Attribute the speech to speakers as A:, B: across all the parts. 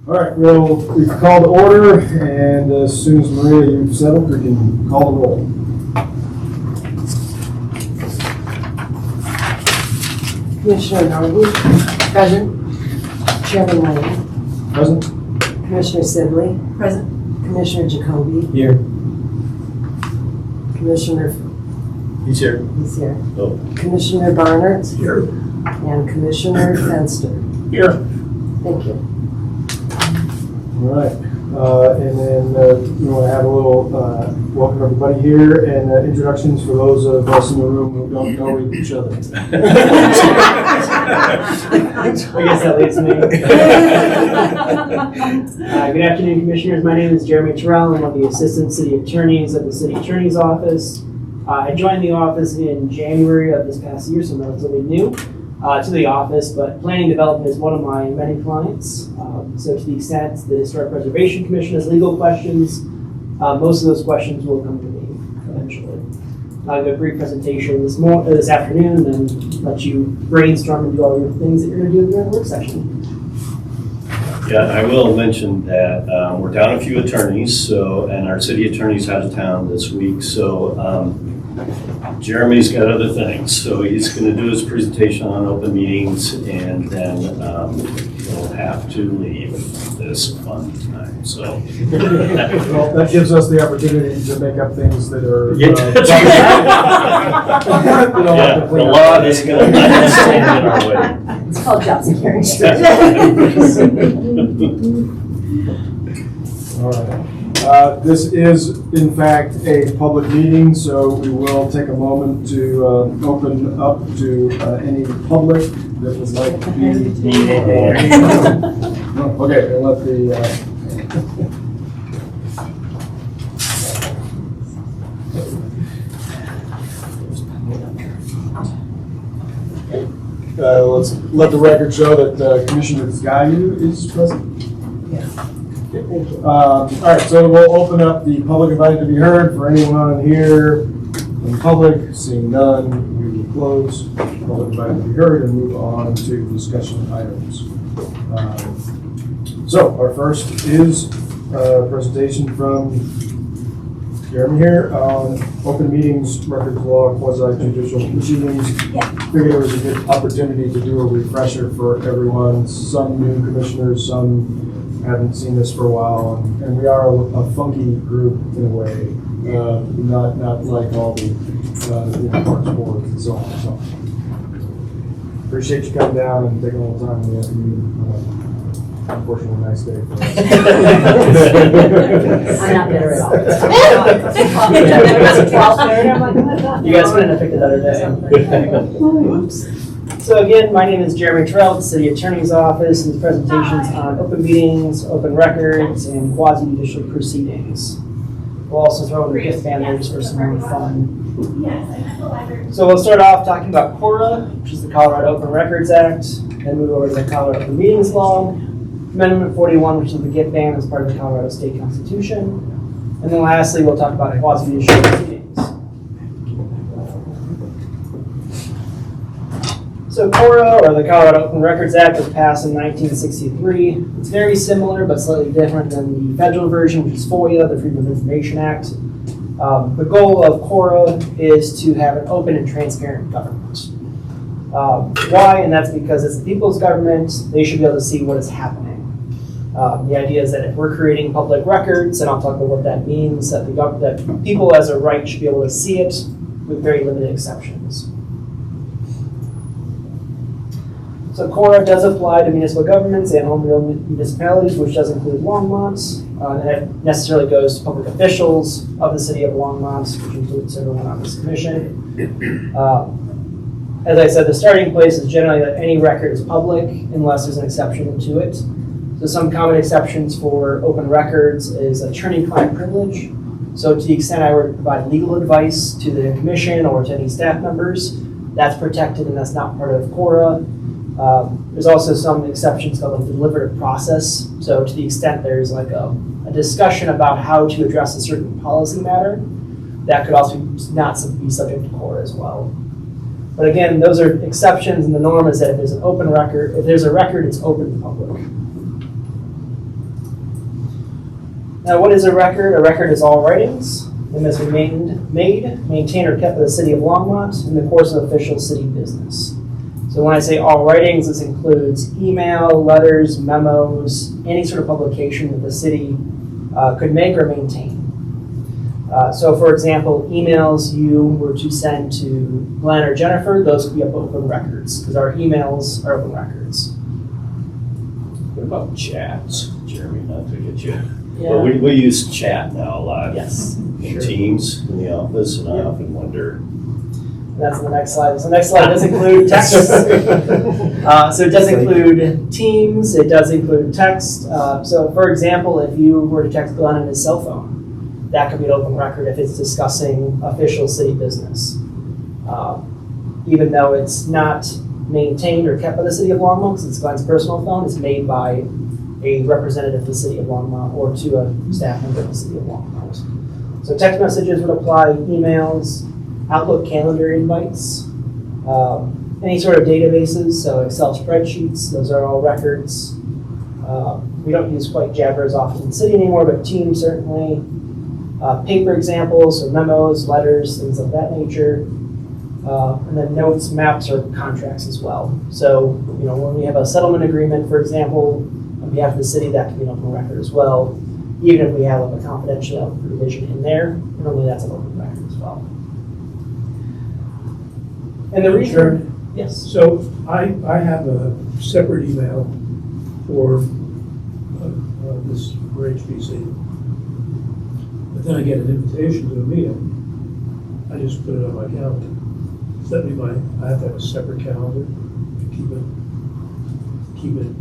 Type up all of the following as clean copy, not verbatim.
A: All right, we've called to order, and as soon as Maria, you've settled, we can call the roll.
B: Commissioner Nardi. Present. Chairman Lane.
A: Present?
B: Commissioner Sibley. Present. Commissioner Jacoby.
A: Here.
B: Commissioner,
A: He's here.
B: he's here.
A: Oh.
B: Commissioner Barnard.
A: Here.
B: And Commissioner Fenster.
A: Here.
B: Thank you.
A: All right, and then we want to have a little welcome everybody here and introductions for those of us in the room who don't know each other.
C: I guess that leaves me. Good afternoon, Commissioners. My name is Jeremy Terrell. I'm one of the Assistant City Attorneys at the City Attorney's Office. I joined the office in January of this past year, so I'm relatively new to the office, but planning development is one of my many clients. So to the extent the Historic Preservation Commission has legal questions, most of those questions will come to me eventually. I'll give a brief presentation this afternoon and let you brainstorm and do all your things that you're going to do during the work session.
D: Yeah, I will mention that we're down a few attorneys, and our city attorney's out of town this week, so Jeremy's got other things. So he's going to do his presentation on open meetings, and then he'll have to leave this fun time. So
A: Well, that gives us the opportunity to make up things that are.
D: Yeah, the law is going to stand in our way.
B: It's called job security.
A: All right. This is, in fact, a public meeting, so we will take a moment to open up to any public that would like to be. Okay, and let the. Let's let the record show that Commissioner Gayu is present.
B: Thank you.
A: All right, so we'll open up the public invited to be heard for anyone here in public. Seeing none, we will close public invited to be heard and move on to discussion items. So our first is a presentation from Jeremy here on open meetings, records law, quasi-judicial proceedings.
B: Yeah.
A: Figured it was a good opportunity to do a refresher for everyone. Some new commissioners, some haven't seen this for a while, and we are a funky group in a way, not like all the parks boards and so on. So appreciate you coming down and taking a little time in the afternoon. Unfortunately, nice day for us.
B: I'm not bitter at all.
C: You guys couldn't have picked a better day. Oops. So again, my name is Jeremy Terrell, the City Attorney's Office, and presentations on open meetings, open records, and quasi-judicial proceedings. We'll also throw in the gift banders for some more fun. So we'll start off talking about CORA, which is the Colorado Open Records Act, then move over to the Colorado Open Meetings Law, Amendment 41, which is the gift ban as part of the Colorado State Constitution, and then lastly, we'll talk about quasi-judicial proceedings. So CORA, or the Colorado Open Records Act, was passed in 1963. It's very similar, but slightly different than the federal version, which is FOIA, the Freedom of Information Act. The goal of CORA is to have an open and transparent government. Why? And that's because it's the people's government. They should be able to see what is happening. The idea is that if we're creating public records, and I'll talk about what that means, that people as a right should be able to see it with very limited exceptions. So CORA does apply to municipal governments and home rule municipalities, which does include Longmont. And it necessarily goes to public officials of the city of Longmont, which includes everyone on this commission. As I said, the starting place is generally that any record is public unless there's an exception to it. So some common exceptions for open records is attorney-client privilege. So to the extent I were to provide legal advice to the commission or to any staff members, that's protected and that's not part of CORA. There's also some exceptions called the deliberative process. So to the extent there's like a discussion about how to address a certain policy matter, that could also not be subject to CORA as well. But again, those are exceptions, and the norm is that if there's an open record, if there's a record, it's open to the public. Now, what is a record? A record is all writings that must be made, maintained, or kept by the city of Longmont in the course of official city business. So when I say all writings, this includes email, letters, memos, any sort of publication that the city could make or maintain. So for example, emails you were to send to Glenn or Jennifer, those could be open records because our emails are open records.
D: What about chats, Jeremy, not to get you,
C: Yeah.
D: but we use chat now a lot.
C: Yes.
D: In Teams in the office, and I often wonder,
C: That's the next slide. So the next slide does include text. So it does include Teams, it does include text. So for example, if you were to text Glenn on his cell phone, that could be an open record if it's discussing official city business. Even though it's not maintained or kept by the city of Longmont, because it's Glenn's personal phone, it's made by a representative of the city of Longmont or to a staff member of the city of Longmont. So text messages would apply, emails, Outlook calendar invites, any sort of databases, so Excel spreadsheets, those are all records. We don't use quite Jabber as often in the city anymore, but Teams certainly. Paper examples, so memos, letters, things of that nature. And then notes, maps, or contracts as well. So, when we have a settlement agreement, for example, on behalf of the city, that can be an open record as well. Even if we have a confidentiality provision in there, normally that's an open record as well. And the reason, yes.
E: So I have a separate email for this for HBC. But then I get an invitation to a meeting. I just put it on my calendar. Does that mean I have to have a separate calendar to keep it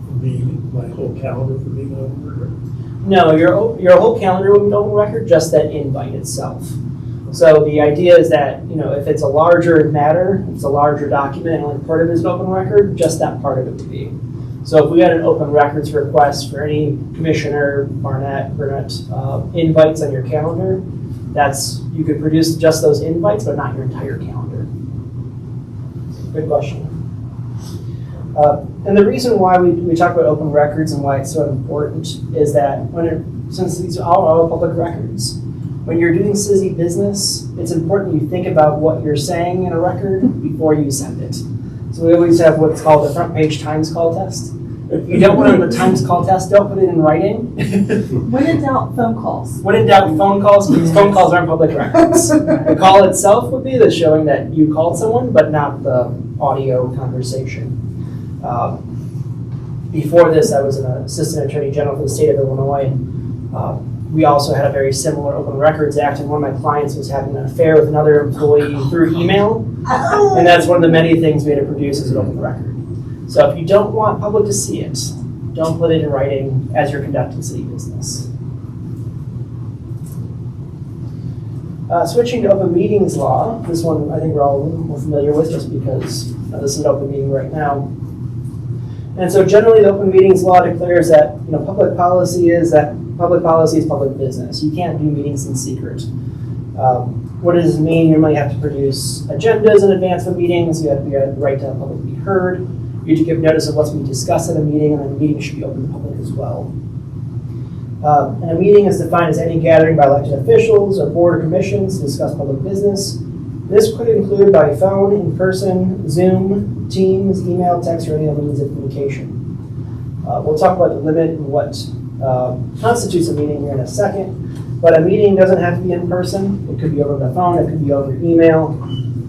E: from being my whole calendar for being over?
C: No, your whole calendar will be an open record, just that invite itself. So the idea is that, if it's a larger matter, if it's a larger document, and only part of it is an open record, just that part of it would be. So if we had an open records request for any commissioner, Burnett, invites on your calendar, you could produce just those invites, but not your entire calendar. Good question. And the reason why we talk about open records and why it's so important is that since these are all public records, when you're doing city business, it's important you think about what you're saying in a record before you send it. So we always have what's called the front page Times call test. If you don't want to do the Times call test, don't put it in writing.
B: When in doubt, phone calls.
C: When in doubt, phone calls, because phone calls aren't public records. The call itself would be the showing that you called someone, but not the audio conversation. Before this, I was an assistant attorney general for the state of Illinois, and we also had a very similar Open Records Act, and one of my clients was having an affair with another employee through email, and that's one of the many things we had to produce as an open record. So if you don't want public to see it, don't put it in writing as you're conducting city business. Switching to open meetings law, this one I think we're all a little more familiar with just because this is an open meeting right now. And so generally the open meetings law declares that public policy is public business. You can't do meetings in secret. What does this mean? You might have to produce agendas in advance of meetings. You have the right to have public be heard. You have to give notice of what's being discussed at a meeting, and then the meeting should be open to the public as well. And a meeting is defined as any gathering by elected officials or board or commissions to discuss public business. This could include by phone, in person, Zoom, Teams, email, text, or any other means of communication. We'll talk about the limit and what constitutes a meeting here in a second, but a meeting doesn't have to be in person. It could be over the phone, it could be over email,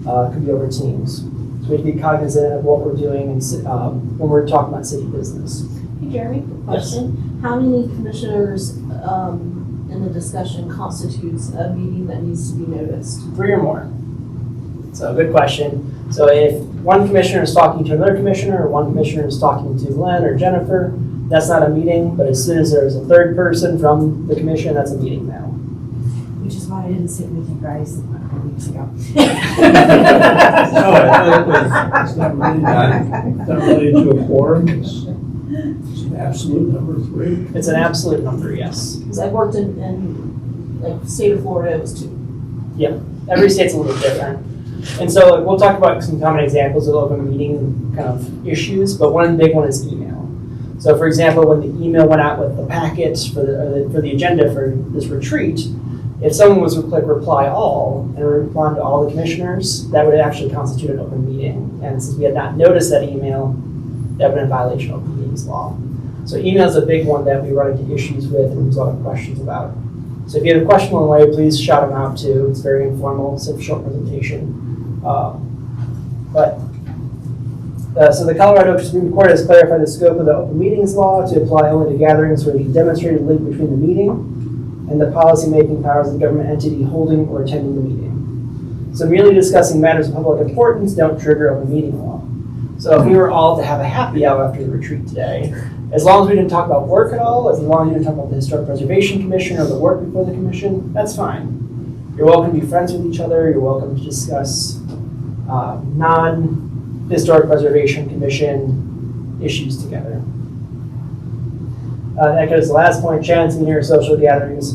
C: it could be over Teams. So we have to be cognizant of what we're doing when we're talking about city business.
B: Hey, Jeremy, quick question. How many commissioners in the discussion constitutes a meeting that needs to be noticed?
C: 3 or more. So good question. So if one commissioner is talking to another commissioner, or one commissioner is talking to Glenn or Jennifer, that's not a meeting, but as soon as there's a third person from the commission, that's a meeting now.
B: Which is why I didn't sit with you guys a couple weeks ago.
E: It's not related to a quorum. It's an absolute number 3.
C: It's an absolute number, yes.
B: Because I've worked in like the state of Florida, it was 2.
C: Every state's a little different. And so we'll talk about some common examples of open meeting kind of issues, but one big one is email. So for example, when the email went out with the packet for the agenda for this retreat, if someone was to click reply all and respond to all the commissioners, that would actually constitute an open meeting. And since we had not noticed that email, that would be in violation of open meetings law. So email is a big one that we run into issues with and there's a lot of questions about. So if you have a question along the way, please shout them out too. It's very informal, it's a short presentation. So the Colorado Supreme Court has clarified the scope of the open meetings law to apply only to gatherings where the demonstrated link between the meeting and the policy-making powers of the government entity holding or attending the meeting. So merely discussing matters of public importance don't trigger open meeting law. So if we were all to have a happy hour after the retreat today, as long as we didn't talk about work at all, as long as we didn't talk about the Historic Preservation Commission or the work before the commission, that's fine. You're welcome to be friends with each other. You're welcome to discuss non-Historic Preservation Commission issues together. That goes to the last point, chance meeting or social gatherings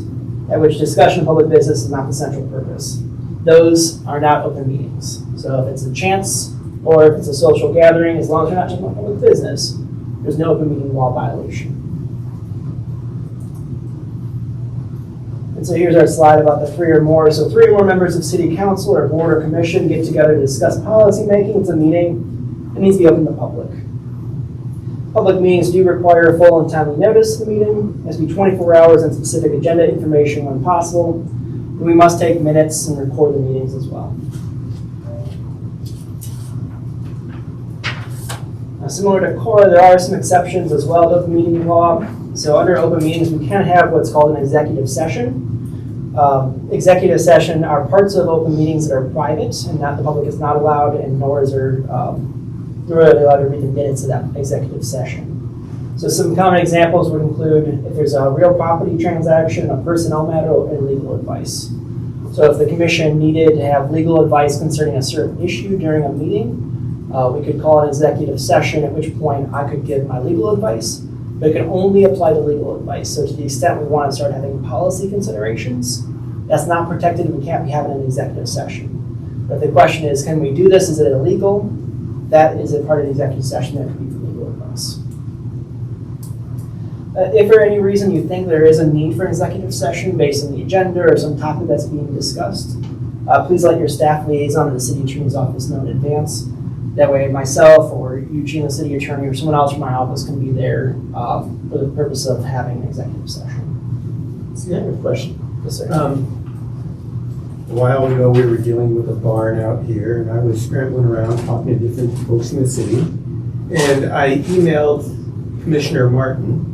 C: at which discussion of public business is not the central purpose. Those are not open meetings. So if it's a chance or if it's a social gathering, as long as you're not talking about public business, there's no open meeting law violation. And so here's our slide about the 3 or more. So 3 or more members of city council or board or commission get together to discuss policy making. It's a meeting. It needs to be open to the public. Public meetings do require full and timely notice of the meeting. It has to be 24 hours and specific agenda information when possible. And we must take minutes and record the meetings as well. Now, similar to CORA, there are some exceptions as well to open meeting law. So under open meetings, we can have what's called an executive session. Executive session are parts of open meetings that are private and not the public is not allowed, and nor is there allowed to read the minutes of that executive session. So some common examples would include if there's a real property transaction, a personnel matter, or legal advice. So if the commission needed to have legal advice concerning a certain issue during a meeting, we could call an executive session, at which point I could give my legal advice, but it can only apply to legal advice. So to the extent we want to start having policy considerations, that's not protected and we can't be having an executive session. But the question is, can we do this? Is it illegal? That is a part of the executive session that could be for legal advice. If for any reason you think there is a need for an executive session based on the agenda or some topic that's being discussed, please let your staff liaison to the city attorney's office know in advance. That way myself or Eugene, the city attorney, or someone else from my office can be there for the purpose of having an executive session.
F: See, I have a question.
C: Yes, sir.
F: A while ago, we were dealing with a barn out here, and I was scrambling around talking to different folks in the city. And I emailed Commissioner Martin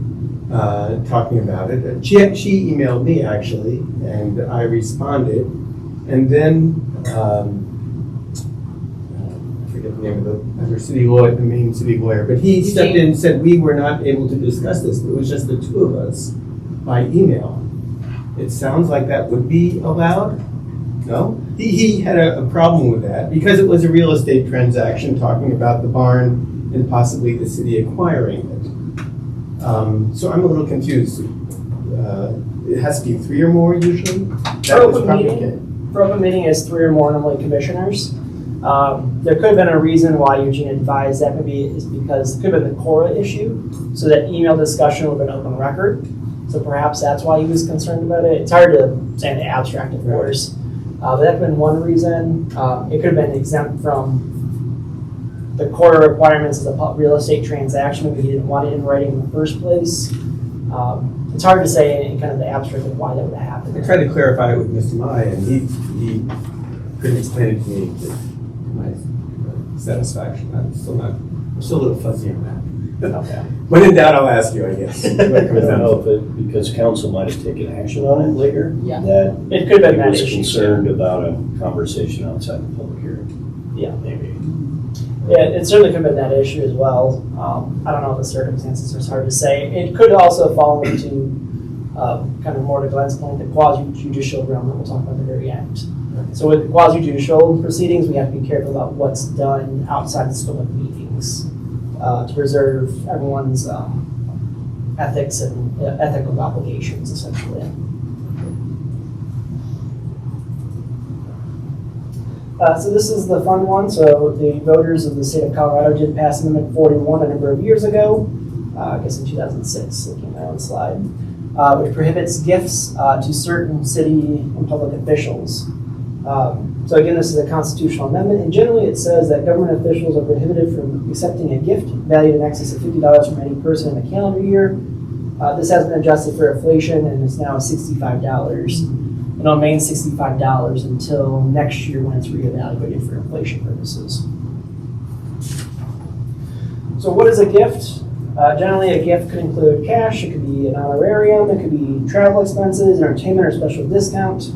F: talking about it. She emailed me, actually, and I responded. And then, I forget the name of the other city lawyer, the main city lawyer, but he stepped in and said we were not able to discuss this. It was just the 2 of us by email. It sounds like that would be allowed. No? He had a problem with that because it was a real estate transaction talking about the barn and possibly the city acquiring it. So I'm a little confused. It has to be 3 or more usually?
C: For open meeting is 3 or more normally commissioners. There could have been a reason why Eugene advised that maybe is because it could have been the CORA issue, so that email discussion would have been open record. So perhaps that's why he was concerned about it. It's hard to say in the abstract, of course. But that could have been one reason. It could have been exempt from the CORA requirements as a real estate transaction because he didn't want it in writing in the first place. It's hard to say in kind of the abstract of why that would have happened.
F: I tried to clarify it with Mr. Mai, and he couldn't explain it to me to my satisfaction. I'm still a little fuzzy on that.
C: Okay.
F: When in doubt, I'll ask you, I guess. What it comes down to.
D: But because council might have taken action on it later,
B: Yeah.
D: that
C: It could have
D: he
C: been that
D: was
C: issue.
D: concerned about a conversation outside the public hearing.
C: Yeah.
D: Maybe.
C: Yeah, it certainly could have been that issue as well. I don't know the circumstances, it's hard to say. It could also fall into kind of more to Glenn's point, the quasi-judicial realm that we'll talk about at the very end. So with quasi-judicial proceedings, we have to be careful about what's done outside the scope of meetings to preserve everyone's ethics and ethical obligations, essentially. So this is the fun one. So the voters of the state of Colorado did pass Amendment 41 a number of years ago. I guess in 2006, looking at my own slide, which prohibits gifts to certain city and public officials. So again, this is a constitutional amendment, and generally it says that government officials are prohibited from accepting a gift valued in excess of $50 from any person in a calendar year. This has been adjusted for inflation and is now $65. And it'll remain $65 until next year when it's reevaluated for inflation purposes. So what is a gift? Generally, a gift could include cash, it could be an honorarium, it could be travel expenses, entertainment, or special discount.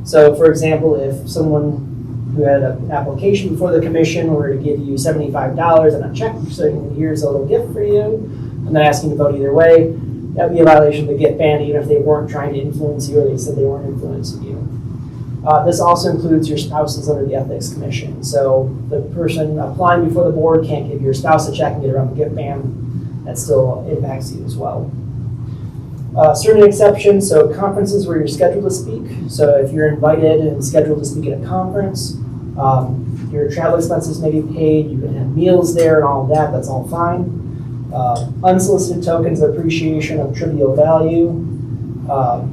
C: So for example, if someone who had an application before the commission were to give you $75 on a check, saying here's a little gift for you, and then asking to vote either way, that would be a violation of the gift ban, even if they weren't trying to influence you or they said they weren't influencing you. This also includes your spouses under the Ethics Commission. So the person applying before the board can't give your spouse a check and get around the gift ban. That still impacts you as well. Certain exceptions, so conferences where you're scheduled to speak. So if you're invited and scheduled to speak at a conference, your travel expenses may be paid, you can have meals there and all of that, that's all fine. Unsolicited tokens of appreciation of trivial value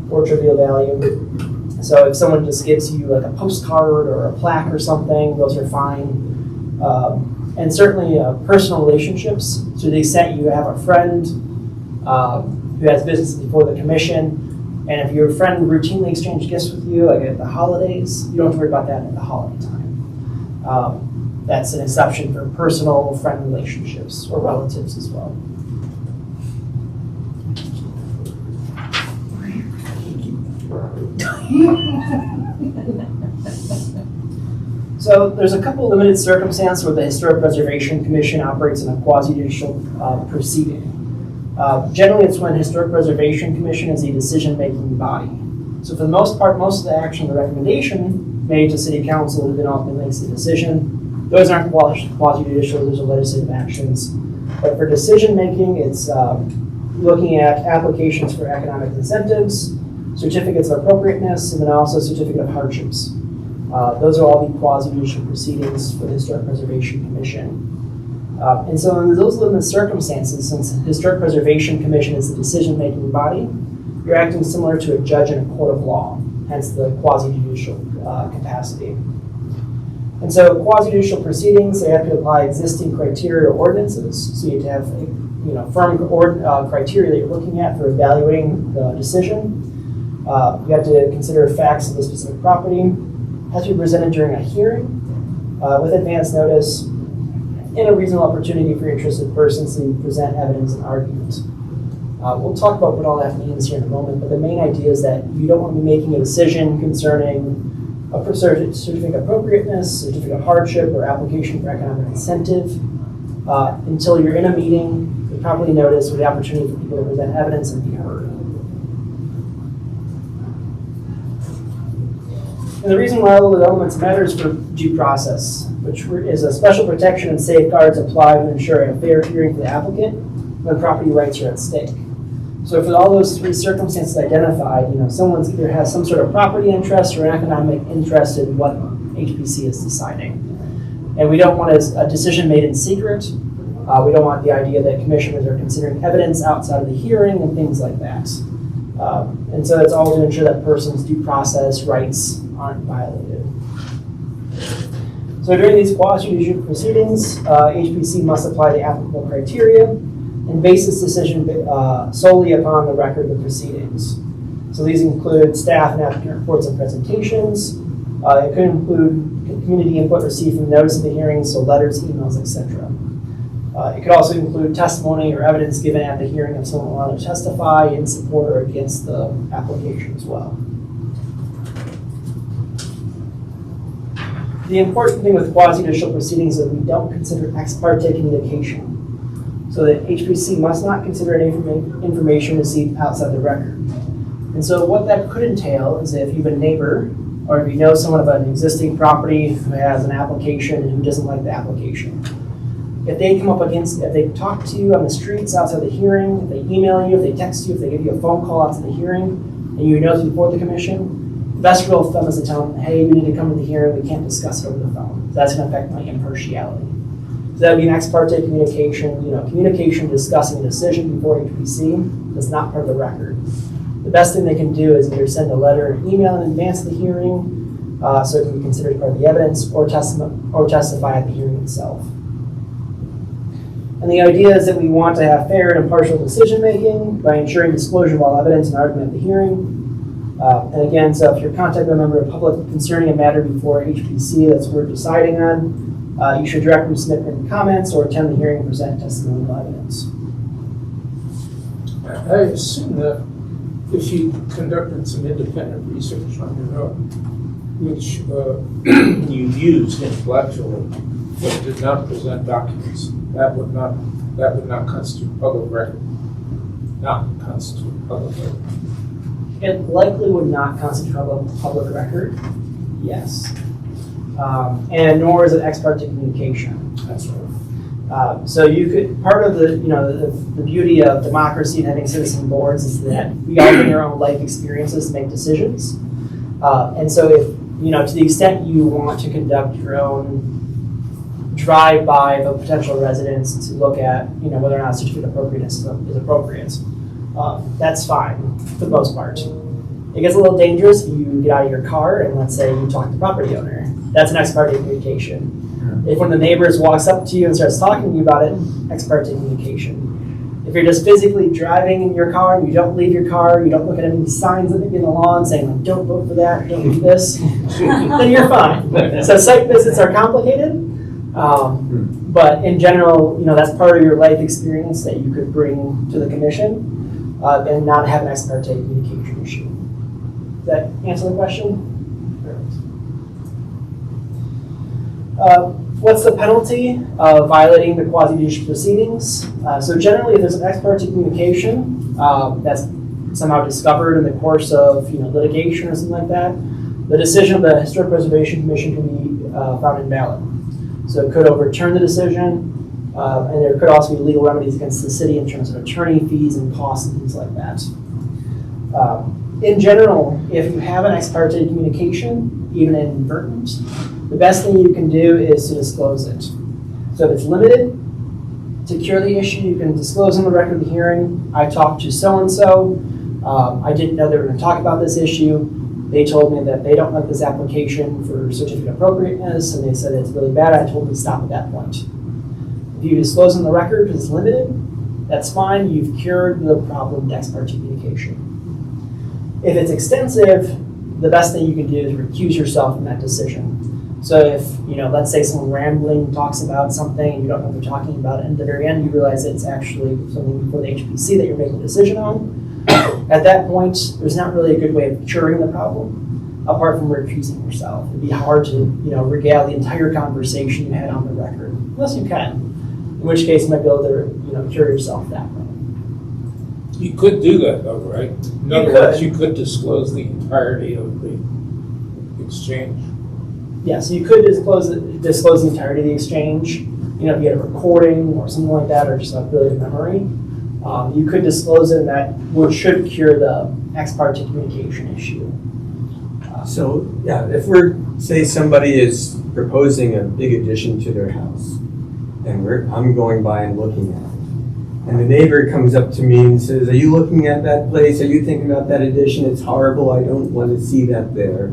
C: or trivial value. So if someone just gives you like a postcard or a plaque or something, those are fine. And certainly personal relationships, to the extent you have a friend who has business before the commission, and if your friend routinely exchanges gifts with you, like at the holidays, you don't have to worry about that at the holiday time. That's an exception for personal friend relationships or relatives as well. So there's a couple limited circumstances where the Historic Preservation Commission operates in a quasi-judicial proceeding. Generally, it's when Historic Preservation Commission is a decision-making body. So for the most part, most of the action, the recommendation made to City Council, who then ultimately makes the decision, those aren't quasi-judicial, those are legislative actions. But for decision-making, it's looking at applications for economic incentives, certificates of appropriateness, and then also certificate of hardships. Those will all be quasi-judicial proceedings for the Historic Preservation Commission. And so in those limited circumstances, since the Historic Preservation Commission is the decision-making body, you're acting similar to a judge in a court of law, hence the quasi-judicial capacity. And so quasi-judicial proceedings, they have to apply existing criteria or ordinances. So you have to have firm criteria that you're looking at for evaluating the decision. You have to consider facts of the specific property. It has to be presented during a hearing with advance notice and a reasonable opportunity for interested persons to present evidence and argument. We'll talk about what all that means here in a moment, but the main idea is that you don't want to be making a decision concerning a certificate of appropriateness, certificate of hardship, or application for economic incentive until you're in a meeting, you're properly noticed with the opportunity for people to present evidence and be heard. And the reason why all of the elements matters for due process, which is a special protection and safeguards applied to ensure a fair hearing for the applicant when property rights are at stake. So for all those three circumstances identified, someone's either has some sort of property interest or an economic interest in what HPC is deciding. And we don't want a decision made in secret. We don't want the idea that commissioners are considering evidence outside of the hearing and things like that. And so it's all to ensure that person's due process rights aren't violated. So during these quasi-judicial proceedings, HPC must apply the applicable criteria and base this decision solely upon the record of the proceedings. So these include staff and applicant reports and presentations. It could include community input received from notice of the hearing, so letters, emails, etc. It could also include testimony or evidence given at the hearing if someone wanted to testify in support or against the application as well. The important thing with quasi-judicial proceedings is that we don't consider ex parte communication. So that HPC must not consider any information received outside the record. And so what that could entail is if you have a neighbor or if you know someone about an existing property who has an application and who doesn't like the application. If they if they talk to you on the streets outside the hearing, if they email you, if they text you, if they give you a phone call outside the hearing, and you know it's before the commission, the best rule of thumb is to tell them, hey, we need to come to the hearing, we can't discuss it over the phone. That's going to affect my impartiality. So that would be an ex parte communication, communication discussing a decision before HPC. That's not part of the record. The best thing they can do is either send a letter or email in advance of the hearing, so it can be considered part of the evidence, or testify at the hearing itself. And the idea is that we want to have fair and impartial decision-making by ensuring disclosure of all evidence and argument at the hearing. And again, so if you're contacting a member of the public concerning a matter before HPC that's worth deciding on, you should directly submit written comments or attend the hearing and present testimonial evidence.
E: I assume that if you conducted some independent research on your own, which you used intellectually, but did not present documents, that would not constitute public record. Not constitute public record.
C: It likely would not constitute public record, yes. And nor is it ex parte communication.
E: That's right.
C: So you could, part of the beauty of democracy and having citizen boards is that we all bring our own life experiences to make decisions. And so if, to the extent you want to conduct your own drive-by of potential residents to look at, whether or not certificate of appropriateness is appropriate, that's fine for the most part. It gets a little dangerous if you get out of your car and let's say you talk to the property owner. That's an ex parte communication. If one of the neighbors walks up to you and starts talking to you about it, ex parte communication. If you're just physically driving in your car and you don't leave your car, you don't look at any signs that may be in the lawn saying, like, don't vote for that, don't do this, then you're fine. So site visits are complicated, but in general, that's part of your life experience that you could bring to the commission and not have an ex parte communication issue. Does that answer the question? What's the penalty of violating the quasi-judicial proceedings? So generally, if there's an ex parte communication that's somehow discovered in the course of litigation or something like that, the decision of the Historic Preservation Commission can be found invalid. So it could overturn the decision, and there could also be legal remedies against the city in terms of attorney fees and costs and things like that. In general, if you have an ex parte communication, even inadvertent, the best thing you can do is to disclose it. So if it's limited, to cure the issue, you can disclose on the record of the hearing, I talked to so-and-so, I didn't know they were going to talk about this issue. They told me that they don't like this application for certificate of appropriateness, and they said it's really bad. I told them to stop at that point. If you disclose on the record it's limited, that's fine. You've cured the problem with ex parte communication. If it's extensive, the best thing you can do is recuse yourself from that decision. So if, let's say someone rambling talks about something and you don't know what they're talking about, and at the very end you realize it's actually something before the HPC that you're making a decision on, at that point, there's not really a good way of curing the problem, apart from recusing yourself. It'd be hard to, regale the entire conversation you had on the record, unless you can, in which case you might be able to, cure yourself that way.
E: You could do that though, right? In other words, you could disclose the entirety of the exchange.
C: Yeah, so you could disclose the entirety of the exchange. If you had a recording or something like that, or just a really good memory, you could disclose it, and that should cure the ex parte communication issue.
F: So, yeah, if say somebody is proposing a big addition to their house, and I'm going by and looking at it, and the neighbor comes up to me and says, are you looking at that place? Are you thinking about that addition? It's horrible. I don't want to see that there.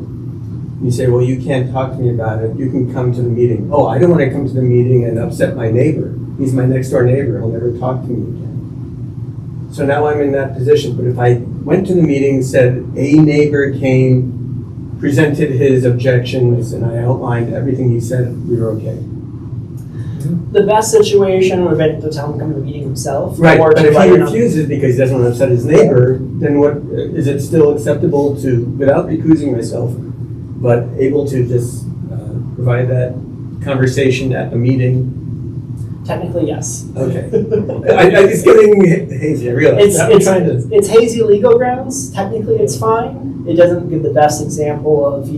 F: You say, well, you can't talk to me about it. You can come to the meeting. Oh, I don't want to come to the meeting and upset my neighbor. He's my next door neighbor. He'll never talk to me again. So now I'm in that position. But if I went to the meeting, said a neighbor came, presented his objections, and I outlined everything he said, we were okay.
C: The best situation would be to tell him to come to the meeting himself.
F: Right,
C: or
F: but
C: to
F: if
C: write
F: he
C: it on-
F: refuses because he doesn't want to upset his neighbor, then what, is it still acceptable to, without recusing myself, but able to just provide that conversation at the meeting?
C: Technically, yes.
F: Okay. It's getting hazy, I realize. I'm trying to.
C: It's hazy legal grounds. Technically, it's fine. It doesn't give the best example of,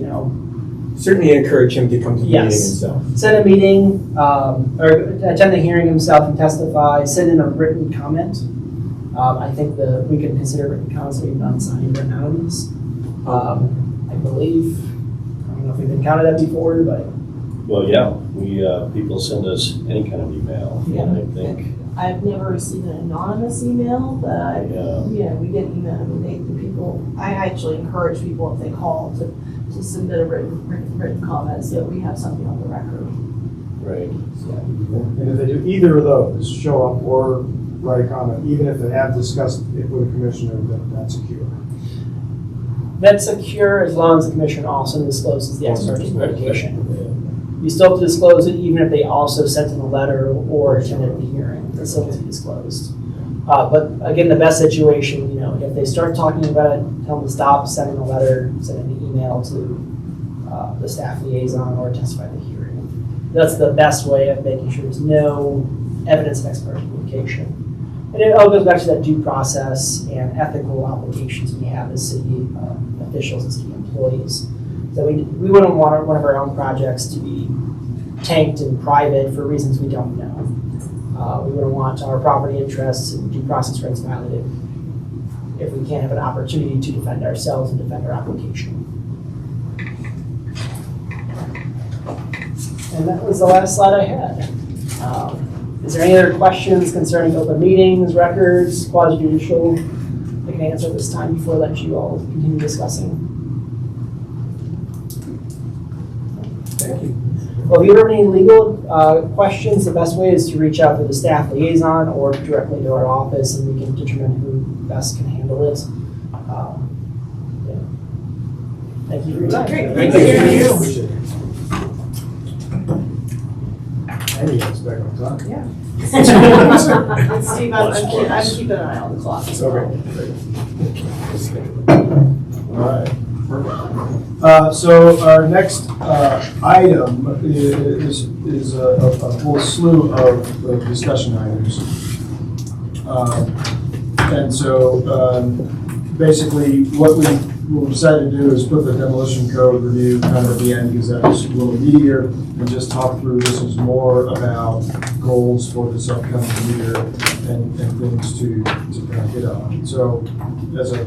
F: Certainly encourage him to come to the meeting
C: Yes.
F: himself.
C: send a meeting, or attend the hearing himself and testify, send in a written comment. I think we can consider written comments to be non-signed written items. I believe, I don't know if we've encountered that before, but
D: Well, yeah, people send us any kind of email, and I think,
B: I've never received an anonymous email, but
D: yeah,
B: we get email, I mean, the people, I actually encourage people if they call to submit a written comment, so that we have something on the record.
D: right.
A: And if they do either of those, show up or write a comment, even if they have discussed it with a commissioner, then that's secure.
C: That's secure as long as the commissioner also discloses the ex parte communication. You still have to disclose it even if they also sent in a letter or attended the hearing. It still has to be disclosed. But again, the best situation, if they start talking about it, tell them to stop sending a letter, sending an email to the staff liaison or testify at the hearing. That's the best way of making sure there's no evidence of ex parte communication. And it all goes back to that due process and ethical obligations we have as city officials and city employees. So we wouldn't want one of our own projects to be tanked in private for reasons we don't know. We wouldn't want our property interests and due process rights violated if we can't have an opportunity to defend ourselves and defend our application. And that was the last slide I had. Is there any other questions concerning open meetings, records, quasi-judicial I can answer this time before I let you all continue discussing?
A: Thank you.
C: Well, if you have any legal questions, the best way is to reach out to the staff liaison or directly to our office, and we can determine who best can handle it. Yeah. Thank you for your time.
B: Great.
A: Thank you. Appreciate it. And you guys back on time.
B: Yeah. Steve, I'm keeping an eye on the clock. as well.
A: All right. So our next item is a whole slew of discussion items. And so basically what we decided to do is put the demolition code review kind of at the end because that was a little easier, and just talk through, this is more about goals for this upcoming year and things to kind of hit on. So as a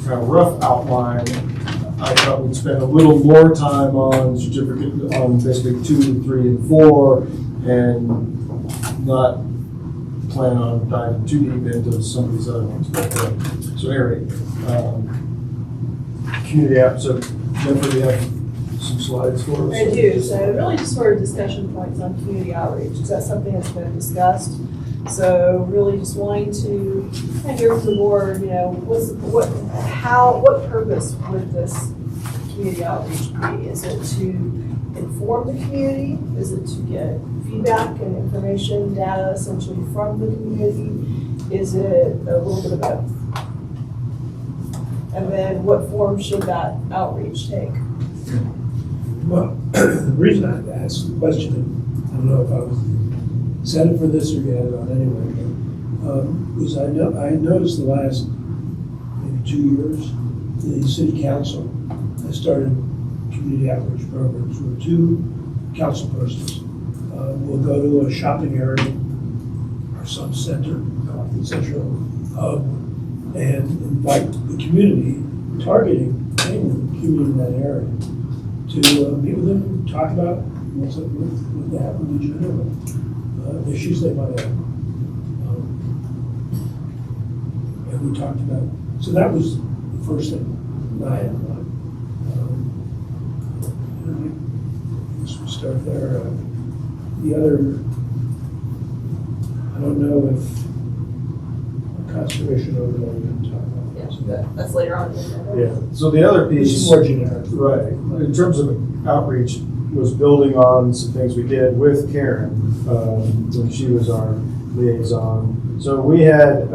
A: kind of rough outline, I thought we'd spend a little more time on certificate, on basically 2, 3, and 4, and not plan on diving too deep into some of these other ones. But, so anyway, community app, so Jennifer, do you have some slides for us?
B: I do, so really just sort of discussion points on community outreach, because that's something that's been discussed. So really just wanting to kind of hear from the board, what purpose would this community outreach be? Is it to inform the community? Is it to get feedback and information, data essentially from the community? Is it a little bit of both? And then what form should that outreach take?
E: Well, the reason I asked the question, I don't know if I was set it for this or you had it on anyway, but was I noticed the last maybe 2 years, the city council has started community outreach programs where 2 council persons will go to a shopping area or some center, central hub, and invite the community, targeting mainly the community in that area, to meet with them and talk about what they have on the agenda, issues they might have. And we talked about, so that was the first thing that I had in mind. I guess we'll start there. The other, I don't know if conservation overlay we can talk about.
B: That's later on.
A: Yeah, so the other
E: This
A: piece.
E: is more generic.
A: Right, in terms of outreach, was building on some things we did with Karen when she was our liaison. So we had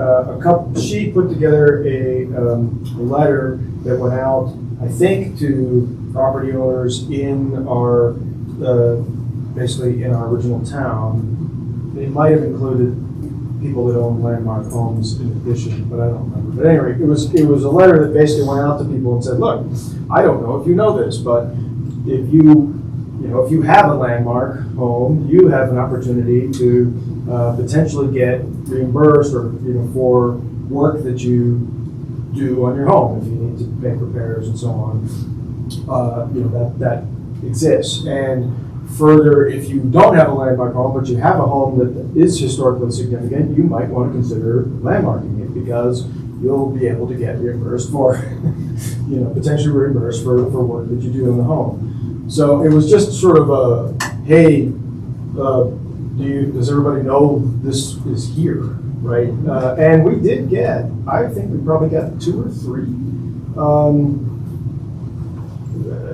A: she put together a letter that went out, I think, to property owners in our, basically in our original town. It might have included people that own landmark homes in addition, but I don't remember. But anyway, it was a letter that basically went out to people and said, look, I don't know if you know this, but if you have a landmark home, you have an opportunity to potentially get reimbursed or, for work that you do on your home if you need to make repairs and so on. That exists. And further, if you don't have a landmark home, but you have a home that is historically significant, you might want to consider landmarking it because you'll be able to get reimbursed for, potentially reimbursed for work that you do in the home. So it was just sort of a, hey, does everybody know this is here, right? And we did get, I think we probably got 2 or 3,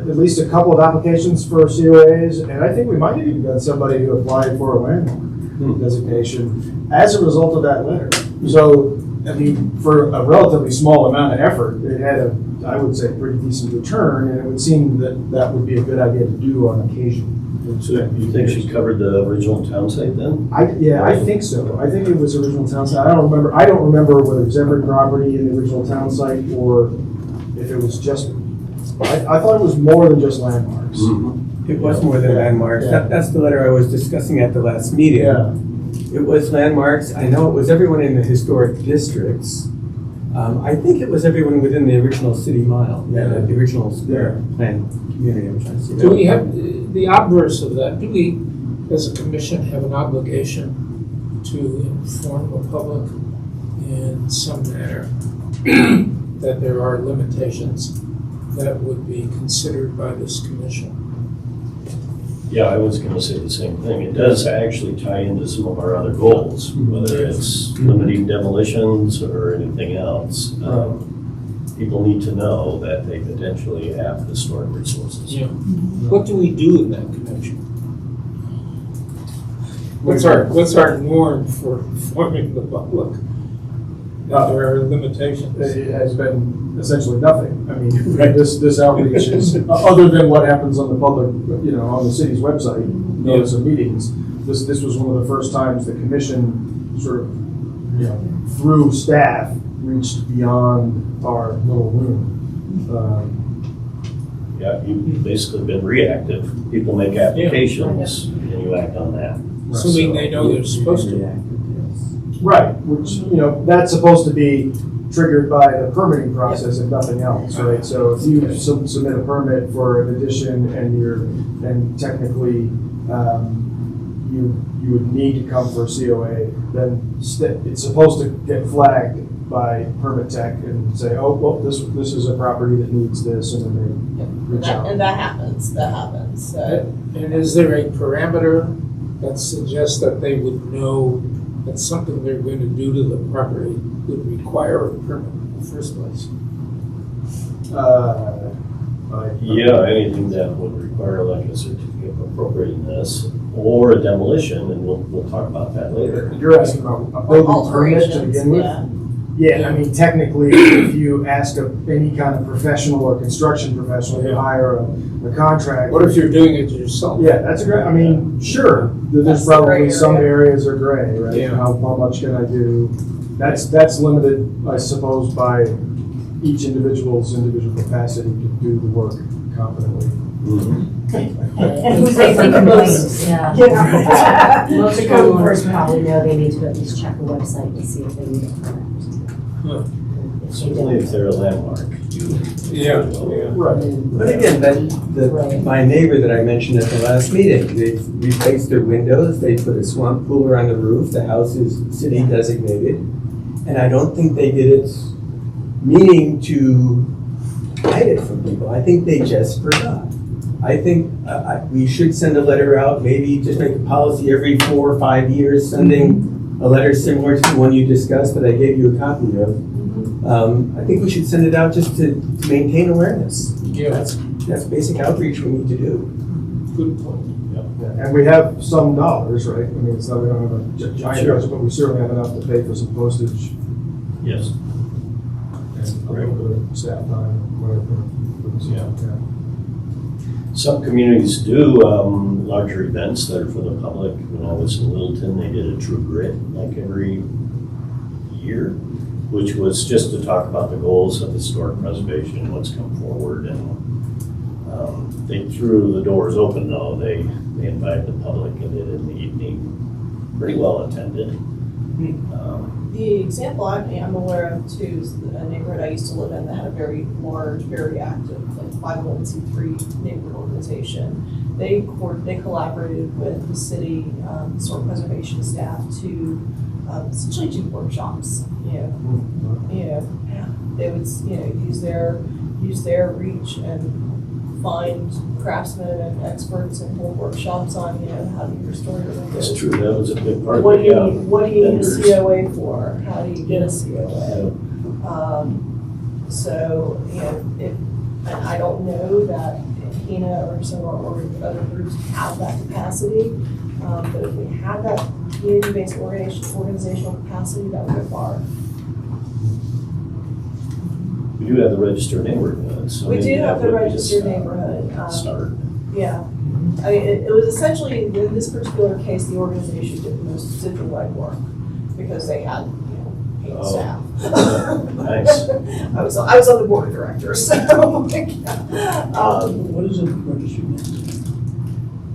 A: at least a couple of applications for COAs, and I think we might have even got somebody who applied for a landmark designation as a result of that letter. So, I mean, for a relatively small amount of effort, it had I would say, pretty decent return, and it would seem that that would be a good idea to do on occasion.
D: So you think she covered the original town site then?
A: I think so. I think it was original town site. I don't remember whether it was every property in the original town site or if it was just, I thought it was more than just landmarks.
F: It was more than landmarks. That's the letter I was discussing at the last meeting.
A: Yeah.
F: It was landmarks. I know it was everyone in the historic districts. I think it was everyone within the original city mile, the original square plan community. I'm trying to see.
E: Do we have the obverse of that? Do we, as a commission, have an obligation to inform the public in some manner that there are limitations that would be considered by this commission?
D: Yeah, I was gonna say the same thing. It does actually tie into some of our other goals, whether it's limiting demolitions or anything else. People need to know that they potentially have historic resources.
E: Yeah. What do we do in that connection? What's our norm for informing the public that there are limitations?
A: It has been essentially nothing. I mean, this outreach is, other than what happens on the public, on the city's website, notice of meetings, this was one of the first times the commission sort of, through staff, reached beyond our little room.
D: Yeah, you've basically been reactive. People make applications and you act on that.
E: Assuming they know they're supposed to.
A: Right, which, that's supposed to be triggered by the permitting process and nothing else, right? So if you submit a permit for an addition and technically you would need to come for a COA, then it's supposed to get flagged by permit tech and say, oh, well, this is a property that needs this, and then they reach out.
B: And that happens, so.
E: And is there a parameter that suggests that they would know that something they're going to do to the property would require a permit in the first place?
D: Yeah, anything that would require like a certificate of appropriateness or a demolition, and we'll talk about that later.
A: You're asking about a building permit to begin with?
B: Yeah.
A: Yeah, I mean, technically, if you ask any kind of professional or construction professional, you hire a contractor.
E: What if you're doing it yourself?
A: Yeah, that's a great, I mean, sure, there's
B: That's the
A: probably
B: gray
A: some
B: area.
A: areas are gray, right?
E: Yeah.
A: How much can I do? That's limited, I suppose, by each individual's individual capacity to do the work competently.
G: And who's they think most, yeah. Most homeowners probably know they need to at least check the website to see if they need a permit.
D: Certainly if they're a landmark.
E: Yeah.
A: Right.
F: But again, my neighbor that I mentioned at the last meeting, they've replaced their windows, they put a swamp cooler on the roof, the house is city designated. And I don't think they did it meaning to hide it from people. I think they just forgot. I think we should send a letter out, maybe just make a policy every 4 or 5 years, sending a letter similar to the one you discussed that I gave you a copy of. I think we should send it out just to maintain awareness.
E: Yeah.
F: That's basic outreach we need to do.
E: Good point.
A: And we have some dollars, right? I mean, it's not, we don't have a giant budget, but we certainly have enough to pay for some postage
D: Yes.
A: and a little bit of staff time, whatever.
D: Yeah. Some communities do larger events that are for the public. When I was in Littleton, they did a True Grit like every year, which was just to talk about the goals of historic preservation, what's come forward. And they threw the doors open though. They invited the public and did it in the evening. Pretty well attended.
B: The example I'm aware of too is a neighborhood I used to live in that had a very large, very active, like 501c3 neighborhood organization. They collaborated with the city historic preservation staff to essentially do workshops. They would use their reach and find craftsmen and experts and hold workshops on how do you restore your windows.
D: That's true, that was a big part of
B: What
D: it,
B: do
D: yeah.
B: you need a
D: Vendors.
B: COA for? How do you get a COA? So, and I don't know that HENA or some of our other groups have that capacity, but if we have that community-based organizational capacity, that would go far.
D: We do have the registered neighborhood, so
B: We
D: maybe
B: do
D: that
B: have the
D: would be a
B: registered neighborhood.
D: Start.
B: Yeah, I mean, it was essentially, in this particular case, the organization did the legwork because they had, paid
D: Oh.
B: staff.
D: Nice.
B: I was on the board of directors, so,
E: What is a registered name?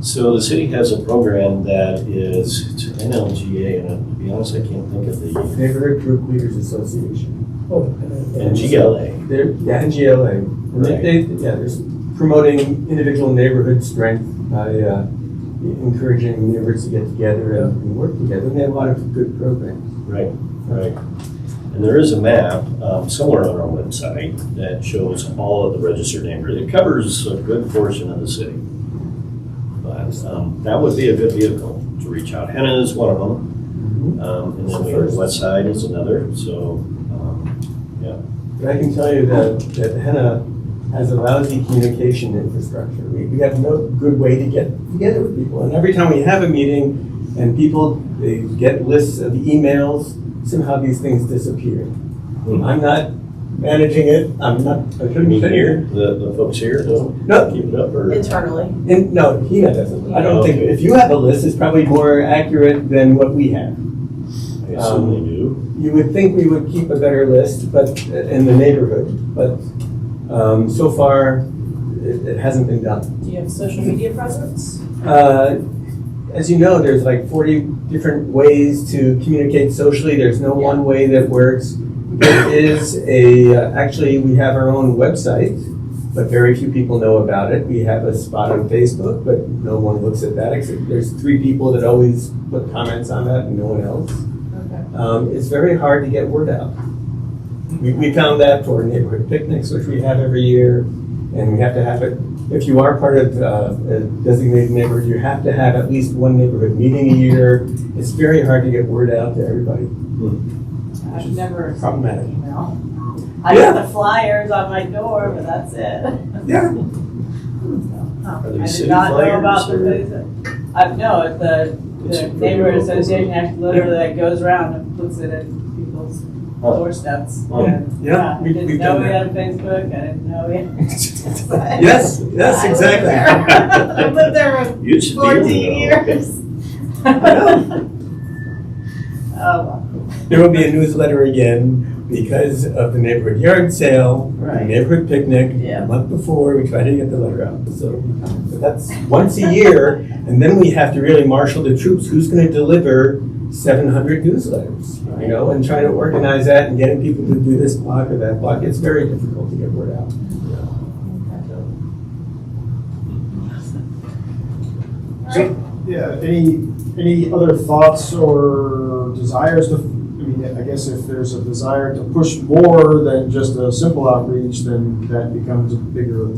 D: So the city has a program that is to NLGA, and to be honest, I can't think of the,
F: Neighborhood Group Leaders Association.
E: Oh,
D: and GLA.
F: They're, yeah, and GLA. And they're promoting individual neighborhood strength by encouraging neighbors to get together and work together. And they have a lot of good programs.
D: Right, right. And there is a map somewhere on our website that shows all of the registered neighborhoods. It covers a good portion of the city. But that would be a good vehicle to reach out. Henna is one of them. And then we have West Side is another, so, yeah.
F: But I can tell you that Henna has a lousy communication infrastructure. We have no good way to get together with people. And every time we have a meeting and they get lists of emails, somehow these things disappear. I'm not managing it. I
D: You
F: couldn't
D: mean
F: say
D: here, the folks here don't
F: No.
D: keep it up, or?
B: internally.
F: No, HENA doesn't. I don't think,
D: Okay.
F: if you have a list, it's probably more accurate than what we have.
D: I assume they do.
F: You would think we would keep a better list, but in the neighborhood, but so far, it hasn't been done.
B: Do you have social media presence?
F: As you know, there's like 40 different ways to communicate socially. There's no one way that works. There is actually, we have our own website, but very few people know about it. We have a spot on Facebook, but no one looks at that, except there's 3 people that always put comments on that and no one else.
B: Okay.
F: It's very hard to get word out. We found that for neighborhood picnics, which we have every year, and we have to have it. If you are part of a designated neighborhood, you have to have at least one neighborhood meeting a year. It's very hard to get word out to everybody.
H: I've never seen
F: Problematic.
H: an email. I got the flyers on my door, but that's it.
F: Yeah.
H: Huh.
D: Are they
H: I
D: city
H: did not know about
D: flyers,
H: the
D: or-
H: place. No, it's
D: It's
H: the
D: a
H: neighborhood
D: pretty
H: association actually literally that goes around and puts it in people's
D: Oh.
H: doorsteps.
D: Oh.
H: And,
F: Yeah,
H: I
F: we've
H: didn't know
F: done
H: we
F: that.
H: had a Facebook, I didn't know we had.
F: Yes, yes, exactly.
H: I lived there for
D: You should be
H: 14
D: though.
H: years.
F: Yeah.
H: Oh, well.
F: There will be a newsletter again because of the neighborhood yard sale, the
H: Right.
F: neighborhood picnic.
H: Yeah.
F: A month before, we try to get the letter out. So but that's once a year, and then we have to really marshal the troops. Who's going to deliver 700 newsletters? You know, and trying to organize that and getting people to do this block or that block. It's very difficult to get word out.
A: Yeah, any other thoughts or desires to, I mean, I guess if there's a desire to push more than just a simple outreach, then that becomes a bigger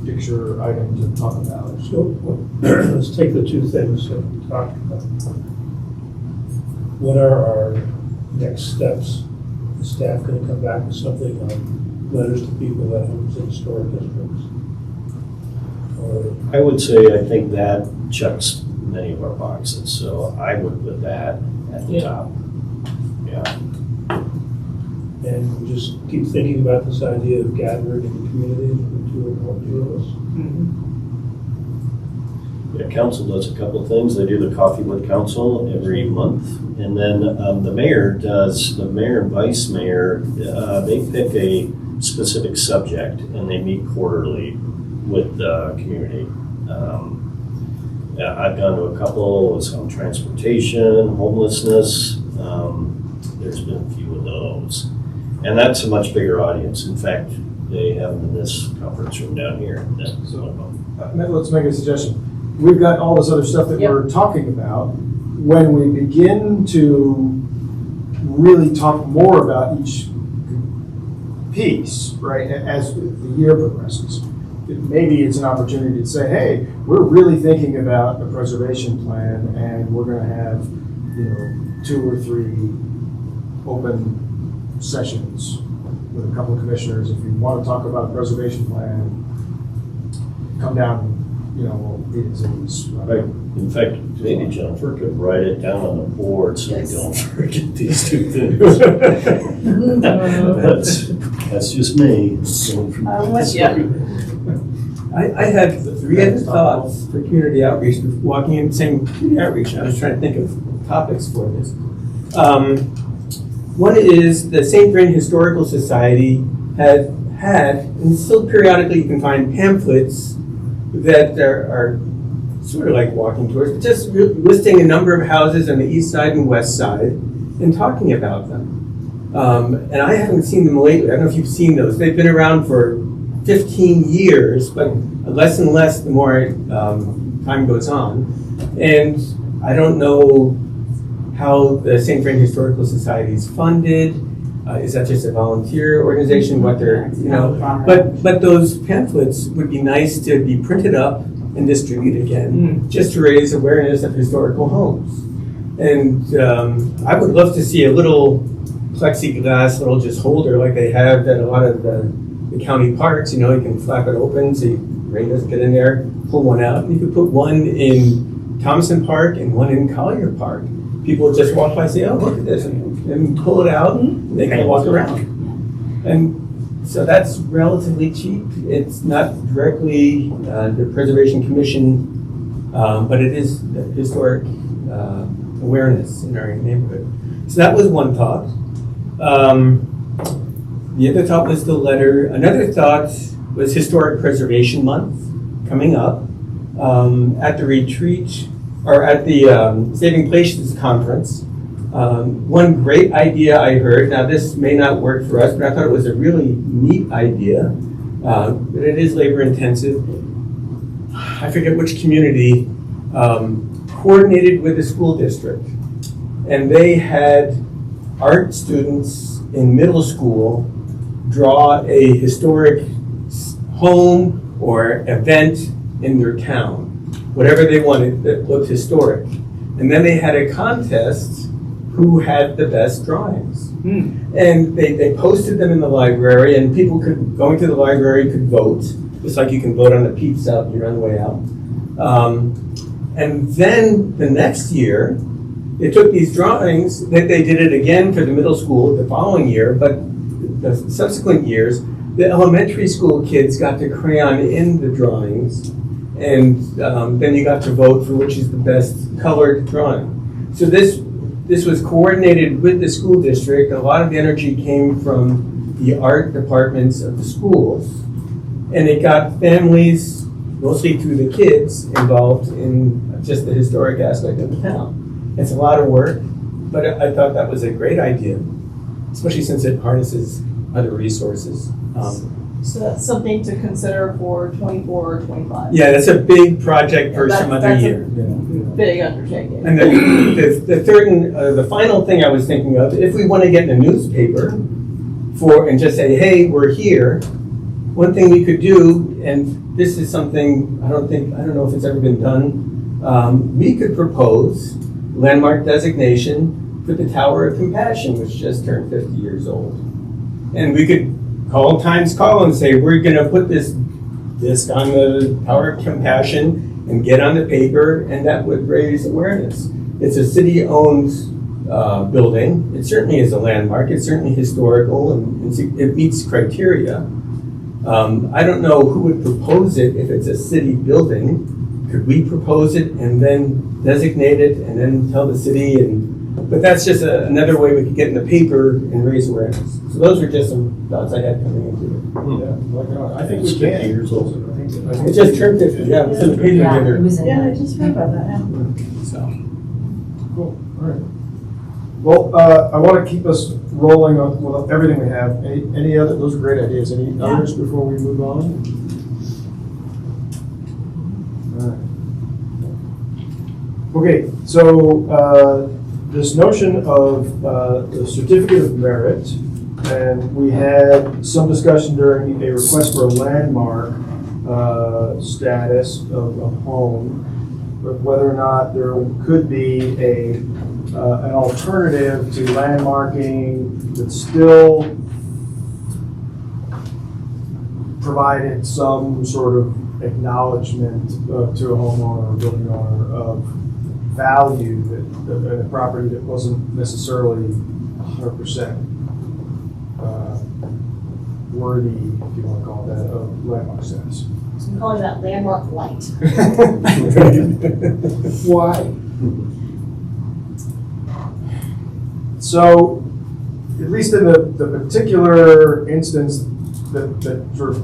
A: picture item to talk about.
E: So, let's take the 2 things that we talked about. What are our next steps? Is staff going to come back with something on letters to people that homes in historic districts? Or,
D: I would say, I think that checks many of our boxes, so I would put that at the
E: Yeah.
D: top. Yeah.
E: and we just keep thinking about this idea of gathering in the community, the 2 or more of us.
D: Yeah, council does a couple of things. They do the Coffee with Council every month. And then the mayor and vice mayor, they pick a specific subject and they meet quarterly with the community. Yeah, I've gone to a couple, it's on transportation, homelessness, There's been a few of those. And that's a much bigger audience. In fact, they have them in this conference room down here. That's one of them.
A: Let's make a suggestion. We've got all this other stuff that we're talking about. When we begin to really talk more about each piece, right, as the year progresses, maybe it's an opportunity to say, hey, we're really thinking about a preservation plan, and we're going to have, 2 or 3 open sessions with a couple of commissioners. If you want to talk about a preservation plan, come down, we'll meet at Ziggy's.
D: Right. In fact, maybe Jennifer could write it down on the board so we
B: Yes.
D: don't forget these 2 things. That's just me.
H: I'm with you.
F: I had 3 other thoughts for community outreach, walking in saying community outreach, and I was trying to think of topics for this. One is the St. Vrain Historical Society had, and still periodically you can find pamphlets that are sort of like walking tours, but just listing a number of houses on the east side and west side and talking about them. And I haven't seen them lately. I don't know if you've seen those. They've been around for 15 years, but less and less the more time goes on. And I don't know how the St. Vrain Historical Society is funded. Is that just a volunteer organization? What they're, but those pamphlets would be nice to be printed up and distributed again, just to raise awareness of historical homes. And I would love to see a little plexiglass, little just holder like they have at a lot of the county parks. You can flap it open so rain doesn't get in there, pull one out. And you could put one in Thompson Park and one in Collier Park. People just walk by and say, oh, look at this, and pull it out, and they can walk around. And so that's relatively cheap. It's not directly the Preservation Commission, but it is historic awareness in our neighborhood. So that was one thought. The other thought was the letter. Another thought was Historic Preservation Month coming up. At the retreat, or at the Saving Places Conference, one great idea I heard, now this may not work for us, but I thought it was a really neat idea, but it is labor intensive. I forget which community coordinated with the school district, and they had art students in middle school draw a historic home or event in their town, whatever they wanted that looked historic. And then they had a contest who had the best drawings. And they posted them in the library, and people going to the library could vote, just like you can vote on the peeps out here on the way out. And then the next year, they took these drawings, they did it again for the middle school the following year, but the subsequent years, the elementary school kids got to crayon in the drawings, and then you got to vote for which is the best colored drawing. So this was coordinated with the school district. A lot of the energy came from the art departments of the schools, and it got families, mostly through the kids, involved in just the historic aspect of the town. It's a lot of work, but I thought that was a great idea, especially since it harnesses other resources.
H: So that's something to consider for 24 or 25.
F: Yeah, that's a big project for some other
H: That's a
F: year.
H: big undertaking.
F: And the third and the final thing I was thinking of, if we want to get in a newspaper and just say, hey, we're here, one thing we could do, and this is something I don't know if it's ever been done, we could propose landmark designation for the Tower of Compassion, which just turned 50 years old. And we could call Times Call and say, we're going to put this disc on the Tower of Compassion and get on the paper, and that would raise awareness. It's a city-owned building. It certainly is a landmark. It's certainly historical, and it meets criteria. I don't know who would propose it if it's a city building. Could we propose it and then designate it and then tell the city? But that's just another way we could get in the paper and raise awareness. So those are just some thoughts I had coming into it.
A: Yeah, I think
D: It's
A: we
D: 50
A: can.
D: years old.
F: It just turned 50, yeah, it's in the paper
G: Yeah,
F: together.
G: it was in
H: Yeah, I
G: there.
H: just heard about that now.
F: So,
A: Cool, all right. Well, I want to keep us rolling on with everything we have. Any other, those are great ideas. Any others before we move on? All right. Okay, so this notion of the certificate of merit, and we had some discussion during a request for a landmark status of a home, but whether or not there could be an alternative to landmarking that still provided some sort of acknowledgement to a homeowner or building owner of value that in a property that wasn't necessarily 100% worthy, if you want to call it that, of landmark status.
G: So I'm calling that landmark light.
E: Why?
A: So, at least in the particular instance that sort of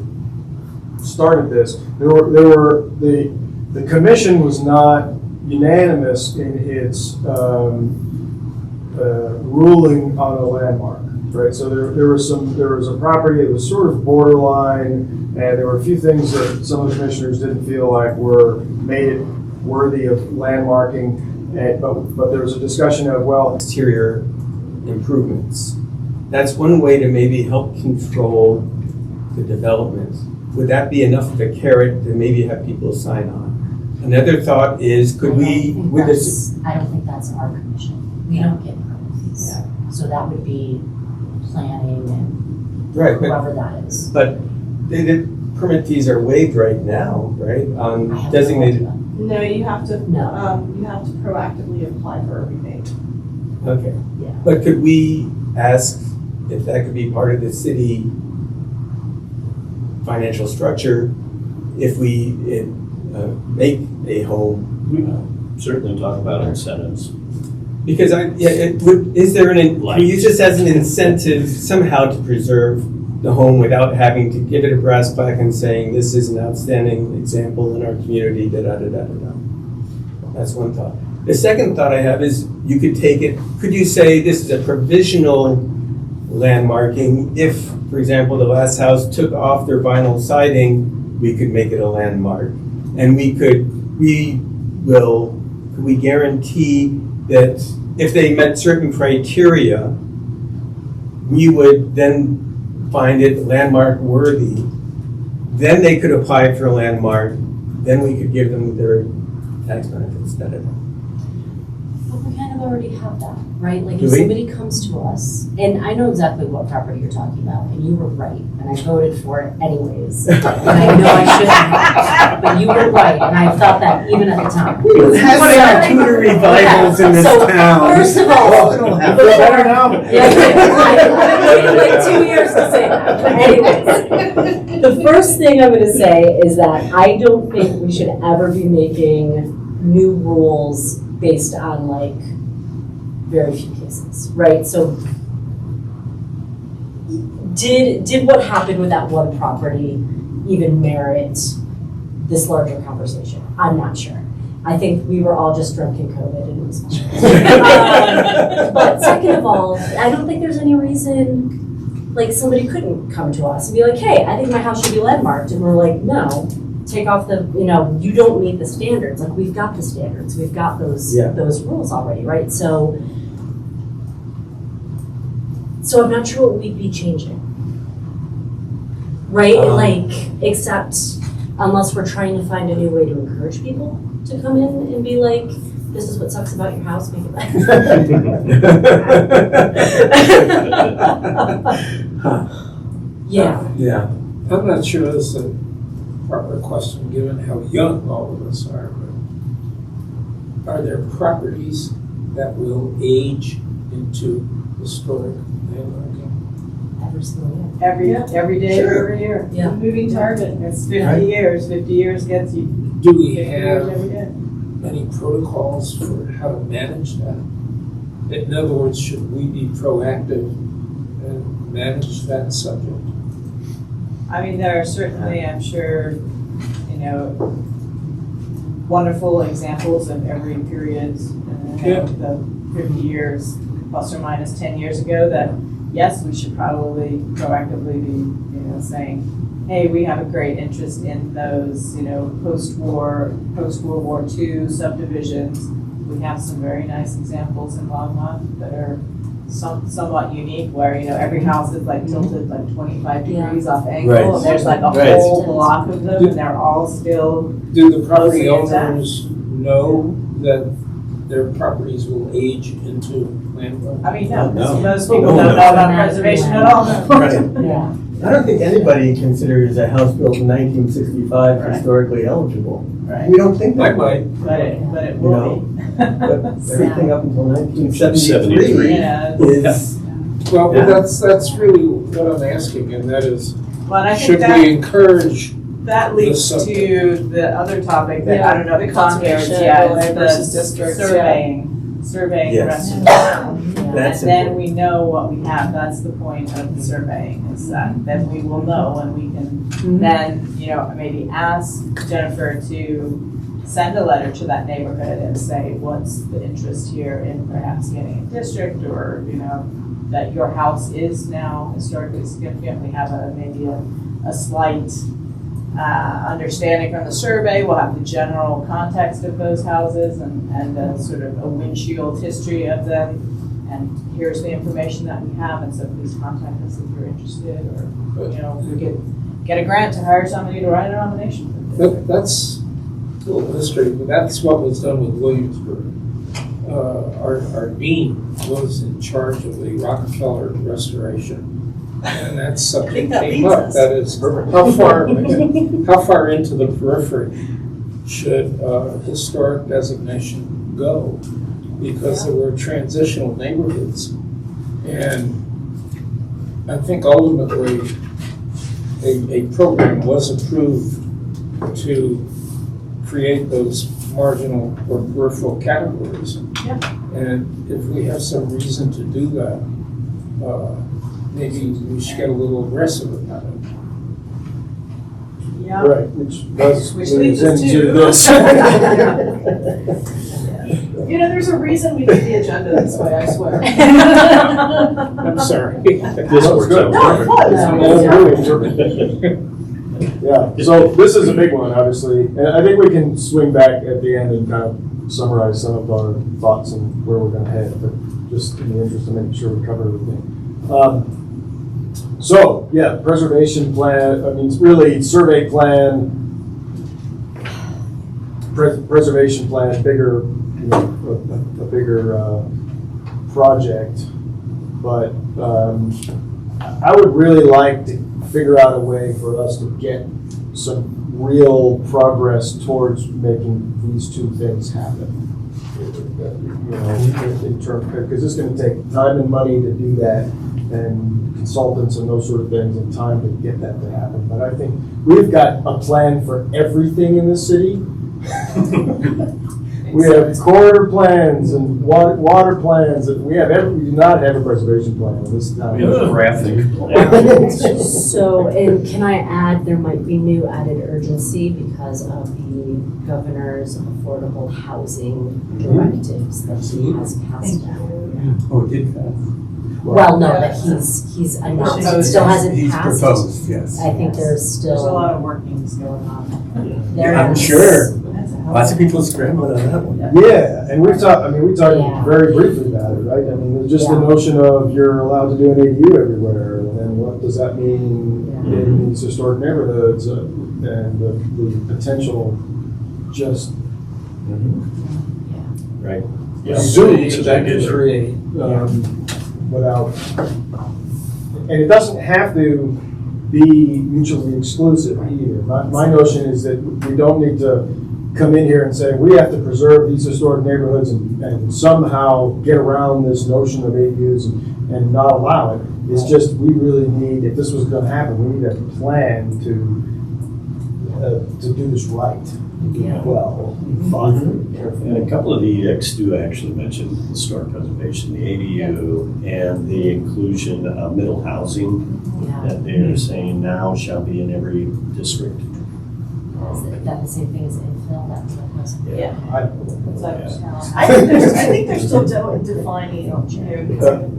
A: started this, the commission was not unanimous in its ruling on a landmark, right? So there was a property that was sort of borderline, and there were a few things that some of the commissioners didn't feel like made it worthy of landmarking, but there was a discussion of, well,
F: Exterior improvements. That's one way to maybe help control the development. Would that be enough of a carrot to maybe have people sign on? Another thought is, could we, with this,
G: I don't think that's our commission. We don't get permits. So that would be planning and
F: right,
G: whoever that is.
F: but the permit fees are waived right now, right?
G: I
F: On
G: have
F: designated,
G: no idea.
H: No, you have to,
G: No.
H: you have to proactively apply for a rebate.
F: okay.
G: Yeah.
F: But could we ask if that could be part of the city financial structure if we make a home?
D: We can certainly talk about incentives.
F: Because is there can we use this as an incentive somehow to preserve the home without having to give it a brass plaque and saying, this is an outstanding example in our community, da-da-da-da-da-da. That's one thought. The second thought I have is you could take it, could you say this is a provisional landmarking? If, for example, the last house took off their vinyl siding, we could make it a landmark. And could we guarantee that if they met certain criteria, we would then find it landmark worthy, then they could apply for a landmark, then we could give them their tax benefits, da-da-da.
G: But we kind of already have that, right? Like
F: Do
G: if
F: we?
G: somebody comes to us, and I know exactly what property you're talking about, and you were right, and I voted for it anyways. And I know I shouldn't have, but you were right, and I thought that even at the time.
F: Tudor revivals in this
G: So,
F: town.
G: first of all,
A: Feel better now?
G: yeah, I've waited like 2 years to say that. Anyways, the first thing I'm gonna say is that I don't think we should ever be making new rules based on like very few cases, right? So did what happened with that one property even merit this larger conversation? I'm not sure. I think we were all just drunk in COVID and it was fine. But second of all, I don't think there's any reason, like somebody couldn't come to us and be like, hey, I think my house should be landmarked. And we're like, no, take off the, you don't meet the standards. Like we've got the standards, we've got those rules already, right? So I'm not sure what we'd be changing. Right? Except unless we're trying to find a new way to encourage people to come in and be like, this is what sucks about your house, make it better. Yeah.
F: Yeah.
E: I'm not sure this is a proper question, given how young all of us are, but are there properties that will age into historic landmarking?
G: Every single year.
B: Every day,
F: Sure.
B: every year.
G: Yeah.
B: Moving target, it's 50
F: Right.
B: years, 50 years gets you
E: Do we
B: 50 years
E: have
B: every day.
E: any protocols for how to manage that? In other words, should we be proactive and manage that subject?
B: I mean, there are certainly, I'm sure, wonderful examples of every period, the 50 years.
H: plus or minus 10 years ago, that yes, we should probably proactively be, saying, hey, we have a great interest in those, post-World War II subdivisions. We have some very nice examples in Longmont that are somewhat unique, where, every house is like tilted like 25 degrees off angle.
F: Right.
H: And there's like a
F: Right.
H: whole block of them, and they're all still,
E: Do the property
H: Closing it down.
E: owners know that their properties will age into landfill?
H: I mean, no,
F: No.
H: most people
F: No
H: don't
F: one
H: know
F: knows.
H: about preservation at all.
F: Right.
G: Yeah.
F: I don't think anybody considers a house built in 1965
H: Right.
F: historically eligible.
H: Right,
F: We don't think
E: I
F: that way.
E: might.
H: but it will be.
F: But everything up until 1973
D: 73.
H: Yeah,
F: is,
E: Well,
F: Yeah.
E: that's really what I'm asking, and that is,
H: well, and I think
E: should
H: that,
E: we encourage,
H: that leads
E: the
H: to the other topic that, I don't know
B: Yeah,
H: if it's on here
B: conservation
H: yet,
B: overlay versus
H: the
B: districts, yeah.
H: surveying the
F: Yes.
H: rest of the town.
F: That's
H: And then
F: important.
H: we know what we have, that's the point of the surveying, is that then we will know, and we can then, maybe ask Jennifer to send a letter to that neighborhood and say, what's the interest here in perhaps getting a district, or, that your house is now historically significant. We have maybe a slight understanding from the survey. We'll have the general context of those houses and a sort of a windshield history of them. And here's the information that we have, and so please contact us if you're interested, or, we could get a grant to hire somebody to write a nomination.
E: that's a little history, but that's what was done with Williamsburg. Our dean was in charge of the Rockefeller restoration, and that subject
H: that
E: came
H: leads
E: up.
H: us.
E: That is, how far into the periphery should historic designation go? Because there were transitional neighborhoods. And I think ultimately, a program was approved to create those marginal or peripheral categories.
H: Yeah.
E: And if we have some reason to do that, maybe we should get a little aggressive about it.
H: Yeah.
A: Right, which
H: leads us
A: into
H: to-
A: this.
B: There's a reason we did the agenda this way, I swear.
E: I'm sorry.
D: This works out.
A: Yeah, so this is a big one, obviously, and I think we can swing back at the end and kind of summarize some of our thoughts and where we're gonna head, but just in the interest of making sure we cover everything. So, yeah, preservation plan, it's really survey plan, preservation plan, bigger, a bigger project, but I would really like to figure out a way for us to get some real progress towards making these two things happen. In terms, because it's going to take time and money to do that, and consultants and those sort of things, and time to get that to happen. But I think we've got a plan for everything in the city. We have corridor plans and water plans, and we do not have a preservation plan in this town.
D: We have a graphic plan.
G: So, and can I add, there might be new added urgency because of the governor's affordable housing directives that he has passed down.
F: oh, did that?
G: Well, no, that he's announced, it still hasn't
F: He's
G: passed.
F: proposed, yes.
G: I think there's still.
H: There's a lot of workings going on.
G: There
F: I'm
G: is.
F: sure. Lots of people scrambling on that one.
A: Yeah, and we talked
G: Yeah.
A: very briefly about it, right? There's just the
G: Yeah.
A: notion of you're allowed to do an ADU everywhere, and then what does that mean in these historic neighborhoods, and the potential just
D: Right. Yeah.
A: zoos
D: It's a
A: that
D: big
A: could
D: issue.
A: create, without, and it doesn't have to be mutually exclusive either. My notion is that we don't need to come in here and say, we have to preserve these historic neighborhoods and somehow get around this notion of ADUs and not allow it. It's just, we really need, if this was gonna happen, we need a plan to do this right.
G: Yeah.
A: Well, thoughtfully, carefully.
D: And a couple of the edicts do actually mention historic preservation, the ADU, and the inclusion of middle housing
G: Yeah.
D: that they're saying now shall be in every district.
G: Is that the same thing as infill? That's what was.
H: Yeah. It's like,
B: I think they're still defining,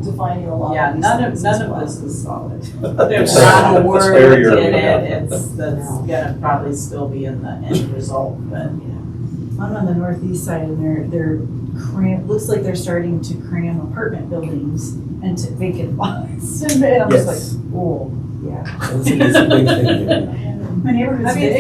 B: defining a lot
H: yeah,
B: of these
H: none of
B: things as well.
H: this is solid.
D: It's
H: There's not a
D: it's
H: word
D: very
H: in
D: early
H: it,
D: on.
H: that's gonna probably still be in the end result, but,
I: I'm on the northeast side and they're looks like they're starting to cram apartment buildings into vacant lots. And I'm just
F: Yes.
I: like, oh, yeah.
F: It's a big thing.
I: My neighborhood's
H: I mean,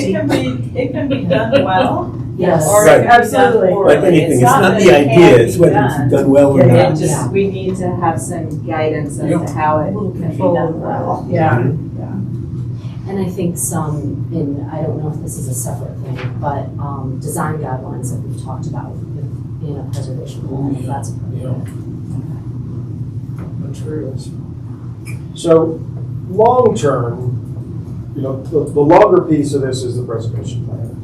I: 50.
H: it can be done well,
G: Yes.
H: or
F: Right.
H: it can be done
I: Absolutely.
H: poorly.
F: Like anything, it's
H: that
F: not
H: it
F: the
H: can't
F: idea,
H: be
F: it's whether it's
H: done.
F: done well or
I: Yeah,
F: not.
H: It just, we need to have some guidance as to how it
I: Little
H: can be
I: control
H: done
I: over
H: well.
I: it. Yeah.
G: And I think some, and I don't know if this is a separate thing, but design guidelines that we've talked about in a preservation plan, if that's appropriate.
A: Materials. So, long-term, the longer piece of this is the preservation plan.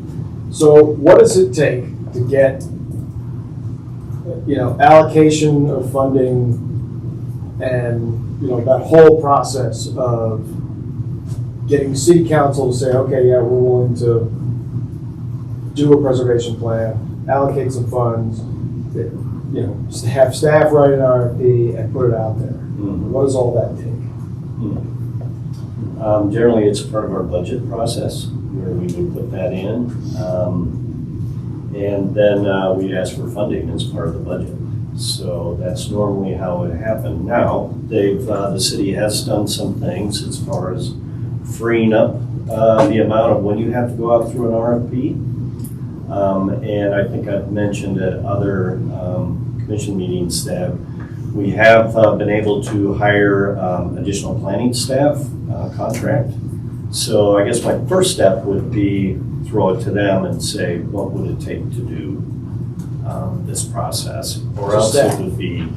A: So what does it take to get, allocation of funding and, that whole process of getting city council to say, okay, yeah, we're willing to do a preservation plan, allocate some funds, have staff write an RFP and put it out there.
D: Mhm.
A: What does all that take?
D: Generally, it's part of our budget process where we would put that in. And then we ask for funding as part of the budget. So that's normally how it happened. Now, the city has done some things as far as freeing up the amount of when you have to go out through an RFP. And I think I've mentioned at other commission meetings that we have been able to hire additional planning staff, contract. So I guess my first step would be throw it to them and say, what would it take to do this process? Or else it would be,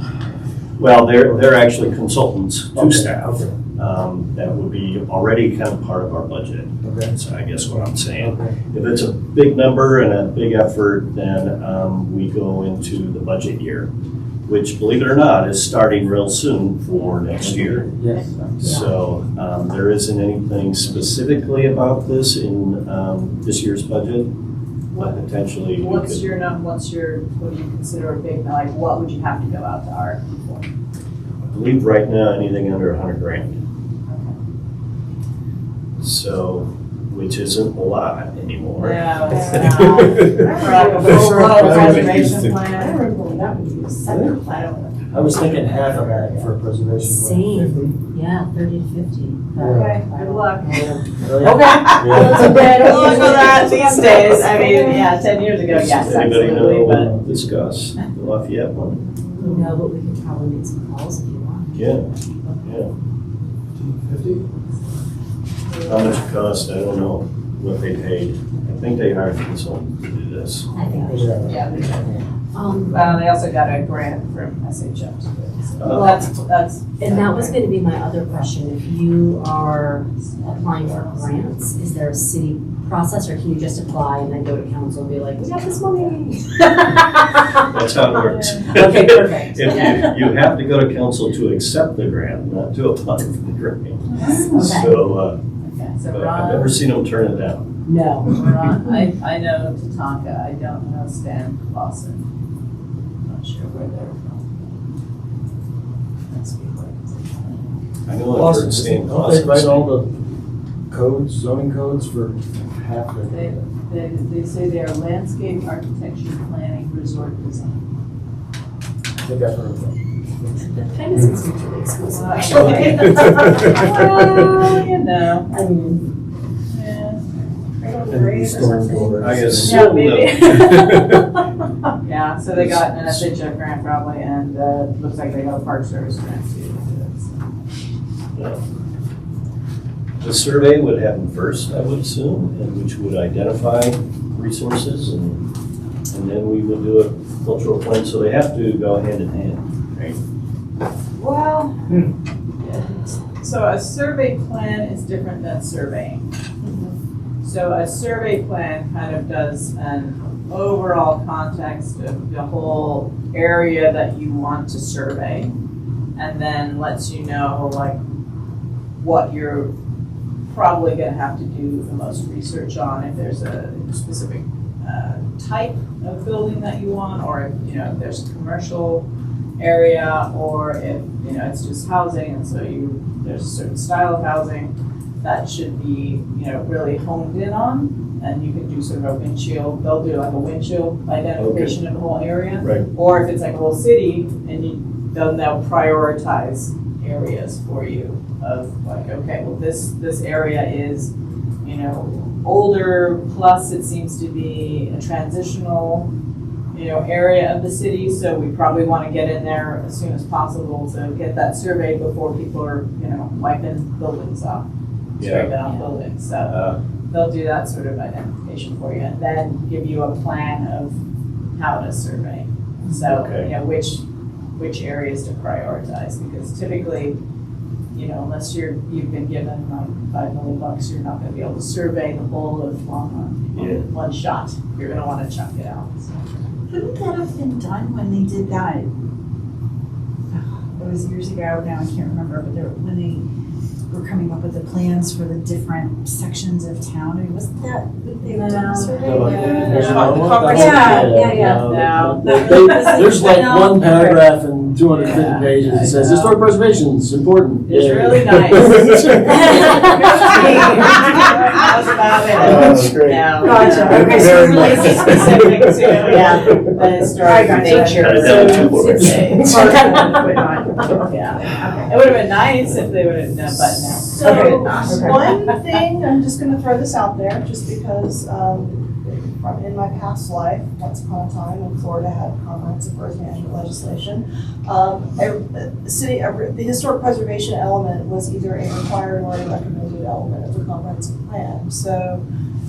D: well, they're actually consultants to staff. That would be already kind of part of our budget.
A: Okay.
D: That's, I guess, what I'm saying.
A: Okay.
D: If it's a big number and a big effort, then we go into the budget year, which, believe it or not, is starting real soon for next year.
F: Yes.
D: So there isn't anything specifically about this in this year's budget, but potentially we
H: What do
D: could.
H: you consider a big, like, what would you have to go out to RFP for?
D: I believe right now, anything under 100 grand. So, which isn't a lot anymore.
H: No, it's
B: Yeah.
H: not. For a full blown preservation
B: I
H: plan.
B: remember that would be a separate plan.
A: I was thinking half of that for a preservation plan.
G: Same, yeah, 30 to 50.
H: Okay, good luck.
A: Really?
H: Okay.
A: Yeah.
H: Good luck with that these days. I mean, yeah, 10 years ago, yes,
D: Does anybody
H: absolutely,
D: know
H: but.
D: what we'll discuss the Lafayette one?
G: No, but we could probably make some calls if you want.
D: Yeah, yeah.
A: 50?
D: How much it cost, I don't know what they paid. I think they hired a consultant to do this.
G: I think we should.
H: Yeah, they did.
G: Well,
H: They also got a grant from SHM to do it. So
D: Oh.
H: that's.
G: and that was gonna be my other question. If you are applying for grants, is there a city process or can you just apply and then go to council and be like, we got this money?
D: That's how it works.
G: Okay, perfect.
D: If you have to go to council to accept the grant, not to apply for the grant.
G: Okay.
D: So,
H: Okay, so
D: but I've never
H: Ron,
D: seen them turn it down.
G: No.
H: I know Tatanka, I don't know Stan Lawson. Not sure where they're from. That's good.
D: I know I've heard Stan
A: Don't they write all
D: Clausen.
A: the codes, zoning codes for half the?
H: They say they are landscape architecture planning resort design.
A: I think I've heard of them.
G: That kind of seems mutually exclusive.
H: Well, you know,
G: I mean,
H: yeah.
F: And storm doors.
D: I guess.
H: Yeah,
D: So,
H: maybe.
D: no.
H: Yeah, so they got an SHF grant probably, and looks like they got a Park Service grant too.
D: Yeah. The survey would happen first, I would assume, and which would identify resources and then we would do a cultural plan, so they have to go hand in hand, right?
H: Well, so a survey plan is different than surveying. So a survey plan kind of does an overall context of the whole area that you want to survey, and then lets you know like what your probably gonna have to do the most research on if there's a specific type of building that you want, or if, you know, if there's a commercial area, or if, you know, it's just housing, and so there's a certain style of housing that should be, you know, really honed in on, and you can do sort of a windshield, they'll do like a windshield identification of the whole area.
D: Right.
H: Or if it's like a whole city, and they'll prioritize areas for you of like, okay, well, this area is, you know, older, plus it seems to be a transitional, you know, area of the city, so we probably want to get in there as soon as possible to get that surveyed before people are, you know, wiping buildings off, scraping off buildings, so they'll do that sort of identification for you, and then give you a plan of how to survey. So,
D: Okay.
H: you know, which areas to prioritize, because typically, you know, unless you've been given like $5 million, you're not gonna be able to survey the whole of Longmont
D: Yeah.
H: in one shot. You're gonna wanna chunk it out. So.
I: Couldn't that have been done when they did that? It was years ago, now I can't remember, but when they were coming up with the plans for the different sections of town, I mean, wasn't that, they were doing a survey?
H: No.
A: There's like one paragraph and 250 pages that says historic preservation is important.
H: It's
A: Yeah.
H: really nice. That was about it.
A: That's great.
H: No.
I: Gotcha. Okay, so
A: Very
I: really
A: nice.
H: Specific to, yeah, the historic
I: I gotcha.
H: nature.
D: Cut it down to 2 words.
H: Yeah. It would have been nice if they would have done, but no.
B: So,
I: Okay.
B: one thing, I'm just gonna throw this out there, just because, from in my past life, once upon a time, when Florida had comprehensive forest management legislation, the historic preservation element was either a required or a recommended element of the comprehensive plan. So,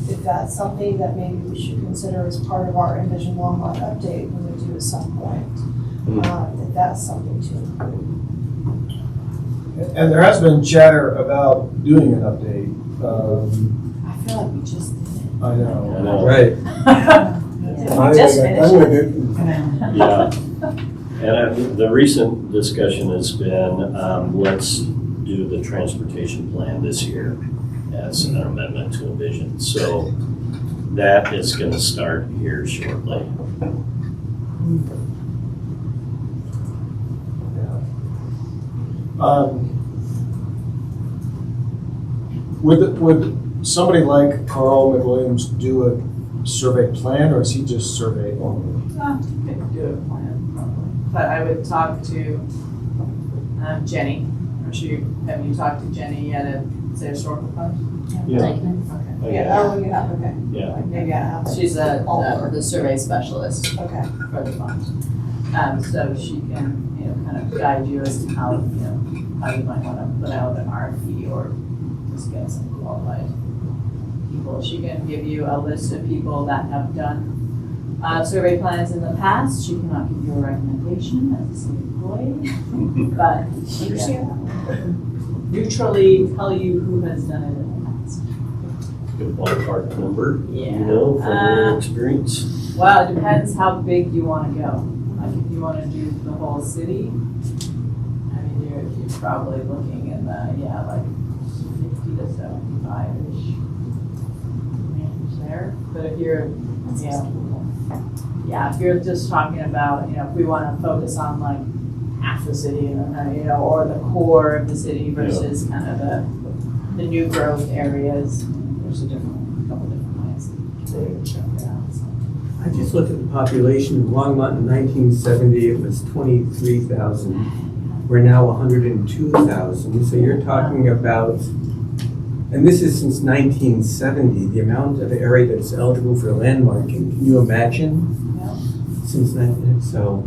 B: if that's something that maybe we should consider as part of our Envision Longmont update when we do at some point, if that's something to include.
A: And there has been chatter about doing an update.
H: I feel like we just did it.
A: I know.
D: I know.
F: Right.
H: We just finished it.
D: Yeah. And the recent discussion has been, let's do the transportation plan this year as an amendment to Envision. So that is going to start here shortly.
A: Would somebody like Carl McWilliams do a survey plan, or is he just survey only?
H: I could do a plan, probably. But I would talk to Jenny. I'm sure have you talked to Jenny yet at the historical fund? Okay.
B: Yeah, oh, you have, okay.
D: Yeah.
B: Maybe I have.
H: She's
B: the
H: survey specialist
B: Okay.
H: for the fund. So she can, you know, kind of guide you as to how, you know, how you might want to put out an RFP or just get some qualified people. She can give you a list of people that have done survey plans in the past. She cannot give you a recommendation as a city employee, but she can neutrally tell you who has done it in the past.
D: Good ballpark number,
H: Yeah.
D: you know, from your experience.
H: Well, it depends how big you want to go. Like if you want to do the whole city, I mean, you're probably looking in the, like 50 to 75-ish range there. But if you're, if you're just talking about, you know, if we want to focus on like half the city, you know, or the core of the city versus kind of the new growth areas, there's a couple different ways to check it out. So.
F: I just looked at the population of Longmont in 1970, it was 23,000. We're now 102,000, so you're talking about, and this is since 1970, the amount of area that's eligible for landmarking. Can you imagine?
H: Yeah.
F: Since then, so.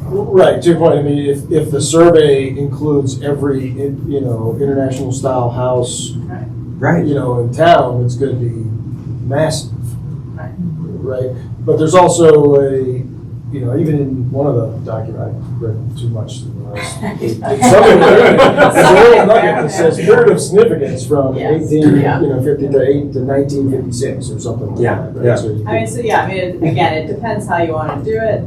A: Right, to your point, I mean, if the survey includes every, you know, international style house,
F: Right.
A: you know, in town, it's gonna be massive.
H: Right.
A: Right, but there's also a, you know, even in one of the documents, I read too much. There's a little nugget that says period of significance from
H: Yes.
A: 1850 to 1956 or something like
F: Yeah,
A: that. Right?
F: yeah.
A: So you
H: I mean, so yeah, I mean, again, it depends how you want to do it.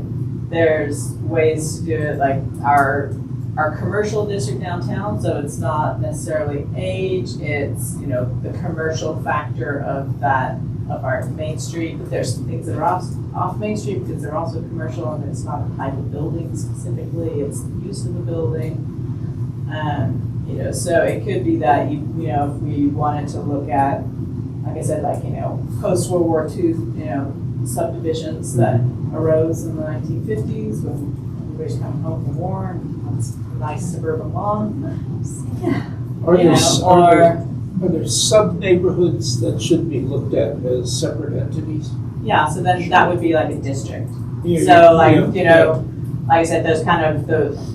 H: There's ways to do it, like our our commercial district downtown, so it's not necessarily age, it's, you know, the commercial factor of that, of our Main Street, but there's some things that are off Main Street because they're also commercial and it's not a type of building specifically, it's the use of the building. You know, so it could be that, you know, if we wanted to look at, like I said, like, you know, post-World War II, you know, subdivisions that arose in the 1950s when everybody's coming home from war and wants a nice suburban lawn. Yeah.
E: Are
H: You
E: there,
H: know,
E: are there sub-neighborhoods that should be looked at as separate entities?
H: Yeah, so then that would be like a district.
E: Yeah,
H: So like,
E: yeah,
H: you know, like I said, those kind of, those,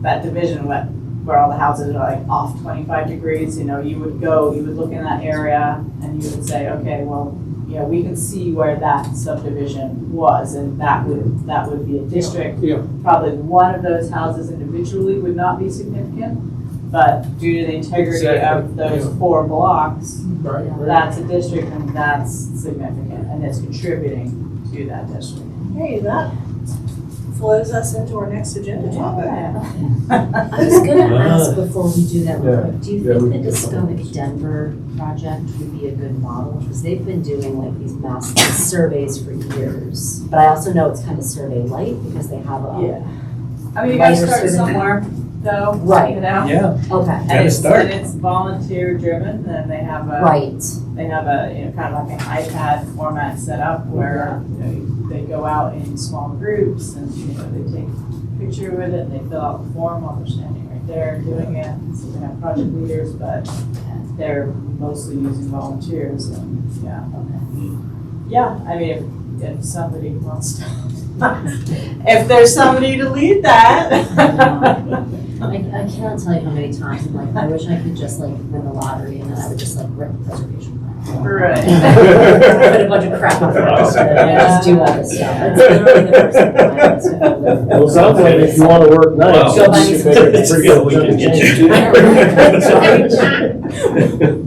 H: that division where all the houses are like off 25 degrees, you know, you would look in that area and you would say, okay, well, you know, we can see where that subdivision was and that would be a district.
E: Yeah.
H: Probably one of those houses individually would not be significant, but due to the integrity of
E: Exactly,
H: those
E: yeah.
H: 4 blocks,
E: Right, right.
H: that's a district and that's significant and it's contributing to that district.
B: Hey, that flows us into our next agenda topic.
G: I was gonna ask before we do that real
A: Yeah.
G: quick, do you
A: Yeah, we
G: think the
A: can definitely-
G: Discovery Denver project would be a good model? Because they've been doing like these mass surveys for years, but I also know it's kind of survey light because they have a.
H: Yeah. I mean, you gotta
G: Lighter
H: start
G: survey.
H: somewhere, though.
G: Right.
H: You know?
F: Yeah.
G: Okay,
H: And
F: Gotta
H: it's,
F: start.
H: and it's volunteer driven, and they have a,
G: right,
H: they have a, you know, kind of like an iPad format set up where, you know, they go out in small groups and, you know, they take a picture with it, and they fill out the form while they're standing right there doing it. So they have project leaders, but they're mostly using volunteers and, yeah. Yeah, I mean, if somebody wants to, if there's somebody to lead that.
G: I cannot tell you how many times I'm like, I wish I could just like win the lottery and then I would just like rip the preservation plan.
H: Right.
G: Put a bunch of crap on it and just do all this stuff. It's literally the first thing I was gonna live.
A: Well, it sounds like if you wanna work nights,
D: Wow.
A: you should make it a pretty good
D: We can get you
A: change.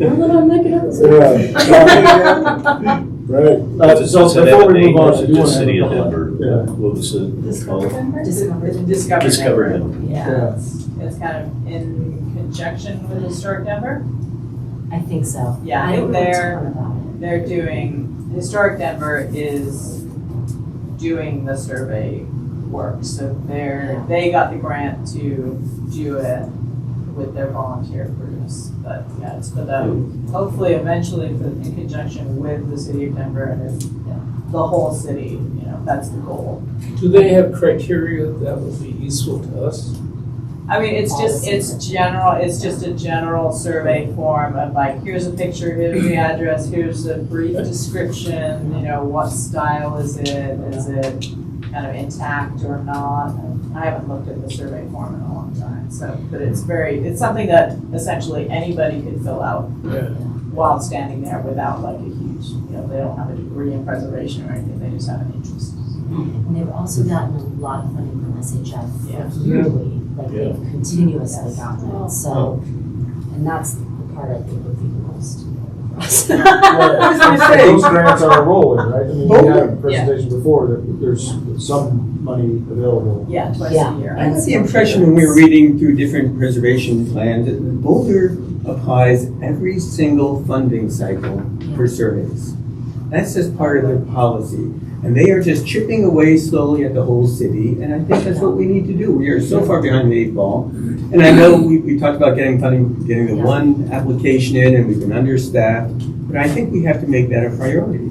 G: Well, then I'm making up this.
A: Yeah. Right. So before we move on, I do
D: The
A: wanna
D: city of
A: have a couple-
D: Denver,
A: Yeah.
D: what was it
H: Discover
D: called?
H: Denver?
G: Discover Denver.
D: Discover Denver.
G: Yeah,
H: It's kind of in conjunction with Historic Denver.
G: I think so.
H: Yeah, I
G: I don't
H: think
G: know a
H: they're,
G: ton about it.
H: they're doing, Historic Denver is doing the survey work. So they got the grant to do it with their volunteer groups. But yeah, it's for them, hopefully eventually in conjunction with the city of Denver and the whole city, you know, that's the goal.
E: Do they have criteria that would be useful to us?
H: I mean, it's just a general survey form of like, here's a picture, here's the address, here's a brief description, you know, what style is it kind of intact or not? And I haven't looked at the survey form in a long time, so, but it's something that essentially anybody could fill out
E: Yeah.
H: while standing there without like a huge, you know, they don't have a degree in preservation or anything, they just have an interest.
G: And they've also gotten a lot of funding from SHF
H: Yeah.
G: yearly, like they've continuously gotten it, so, and that's the part I think would be the most important for us.
A: Those grants are rolling, right? I mean, we had a
H: Yeah.
A: presentation before that there's some money available.
H: Yeah, twice
G: Yeah.
H: a year.
F: I got the impression when we were reading through different preservation plans that Boulder applies every single funding cycle for surveys. That's just part of their policy. And they are just chipping away slowly at the whole city, and I think that's what we need to do. We are so far behind the 8 ball. And I know we talked about getting funding, getting the one application in, and we've been understaffed, but I think we have to make that a priority.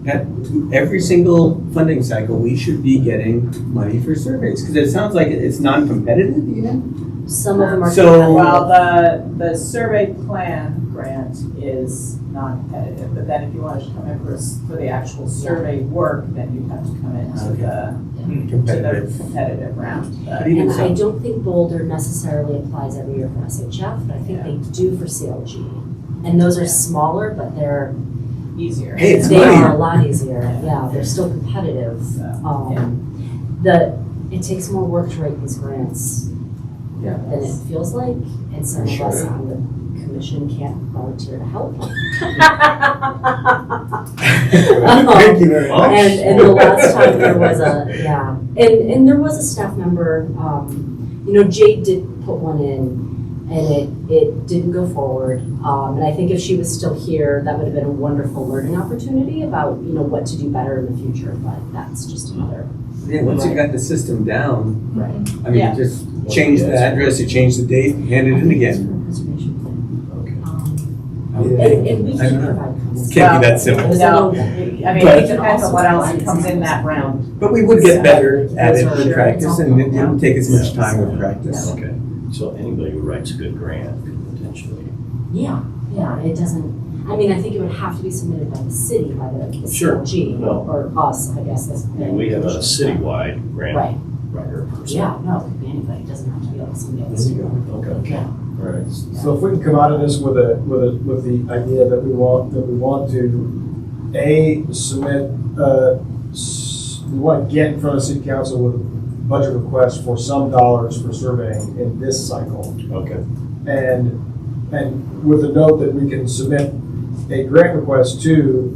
F: That every single funding cycle, we should be getting money for surveys, because it sounds like it's non-competitive even.
G: Some of them are.
F: So-
H: Well, the survey plan grant is non-competitive, but then if you wanted to come in for the actual survey work, then you'd have to come into the
F: Competitive.
H: competitive round.
F: But even
G: And I
F: so,
G: don't think Boulder necessarily applies every year for SHF, but I think they do for CLG. And those are smaller, but they're,
H: Easier.
F: Hey, it's
G: they
F: money.
G: are a lot easier, yeah, they're still competitive. It takes more work to write these grants
F: yeah.
G: than it feels like, and some of
F: Sure.
G: us on the commission can't volunteer to help.
F: Thank you very much.
G: And the last time there was and there was a staff member, You know, Jade did put one in, and it didn't go forward. And I think if she was still here, that would have been a wonderful learning opportunity about, you know, what to do better in the future, but that's just another.
F: Yeah, once you got the system down,
G: Right.
F: I mean,
H: Yeah.
F: you just change the address, you change the date, hand it in again.
G: And we
F: I
G: can
F: don't know.
G: provide comments.
F: Can't be that simple.
H: No, I mean, it depends on what else comes in that round.
F: But we would get better at it with
G: Sure.
F: practice, and it didn't take as much time with practice.
D: Okay, so anybody who writes a good grant could potentially.
G: Yeah, it doesn't, I mean, I think it would have to be submitted by the city, by the
D: Sure.
G: CLG,
D: No.
G: or us, I guess.
D: And we have a citywide grant
G: Right,
D: writer person.
G: yeah, no, it could be anybody, it doesn't have to be like somebody else.
D: Okay,
G: Yeah.
D: all right.
A: So if we can come out of this with the idea that we want to, submit, we want to get in front of city council with a budget request for some dollars for surveying in this cycle.
D: Okay,
A: And with a note that we can submit a grant request to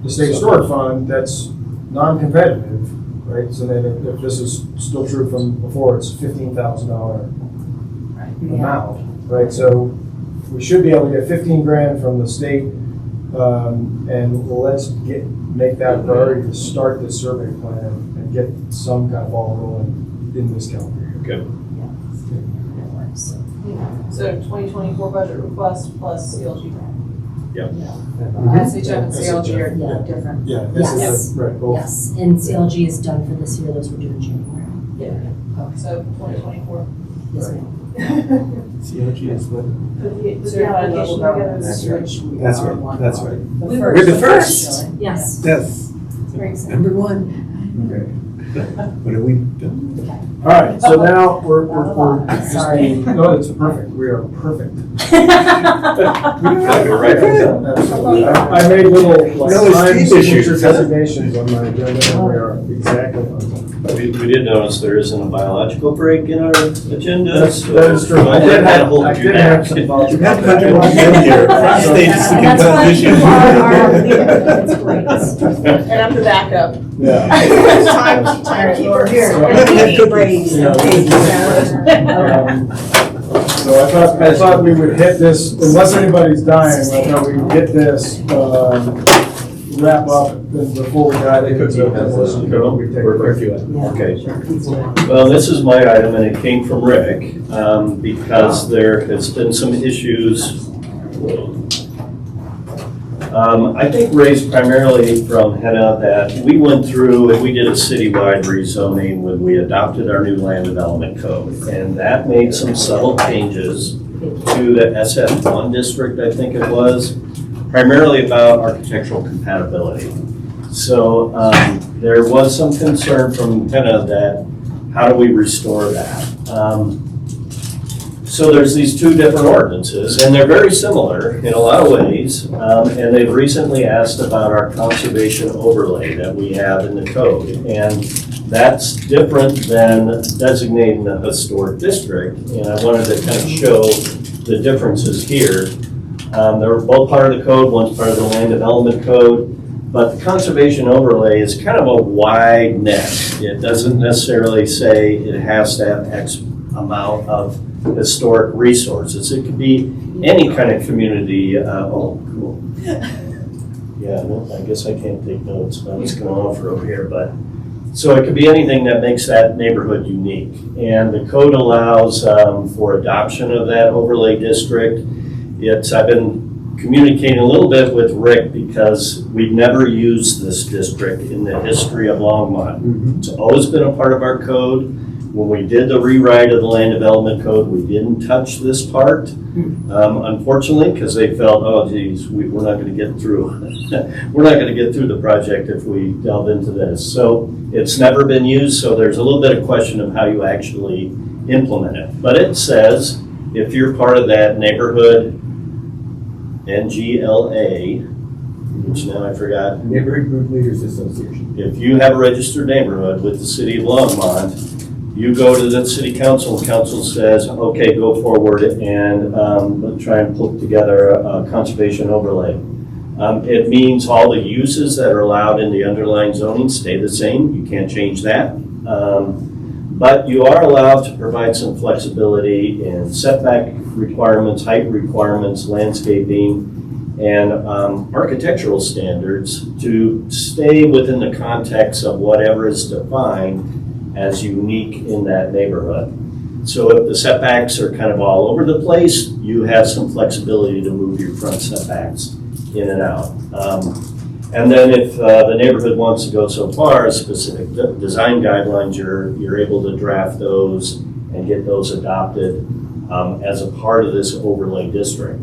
A: the state historic fund that's non-competitive, right? So then if this is still true from before, it's $15,000 amount, right? So we should be able to get 15 grand from the state, and let's make that a priority to start this survey plan and get some kind of ball rolling in this calendar year.
D: okay.
G: That works.
B: So 2024 budget request plus CLG grant.
H: SHM and CLG are
G: Yeah.
H: different.
A: Yeah.
G: Yes.
A: Right, both.
G: Yes, and CLG is done for this year, those were due in January.
B: So 2024.
G: Yes, ma'am.
F: CLG is what?
B: Put the
H: Certified level
B: application together.
F: That's
B: this
F: right.
B: year.
F: That's right, that's right.
G: We
F: We're the first.
G: Yes.
F: Yes,
B: Very exciting.
F: number one. What have we done?
G: Okay.
A: All right, so now we're
G: Sorry.
A: No, it's perfect. We are perfect.
D: Gotta go right from there.
A: Absolutely. I made little like
F: No, it's
A: time
F: Steve's
A: signature
F: issues, huh?
A: designations on my agenda, and we are exactly on time.
D: We did notice there isn't a biological break in our agenda.
A: That is true.
D: I did have hold
A: I
D: you
A: did
D: back.
A: have some thoughts.
F: You have to put your own in here. Front stage is the
G: And that's why
F: composition.
G: you are our leader, that's great.
B: And I'm the backup.
A: Yeah.
B: Timekeeper here.
A: So I thought we would hit this, unless anybody's dying, I thought we would hit this, wrap up before we dive into the demolition code. We take a break.
D: Okay. Well, this is my item, and it came from Rick, because there has been some issues, I think raised primarily from Henna, that we went through and we did a citywide rezoning when we adopted our new land development code. And that made some subtle changes to the SF1 district, I think it was, primarily about architectural compatibility. So there was some concern from Henna that how do we restore that? So there's these two different ordinances, and they're very similar in a lot of ways. And they've recently asked about our conservation overlay that we have in the code. And that's different than designating a historic district. And I wanted to kind of show the differences here. They're both part of the code, one's part of the land development code. But the conservation overlay is kind of a wide net. It doesn't necessarily say it has to have X amount of historic resources. It could be any kind of community, oh, cool. Yeah, no, I guess I can't take notes about what's going on over here, but, so it could be anything that makes that neighborhood unique. And the code allows for adoption of that overlay district. I've been communicating a little bit with Rick because we've never used this district in the history of Longmont. It's always been a part of our code. When we did the rewrite of the land development code, we didn't touch this part, unfortunately, because they felt, oh geez, we're not going to get through. We're not going to get through the project if we delve into this. So it's never been used, so there's a little bit of question of how you actually implement it. But it says, if you're part of that neighborhood NGLA, which now I forgot,
F: Neighborhood Group Leaders Association.
D: if you have a registered neighborhood with the city of Longmont, you go to the city council, and council says, okay, go forward and try and put together a conservation overlay. It means all the uses that are allowed in the underlying zoning stay the same. You can't change that. But you are allowed to provide some flexibility in setback requirements, height requirements, landscaping, and architectural standards to stay within the context of whatever is defined as unique in that neighborhood. So if the setbacks are kind of all over the place, you have some flexibility to move your front setbacks in and out. And then if the neighborhood wants to go so far as specific design guidelines, you're able to draft those and get those adopted as a part of this overlay district.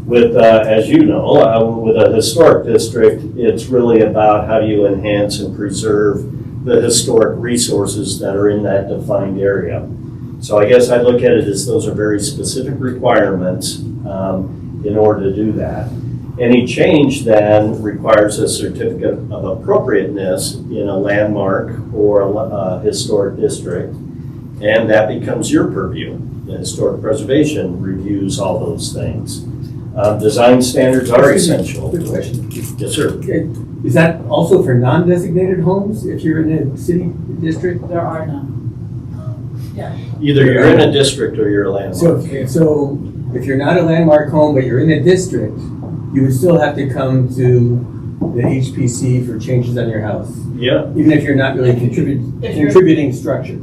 D: With, as you know, with a historic district, it's really about how do you enhance and preserve the historic resources that are in that defined area. So I guess I look at it as those are very specific requirements in order to do that. Any change then requires a certificate of appropriateness in a landmark or a historic district, and that becomes your purview. The Historic Preservation reviews all those things. Design standards are essential.
F: Good question.
D: Yes, sir.
F: Is that also for non-designated homes if you're in a city district?
H: There are none.
D: Either you're in a district or you're a landmark.
F: So if you're not a landmark home, but you're in a district, you would still have to come to the HPC for changes on your house,
D: Yeah.
F: even if you're not really contributing structure.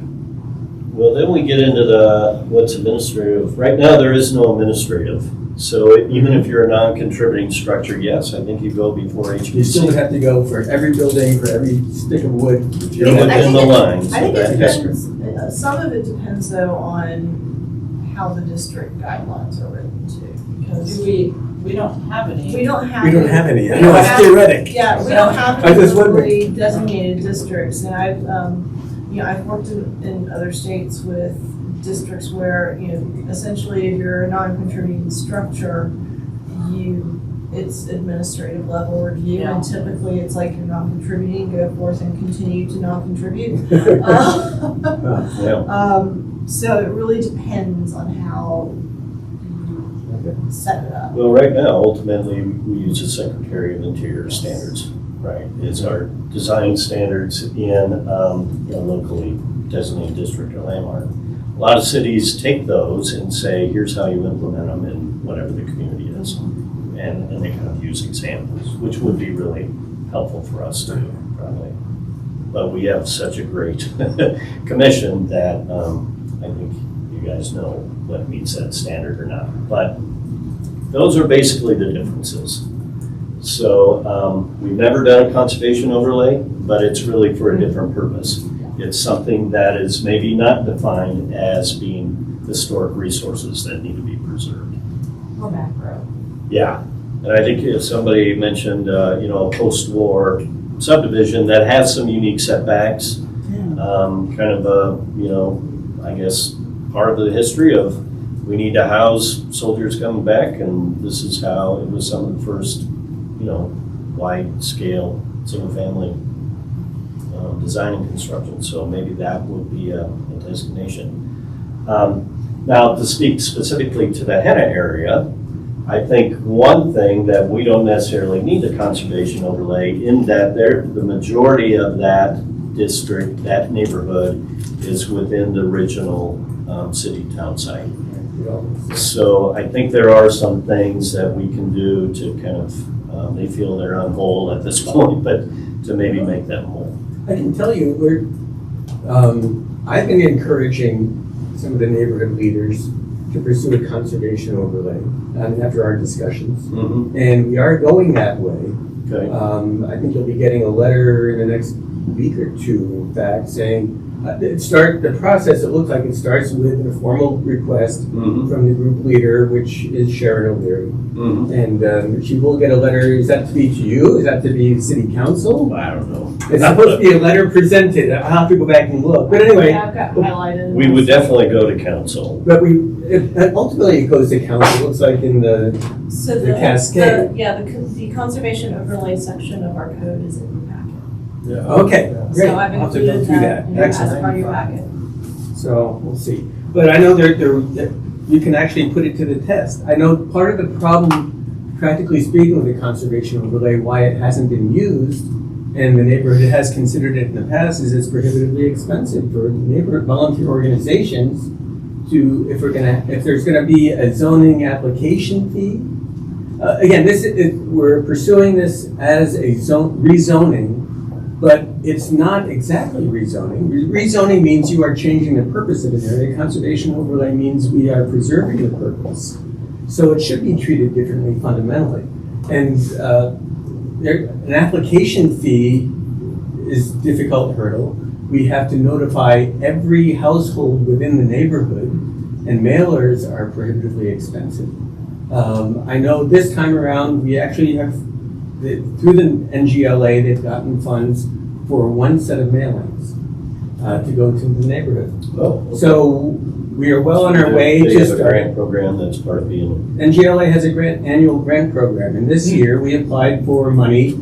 D: Well, then we get into what's administrative. Right now, there is no administrative. So even if you're a non-contributing structure, yes, I think you go before HPC.
F: You still would have to go for every building, for every stick of wood.
D: You're
B: I
D: within
B: think
D: the
B: it-
D: lines
B: I
D: of
B: think it
D: that district.
B: depends, some of it depends though on how the district guidelines are written too. Because
H: We don't have any.
B: we don't have.
F: We don't have any. I
B: we
F: know,
B: don't
F: it's
B: have-
F: theoretic.
B: Yeah, we don't have
F: I
B: any
F: just wondered.
B: locally designated districts, and I've worked in other states with districts where, essentially if you're a non-contributing structure, it's administrative level review,
H: Yeah.
B: and typically it's like you're non-contributing, go forth and continue to non-contribute.
D: Yeah.
B: So it really depends on how you set it up.
D: Well, right now, ultimately, we use the Secretary of Interior standards, right? It's our design standards in a locally designated district or landmark. A lot of cities take those and say, here's how you implement them in whatever the community is. And they kind of use examples, which would be really helpful for us too, probably. But we have such a great commission that I think you guys know what meets that standard or not. But those are basically the differences. So we've never done a conservation overlay, but it's really for a different purpose. It's something that is maybe not defined as being historic resources that need to be preserved.
G: Or macro.
D: Yeah, and I think if somebody mentioned, a post-war subdivision that has some unique setbacks, kind of a, I guess, part of the history of we need to house soldiers coming back, and this is how it was some of the first, wide-scale, single-family design and construction. So maybe that would be a designation. Now, to speak specifically to the Henna area, I think one thing that we don't necessarily need a conservation overlay in that the majority of that district, that neighborhood, is within the original city-town site. So I think there are some things that we can do to kind of, they feel they're on hold at this point, but to maybe make them whole.
F: I can tell you, I've been encouraging some of the neighborhood leaders to pursue a conservation overlay after our discussions.
D: Mm-hmm.
F: And we are going that way.
D: Okay.
F: I think you'll be getting a letter in the next week or two, in fact, saying, the process, it looks like it starts with a formal request
D: Mm-hmm.
F: from the group leader, which is Sharon O'Leary.
D: Mm-hmm.
F: And she will get a letter, is that to be to you? Is that to be city council?
D: I don't know.
F: It's supposed to be a letter presented. I'll have to go back and look. But anyway,
B: Yeah, I've got highlighted.
D: We would definitely go to council.
F: but ultimately it goes to council, it looks like in the,
B: So
F: the cascade.
B: the conservation overlay section of our code is in your packet.
F: okay, great.
B: So I've
F: I'll have to go
B: included
F: through
B: that
F: that.
B: as part of
F: Excellent.
B: your packet.
F: So we'll see. But I know you can actually put it to the test. I know part of the problem, practically speaking, with the conservation overlay, why it hasn't been used and the neighborhood has considered it in the past, is it's prohibitively expensive for neighborhood volunteer organizations to, if there's gonna be a zoning application fee. Again, we're pursuing this as a rezoning, but it's not exactly rezoning. Rezoning means you are changing the purpose of an area. Conservation overlay means we are preserving the purpose. So it should be treated differently fundamentally. And an application fee is a difficult hurdle. We have to notify every household within the neighborhood, and mailers are prohibitively expensive. I know this time around, we actually have, through the NGLA, they've gotten funds for one set of mailings to go to the neighborhood.
D: Oh.
F: So we are well on our way
D: They
F: to
D: have a
F: start.
D: grant program that's part of being.
F: NGLA has a annual grant program, and this year we applied for money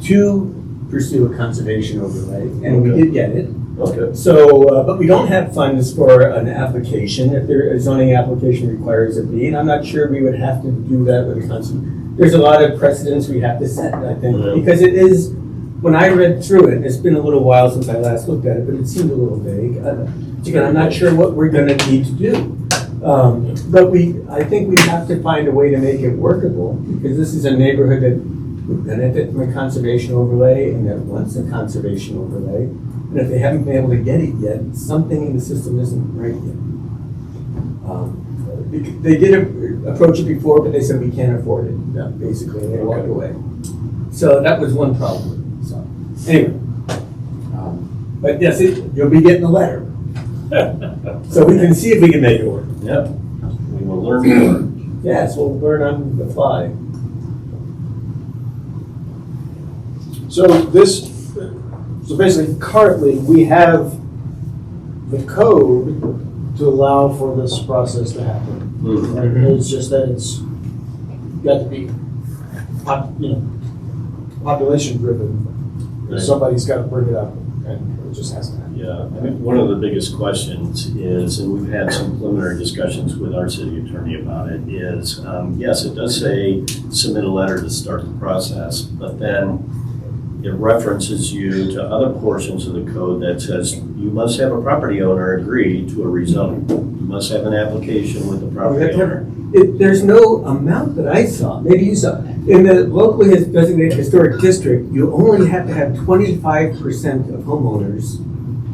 F: to pursue a conservation overlay, and we did get it.
D: Okay.
F: So, but we don't have funds for an application. If a zoning application requires a deed, I'm not sure we would have to do that with a there's a lot of precedents we have to set, I think,
D: Yeah.
F: because it is, when I read through it, it's been a little while since I last looked at it, but it seemed a little vague. Again, I'm not sure what we're gonna need to do. But I think we have to find a way to make it workable, because this is a neighborhood that would benefit from a conservation overlay and that wants a conservation overlay. And if they haven't been able to get it yet, something in the system isn't right yet. They did approach it before, but they said we can't afford it, basically, and they walked
D: Okay.
F: away. So that was one problem. So anyway, but yes, you'll be getting a letter, so we can see if we can make it work.
D: Yep. We will learn more.
F: Yes, we'll learn on the fly.
A: So basically, currently, we have the code to allow for this process to happen.
D: Mhm.
A: And it's just that it's got to be, population driven.
D: Right.
A: Somebody's got to bring it up, and it just has to happen.
D: Yeah, I think one of the biggest questions is, and we've had some preliminary discussions with our city attorney about it, is, yes, it does say submit a letter to start the process, but then it references you to other portions of the code that says you must have a property owner agree to a rezoning. You must have an application with the property owner.
F: There's no amount that I saw, maybe you saw. In the locally designated historic district, you only have to have 25% of homeowners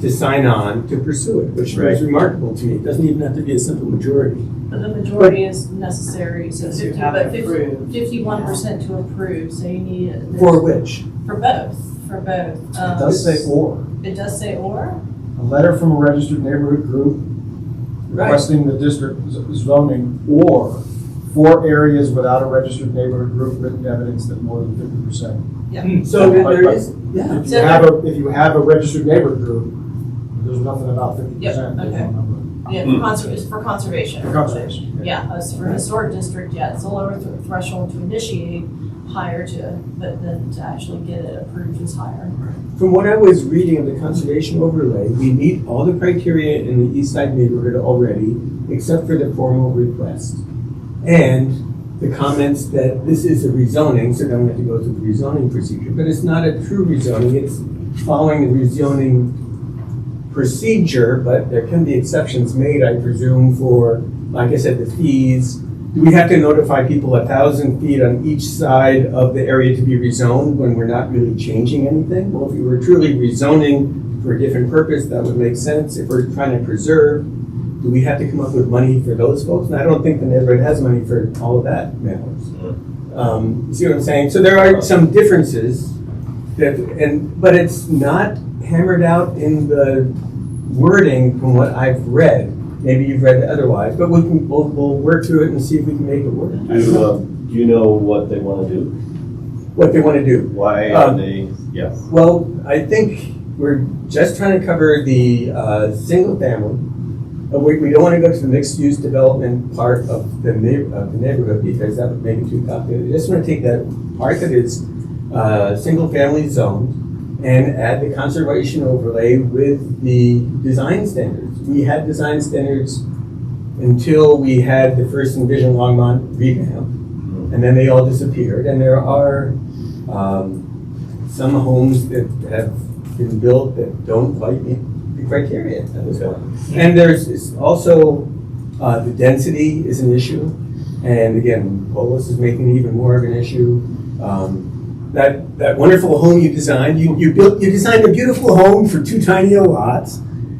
F: to sign on to pursue it, which
D: Right.
F: was remarkable to me. It doesn't even have to be a simple majority.
J: But the majority is necessary, so
H: Since you
J: 50,
H: have
J: but
H: it approved.
J: 51% to approve, so you need.
F: For which?
J: For both.
A: It does say or.
J: It does say or?
A: A letter from a registered neighborhood group requesting the district zoning, or for areas without a registered neighborhood group, written evidence that more than 50%.
F: So there is, yeah.
A: If you have a registered neighborhood group, there's nothing about 50%.
J: Yep,
A: There's
J: okay.
A: no number.
J: Yeah, it's for conservation.
A: For conservation,
J: Yeah, as for historic district, yeah, it's a lower threshold to initiate, higher to, but then to actually get it approved is higher.
F: From what I was reading of the conservation overlay, we meet all the criteria in the east side neighborhood already, except for the formal request. And the comments that this is a rezoning, so then we have to go through the rezoning procedure. But it's not a true rezoning, it's following the rezoning procedure, but there can be exceptions made, I presume, for, like I said, the fees. Do we have to notify people 1,000 feet on each side of the area to be rezoned when we're not really changing anything? Well, if we were truly rezoning for a different purpose, that would make sense. If we're trying to preserve, do we have to come up with money for those folks? And I don't think the neighborhood has money for all of that mailers. You see what I'm saying? So there are some differences, but it's not hammered out in the wording from what I've read. Maybe you've read it otherwise, but we'll work through it and see if we can make it work.
D: Do you know what they want to do?
F: What they want to do.
D: Why are they, yeah.
F: Well, I think we're just trying to cover the single family. We don't want to go to the mixed-use development part of the neighborhood because that would make it too complicated. We just want to take that part that is single-family zoned and add the conservation overlay with the design standards. We had design standards until we had the first Envision Longmont revamp, and then they all disappeared. And there are some homes that have been built that don't quite meet the criteria. That was one. And there's also, the density is an issue. And again, Polis is making it even more of an issue. That wonderful home you designed, you designed a beautiful home for 2 tiny lots.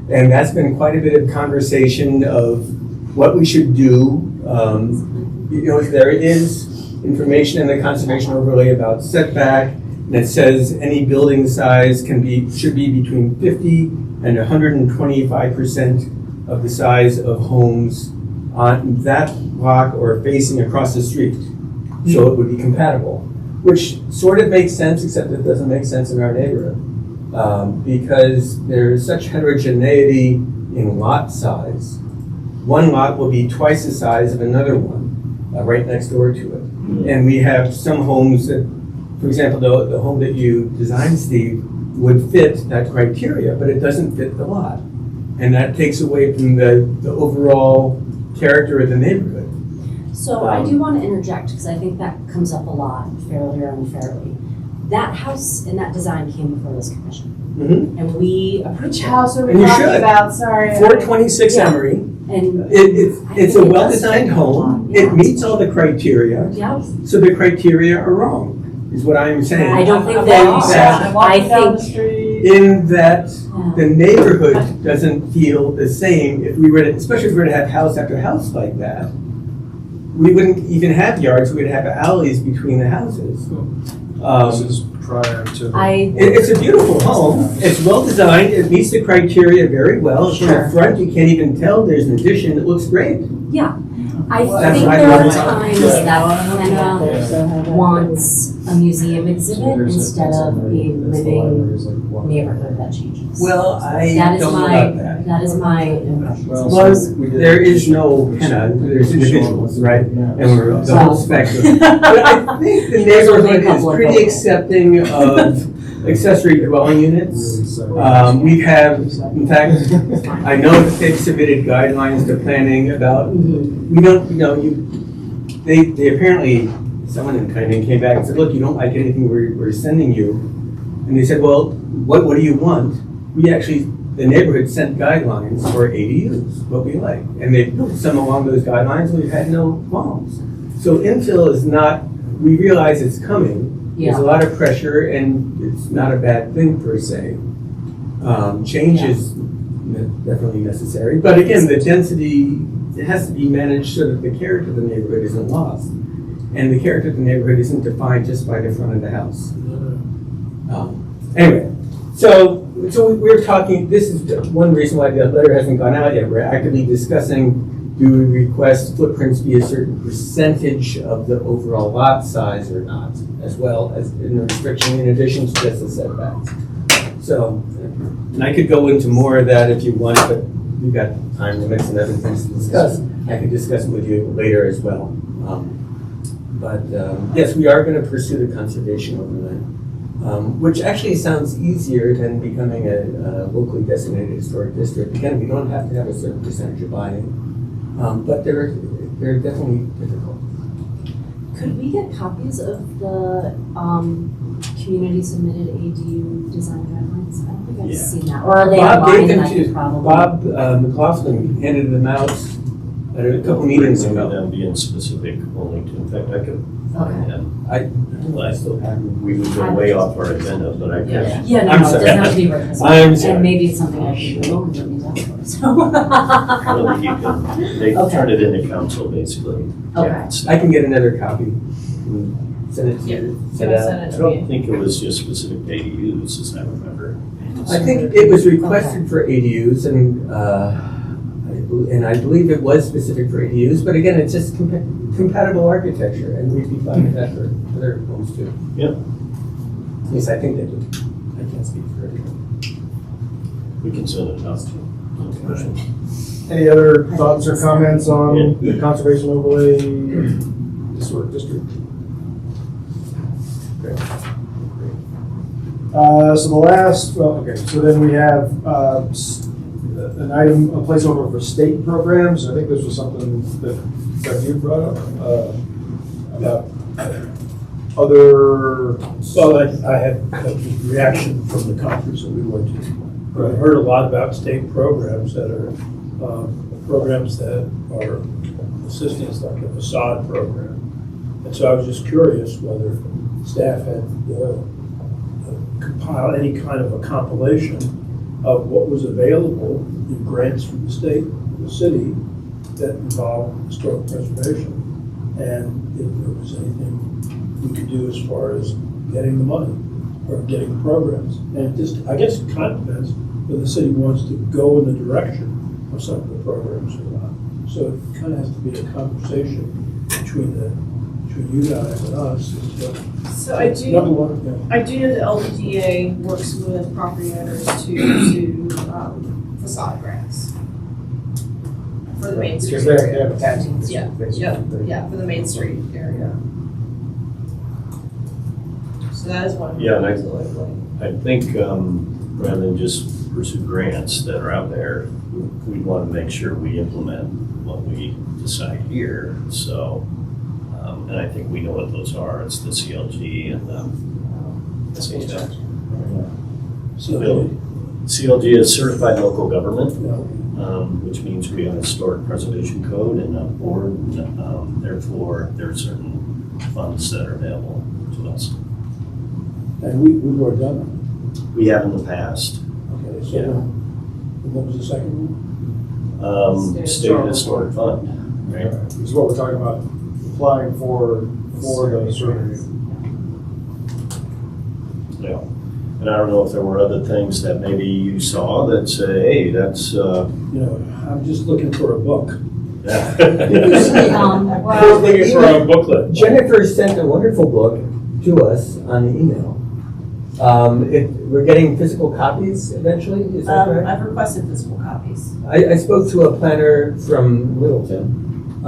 F: And that's been quite a bit of conversation of what we should do. There is information in the conservation overlay about setback, and it says any building size should be between 50 and 125% of the size of homes on that block or facing across the street. So it would be compatible, which sort of makes sense, except it doesn't make sense in our neighborhood. Because there's such heterogeneity in lot size. One lot will be twice the size of another one, right next door to it. And we have some homes that, for example, the home that you designed, Steve, would fit that criteria, but it doesn't fit the lot. And that takes away from the overall character of the neighborhood.
G: So I do want to interject, because I think that comes up a lot, fairly or unfairly. That house and that design came before this commission.
F: Mhm.
G: And we approved
H: Which
G: it.
H: house are we
F: And you
H: talking
F: should.
H: about? Sorry.
F: 426 Emery.
G: And
F: It's a well-designed home. It meets all the criteria.
G: yeah,
F: So the criteria are wrong, is what I'm saying.
G: I don't think
H: I'm
G: they're
H: walking
G: wrong.
H: down- I'm walking
G: I
H: down the
G: think-
H: street.
F: In that
G: yeah.
F: the neighborhood doesn't feel the same if we were to, especially if we were to have house after house like that. We wouldn't even have yards, we'd have alleys between the houses.
A: This is prior to.
F: It's a beautiful home, it's well-designed, it meets the criteria very well. From
G: Sure.
F: the front, you can't even tell there's an addition, it looks great.
G: Yeah, I
F: That's
G: think
F: what I
G: there are
F: love.
G: times that Hannah wants a museum exhibit instead of a living neighborhood that changes.
F: Well, I
G: That is
F: don't know
G: my,
F: about that.
G: that is my impression.
F: Well, there is no henna, there's individuals, right? And we're the whole spectrum. But I think the neighborhood is pretty accepting of accessory dwelling units. We have, in fact, I know that they've submitted guidelines to planning about, we don't, they apparently, someone in Kynan came back and said, look, you don't like anything we're sending you. And they said, well, what do you want? We actually, the neighborhood sent guidelines for ADUs, what we like. And they built some along those guidelines, and we've had no qualms. So infill is not, we realize it's coming. There's a lot of pressure, and it's not a bad thing per se. Change is definitely necessary. But again, the density, it has to be managed so that the character of the neighborhood isn't lost. And the character of the neighborhood isn't defined just by the front of the house. Anyway, so we're talking, this is one reason why the letter hasn't gone out yet. We're actively discussing, do we request footprints be a certain percentage of the overall lot size or not, as well as in the restriction in addition to just the setbacks. So, and I could go into more of that if you want, but we've got time limits and other things to discuss. I can discuss it with you later as well. But yes, we are going to pursue the conservation overlay. Which actually sounds easier than becoming a locally designated historic district. Again, we don't have to have a certain percentage of buy-in, but they're definitely difficult.
G: Could we get copies of the community submitted ADU design guidelines? I don't think I've seen that. Or are they
F: Bob gave
G: online
F: them
G: that I could
F: to,
G: probably?
F: Bob McLaughlin handed them out at a couple meetings
D: Maybe
F: ago.
D: them being specific only to, in fact, I could,
G: Okay.
F: I still have them.
D: we would go way off our agenda, but I could.
G: Yeah, no,
F: I'm
G: no, it
F: sorry.
G: doesn't have to be written.
F: I'm sorry.
G: And maybe it's something I should go and bring down for, so.
D: Really, you can, they
G: Okay.
D: turn it into council, basically.
G: Okay.
D: It's-
F: I can get another copy and send it to you.
H: Send it
D: I
H: to me.
D: don't think it was just specific to ADUs, as I remember.
F: I think it was requested for ADUs, and I believe it was specific for ADUs, but again, it's just compatible architecture, and we'd be fine with that for other homes too.
D: Yep.
F: At least I think they do. I can't speak for everyone.
D: We can send it out to the commission.
A: Any other thoughts or comments on the conservation overlay historic district? Great. So the last, so then we have an item, a placeholder for state programs. I think this was something that you brought up about Other,
E: Well, I had a reaction from the conference that we went to. I heard a lot about state programs that are, programs that are assistance, like a facade program. And so I was just curious whether staff had compiled any kind of a compilation of what was available in grants from the state, the city, that involved historic preservation. And if there was anything we could do as far as getting the money or getting the programs. And it just, I guess it kind of depends whether the city wants to go in the direction of some of the programs or not. So it kind of has to be a conversation between you guys and us.
J: So I do.
E: Number one, yeah.
J: I do know the LPDA works with property owners to do facade grants for the Main Street
F: Because they
J: area.
F: have a tax.
J: Yeah, yeah, for the Main Street area. So that is one.
D: Yeah, and I think rather than just pursue grants that are out there, we want to make sure we implement what we decide here. So, and I think we know what those are. It's the CLG and the SHF.
E: So,
D: CLG is Certified Local Government,
E: yeah.
D: which means we have a historic preservation code and a board. Therefore, there are certain funds that are available to us.
E: And we've already done
D: We have in the past.
E: that. Okay, so
D: Yeah.
E: and what was the second one?
D: State Historic Fund, right?
A: this is what we're talking about, applying for the survey.
D: Yeah. And I don't know if there were other things that maybe you saw that say, hey, that's,
E: You know, I'm just looking for a book.
D: yeah.
G: Well,
E: Looking for a booklet.
F: Jennifer sent a wonderful book to us on the email. We're getting physical copies eventually, is that correct?
J: I've requested physical copies.
F: I spoke to a planner from Littleton,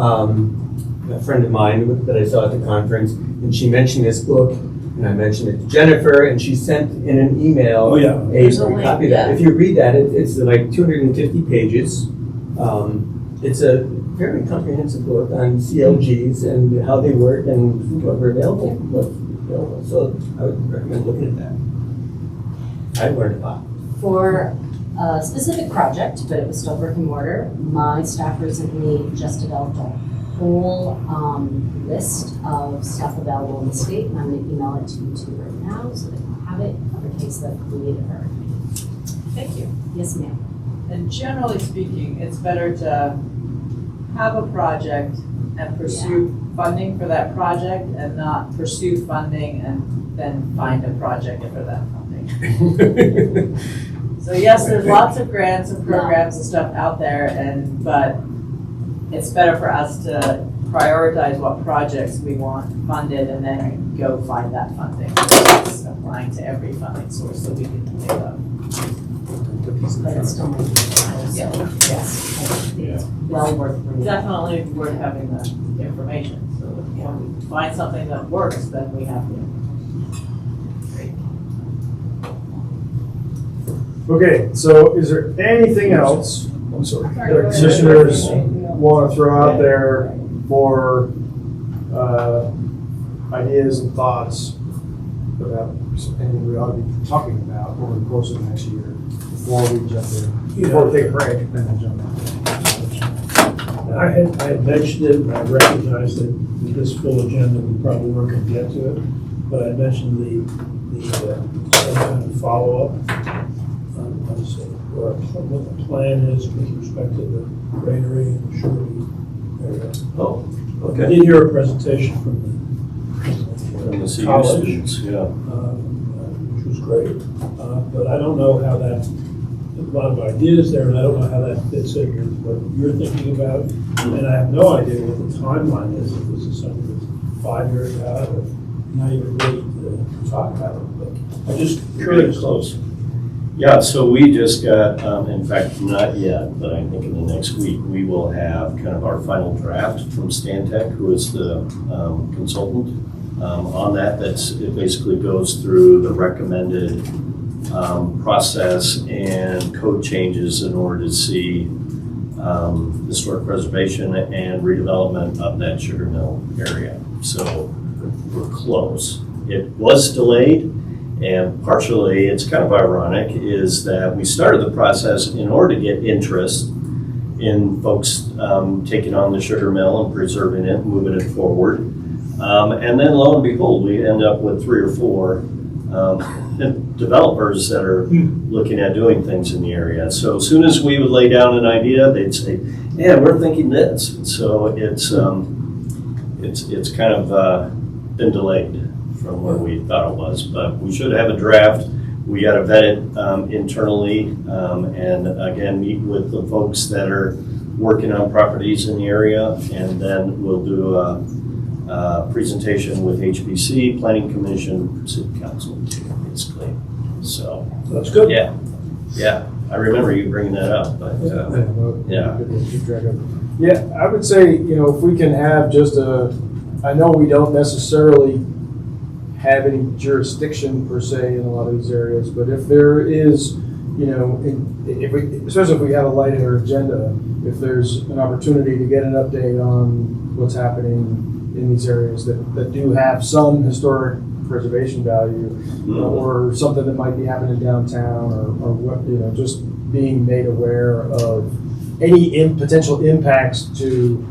F: a friend of mine that I saw at the conference, and she mentioned this book, and I mentioned it to Jennifer, and she sent in an email
E: Oh, yeah.
F: a
J: There's a link,
F: copy of that.
J: yeah.
F: If you read that, it's like 250 pages. It's a very comprehensive book on CLGs and how they work and what are available. So I would recommend looking at that. I learned a lot.
G: for a specific project, but it was still brick and mortar, my staff recently just developed a whole list of stuff available in the state, and I'm gonna email it to you two right now, so that you have it, in case that we need it or.
H: Thank you.
G: Yes, ma'am.
H: And generally speaking, it's better to have a project and pursue funding for that project and not pursue funding and then find a project for that funding. So yes, there's lots of grants and programs and stuff out there but it's better for us to prioritize what projects we want funded and then go find that funding. It's applying to every funding source that we can think of.
G: But it's still.
H: Yeah.
G: Yes, it's well worth reading.
H: Definitely worth having the information, so when we find something that works, then we have to.
A: Okay, so is there anything else
E: I'm sorry.
A: that commissioners want to throw out there for ideas and thoughts about anything we ought to be talking about over the course of the next year before we jump in, before we take a break and then jump in?
E: I had mentioned it, and I recognized that with this full agenda, we probably weren't going to get to it, but I mentioned some kind of follow-up, or what the plan is with respect to the granary and the surety area.
D: Oh,
E: I
D: okay.
E: did hear a presentation from
D: From the CU
E: college,
D: students, yeah.
E: which was great, but I don't know how that, a lot of ideas there, and I don't know how that fits in with what you're thinking about. And I have no idea what the timeline is, if this is something that's 5 years out, or not even ready to talk about it, but I'm just curious.
D: Close. Yeah, so we just got, in fact, not yet, but I think in the next week, we will have kind of our final draft from Stantec, who is the consultant on that. It basically goes through the recommended process and code changes in order to see historic preservation and redevelopment of that sugar mill area. So we're close. It was delayed, and partially, it's kind of ironic, is that we started the process in order to get interest in folks taking on the sugar mill and preserving it, moving it forward. And then lo and behold, we end up with 3 or 4 developers that are looking at doing things in the area. So as soon as we would lay down an idea, they'd say, yeah, we're thinking this. So it's kind of been delayed from where we thought it was, but we should have a draft. We got to vet it internally, and again, meet with the folks that are working on properties in the area, and then we'll do a presentation with HBC, Planning Commission, City Council, basically. So
E: That's good.
D: yeah. I remember you bringing that up, but yeah.
A: Yeah, I would say, if we can have just I know we don't necessarily have any jurisdiction per se in a lot of these areas, but if there is, especially if we have a light in our agenda, if there's an opportunity to get an update on what's happening in these areas that do have some historic preservation value, or something that might be happening downtown, or what, just being made aware of any potential impacts to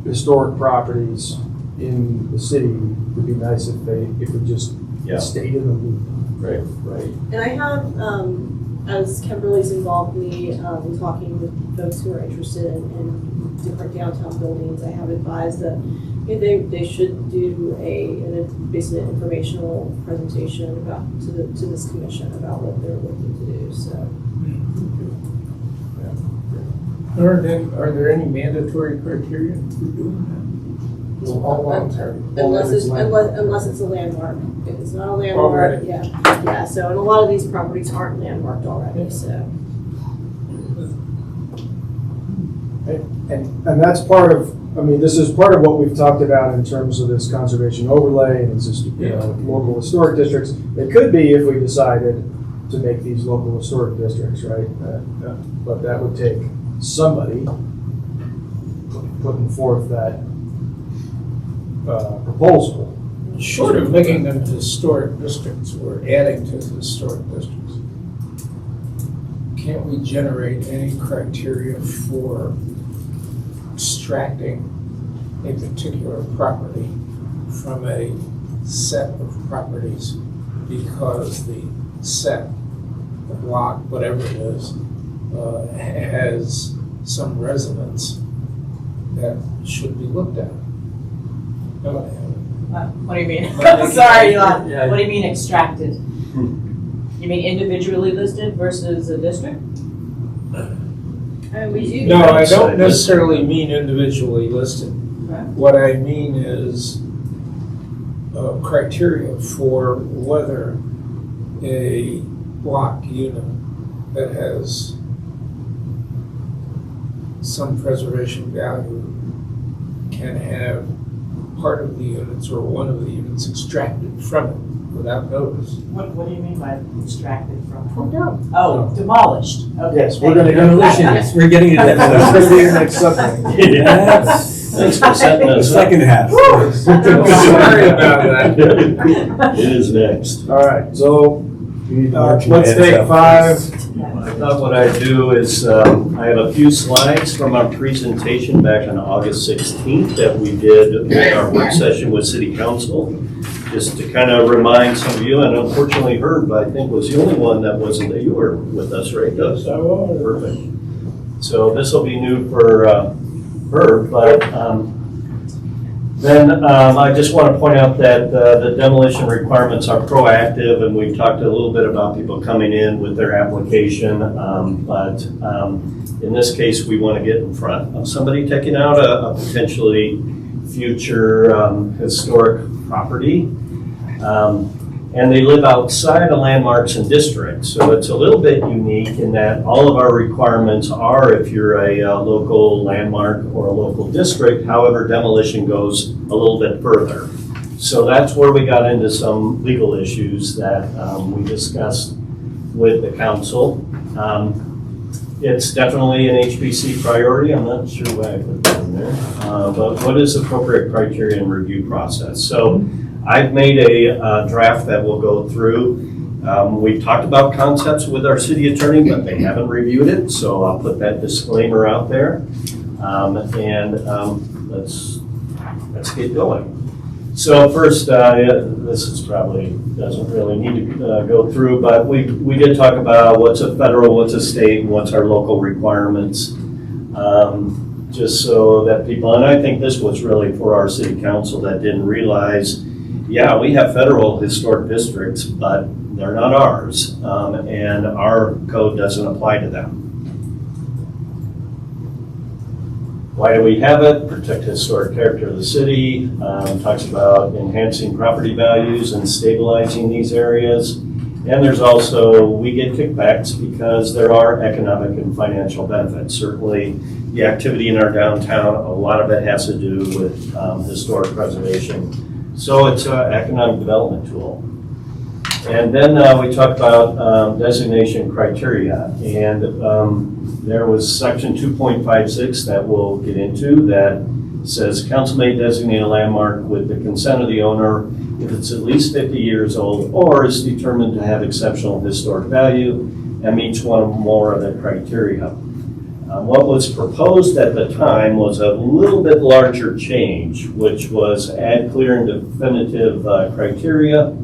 A: historic properties in the city, would be nice if we just stayed in the loop.
D: Right.
B: And I have, as Kimberly's involved me in talking with folks who are interested in different downtown buildings, I have advised that they should do basically an informational presentation to this commission about what they're looking to do, so.
E: Are there any mandatory criteria for doing that?
B: Unless it's a landmark. If it's not a landmark,
E: Already.
B: yeah. So, and a lot of these properties aren't landmarked already, so.
A: And that's part of, this is part of what we've talked about in terms of this conservation overlay and this, local historic districts. It could be if we decided to make these local historic districts, right? But that would take somebody putting forth that proposal.
E: Short of making them historic districts or adding to the historic districts, can't we generate any criteria for extracting a particular property from a set of properties because the set, the block, whatever it is, has some resonance that should be looked at?
H: What do you mean? Sorry, Elon. What do you mean extracted? You mean individually listed versus a district?
B: We do.
E: No, I don't necessarily mean individually listed.
H: Right.
E: What I mean is criteria for whether a block unit that has some preservation value can have part of the units or one of the units extracted from it without notice.
H: What do you mean by extracted from?
B: Oh, no.
H: Oh, demolished. Okay.
A: Yes, we're
H: thank
A: gonna
H: you.
A: demolition
F: We're getting into
A: That's gonna be your next subject.
D: Thanks for setting us up.
F: Second half.
A: Sorry about that.
D: It is next.
A: All right, so let's take 5.
D: I thought what I'd do is, I have a few slides from our presentation back on August 16th that we did at our work session with City Council, just to kind of remind some of you, and unfortunately Herb, I think, was the only one that wasn't, you were with us, right?
E: Yes, I was.
D: Perfect. So this will be new for Herb, but then I just want to point out that the demolition requirements are proactive, and we've talked a little bit about people coming in with their application, but in this case, we want to get in front of somebody taking out a potentially future historic property. And they live outside of landmarks and districts, so it's a little bit unique in that all of our requirements are if you're a local landmark or a local district. However, demolition goes a little bit further. So that's where we got into some legal issues that we discussed with the council. It's definitely an HBC priority. I'm not sure why I put that in there, but what is appropriate criteria and review process? So I've made a draft that will go through. We've talked about concepts with our city attorney, but they haven't reviewed it, so I'll put that disclaimer out there. Let's get going. So first, this is probably doesn't really need to go through, but we did talk about what's a federal, what's a state, and what's our local requirements. Just so that people, and I think this was really for our city council that didn't realize, yeah, we have federal historic districts, but they're not ours, and our code doesn't apply to them. Why do we have it? Protect the historic character of the city, talks about enhancing property values and stabilizing these areas. And there's also, we get kickbacks because there are economic and financial benefits. Certainly the activity in our downtown, a lot of it has to do with historic preservation. So it's an economic development tool. And then we talked about designation criteria, and there was section 2.56 that we'll get into that says council may designate a landmark with the consent of the owner if it's at least 50 years old or is determined to have exceptional historic value and meets one or more of the criteria. What was proposed at the time was a little bit larger change, which was add clear and definitive criteria.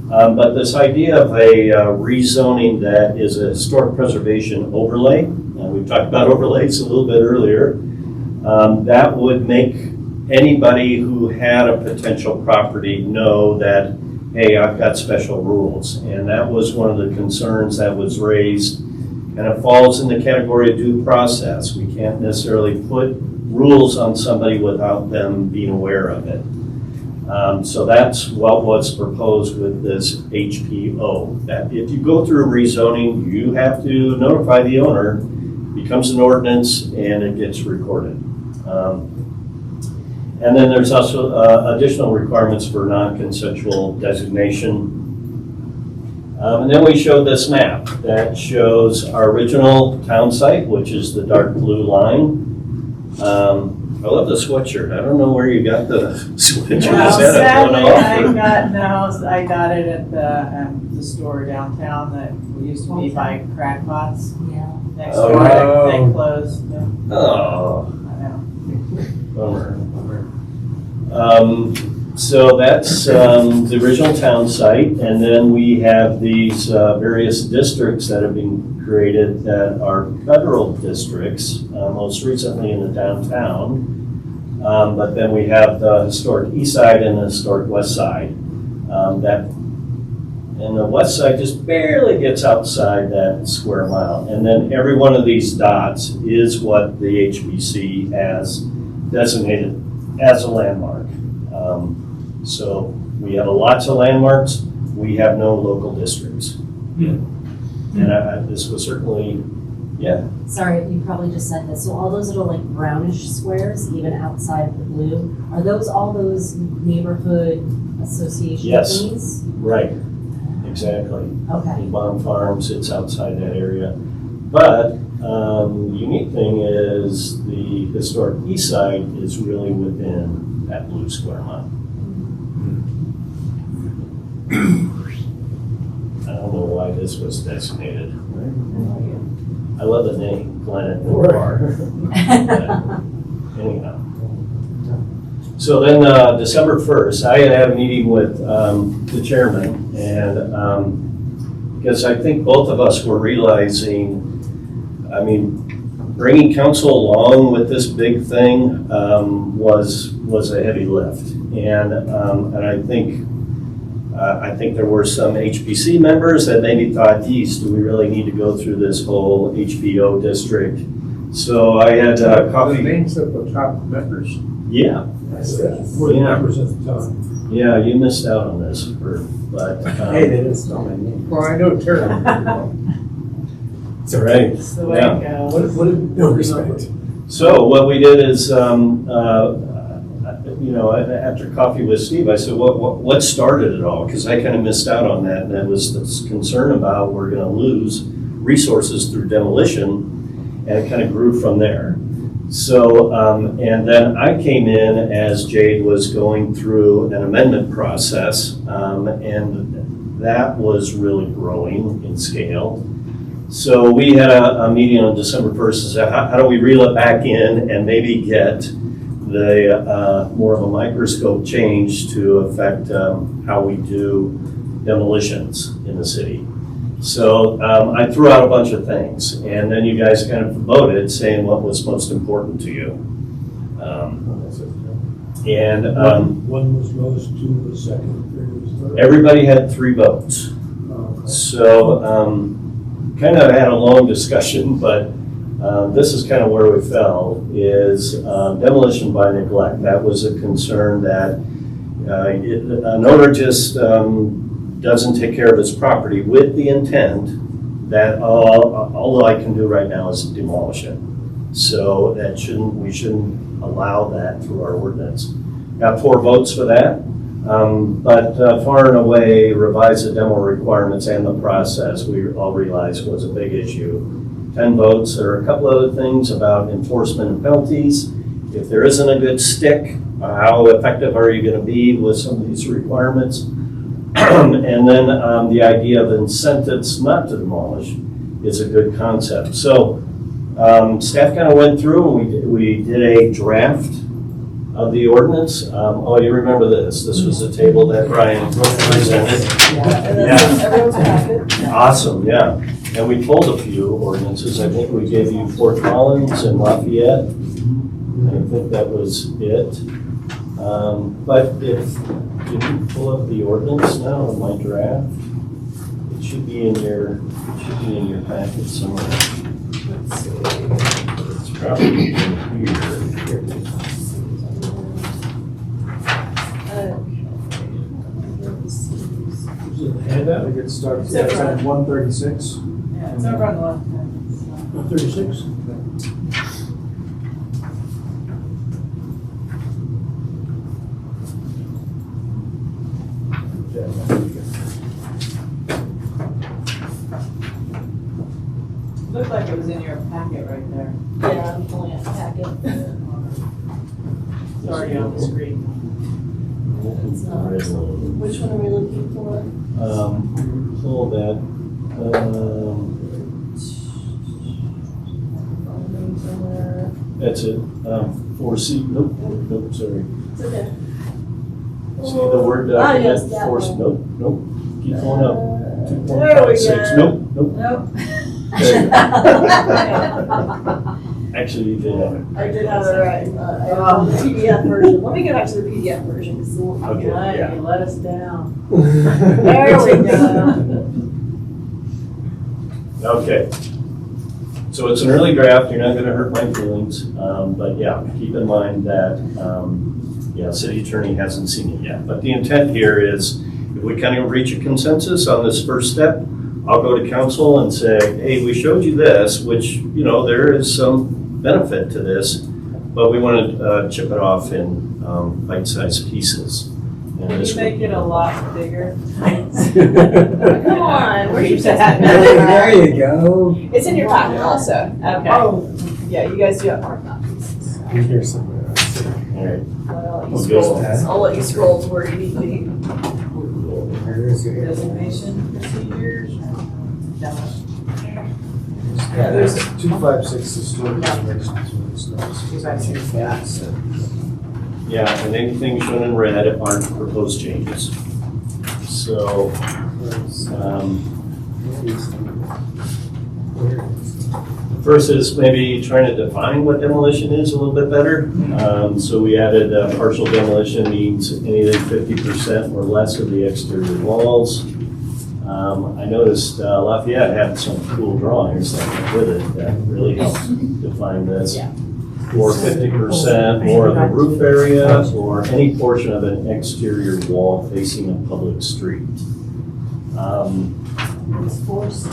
D: But this idea of a rezoning that is a historic preservation overlay, and we've talked about overlays a little bit earlier, that would make anybody who had a potential property know that, hey, I've got special rules. And that was one of the concerns that was raised, and it falls in the category of due process. We can't necessarily put rules on somebody without them being aware of it. So that's what was proposed with this HPO, that if you go through rezoning, you have to notify the owner, becomes an ordinance, and it gets recorded. And then there's also additional requirements for non-consensual designation. And then we showed this map that shows our original town site, which is the dark blue line. I love the sweatshirt. I don't know where you got the sweatshirt.
H: Well,
D: Is that a
H: sadly,
D: one-off?
H: I got it at the store downtown that used to be by Crackpots
G: Yeah.
H: next
D: Oh,
H: door.
D: right.
H: They closed.
D: Oh,
H: I know.
D: bummer. So that's the original town site, and then we have these various districts that have been created that are federal districts, most recently in the downtown. But then we have the historic east side and the historic west side. And the west side just barely gets outside that square mile. And then every one of these dots is what the HBC has designated as a landmark. So we have lots of landmarks. We have no local districts.
E: Yeah.
D: And this was certainly, yeah.
G: Sorry, you probably just said this. So all those little like brownish squares, even outside of the blue, are those all those neighborhood association
D: Yes.
G: things?
D: Right, exactly.
G: Okay.
D: Bond Farm sits outside that area. But the unique thing is the historic east side is really within that blue square mile. I don't know why this was designated. I love the name, Glenn Bar. Anyhow. So then December 1st, I had a meeting with the chairman, and because I think both of us were realizing, I mean, bringing council along with this big thing was a heavy lift. And I think there were some HBC members that maybe thought, geez, do we really need to go through this whole HBO district? So I had coffee.
E: The names of the top members.
D: Yeah.
E: Were the members at the time.
D: Yeah, you missed out on this, but.
F: Hey, they didn't spell my name.
E: Well, I know Terry.
D: It's all right.
H: That's the way
D: Yeah.
H: it goes.
E: No respect.
D: So what we did is, after coffee with Steve, I said, what started it all? Because I kind of missed out on that, and that was this concern about we're going to lose resources through demolition, and it kind of grew from there. So, and then I came in as Jade was going through an amendment process, and that was really growing in scale. So we had a meeting on December 1st to say, how do we reel it back in and maybe get the more of a microscope change to affect how we do demolitions in the city. So I threw out a bunch of things, and then you guys kind of voted saying what was most important to you.
E: One was most, two was second, three was third.
D: Everybody had 3 votes. So kind of had a long discussion, but this is kind of where we fell, is demolition by neglect. That was a concern that an owner just doesn't take care of his property with the intent that all I can do right now is demolish it. So that we shouldn't allow that through our ordinance. Got 4 votes for that, but far and away revise the demo requirements and the process we all realized was a big issue. 10 votes. There are a couple other things about enforcement and penalties. If there isn't a good stick, how effective are you going to be with some of these requirements? And then the idea of incentives not to demolish is a good concept. So staff kind of went through and we did a draft of the ordinance. Oh, you remember this. This was the table that Brian presented.
B: And then everyone's packet.
D: Awesome, yeah. And we pulled a few ordinances. I think we gave you Fort Collins and Lafayette. I think that was it. But if you pull up the ordinance now in my draft, it should be in your packet somewhere.
B: Let's see.
D: It's probably in here.
E: Was it the
A: I
E: handout?
A: think it starts,
B: It's
A: yeah, it's
B: over.
A: at 136.
H: Yeah, it's over on the left hand.
E: 36?
H: Looked like it was in your packet right there.
B: Yeah, I'm pulling out the packet.
H: It's already on the screen.
B: It's not. Which one are we looking for?
D: Pull that,
B: Somewhere.
D: that's it, 4C, nope, sorry.
B: It's okay.
D: See the word
B: Ah, yes,
D: document,
B: that
D: force,
B: one.
D: nope, keep going up.
B: There we
D: 2.56,
B: go.
D: nope.
H: Nope.
D: There you Actually, you did have it.
B: I did have it right. I have the PDF version. Let me get back to the PDF version because we'll.
D: Okay, yeah.
H: You let us down.
B: There we go.
D: Okay. So it's an early draft, you're not gonna hurt my feelings, but yeah, keep in mind that, city attorney hasn't seen it yet. But the intent here is, if we kind of reach a consensus on this first step, I'll go to council and say, hey, we showed you this, which, there is some benefit to this, but we want to chip it off in bite-sized pieces. And
H: Can
D: this
H: you make
D: would-
H: it a lot bigger?
B: Come on, where's your
H: There
F: There you go.
B: It's in your packet also.
H: Okay.
B: Oh, yeah, you guys do have more copies.
F: In here somewhere.
D: All right.
B: I'll let you
D: We'll go
B: scroll.
D: with
F: that.
B: I'll let you scroll to where you need to be.
F: There's your.
H: Designation procedures?
A: Yeah, there's 256 is storage regulations.
D: Yeah, and anything shown in red aren't proposed changes. So, first is maybe trying to define what demolition is a little bit better. So we added partial demolition means anything 50% or less of the exterior walls. I noticed Lafayette had some cool drawings that went with it that really helped define this.
B: Yeah.
D: Or 50% more of the roof area, or any portion of an exterior wall facing a public street.
H: It's 4C.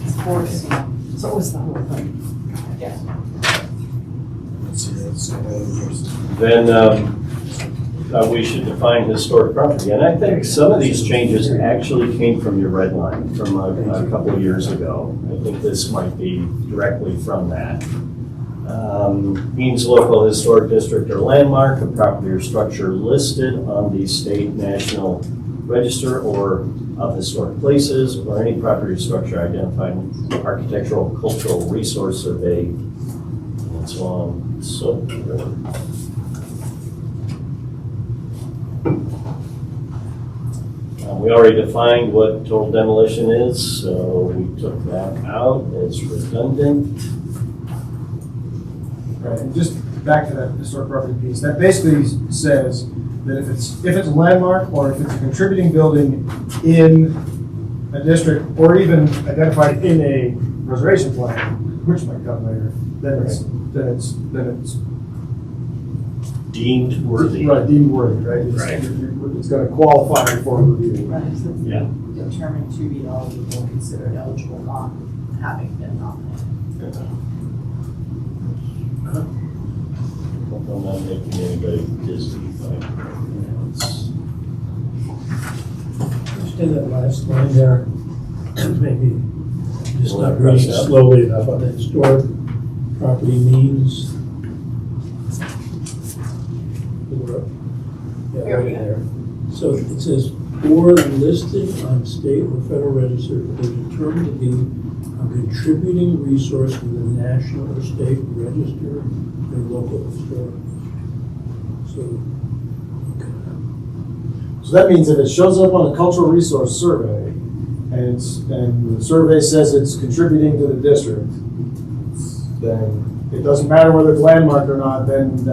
H: It's 4C.
G: So it was the whole thing.
D: Then we should define historic property. And I think some of these changes actually came from your red line from a couple of years ago. I think this might be directly from that. Means local historic district or landmark, a property or structure listed on the state national register or of historic places, or any property or structure identified in architectural, cultural resource survey, and so on. So, we already defined what total demolition is, so we took that out. It's redundant.
A: Right, and just back to that historic property piece, that basically says that if it's a landmark or if it's a contributing building in a district or even identified in a reservation plan, which might come later, then it's
D: Deemed worthy.
A: right, deemed worthy, right?
D: Right.
A: It's gonna qualify for review.
H: Right, so it's
D: Yeah.
H: determined to be eligible, considered eligible, not having been nominated.
D: I'm not making anybody dizzy, but it's.
E: Just in that last line there, maybe just
D: Will
E: not
D: that press
E: reading
D: out?
E: slowly enough on the historic property means. Yeah,
J: There we
E: right there. So it says, or listed on state or federal register, they're determined to be a contributing resource to the national or state register or local historic. So, okay.
A: So that means if it shows up on a cultural resource survey and the survey says it's contributing to the district, then it doesn't matter whether it's landmark or not, then it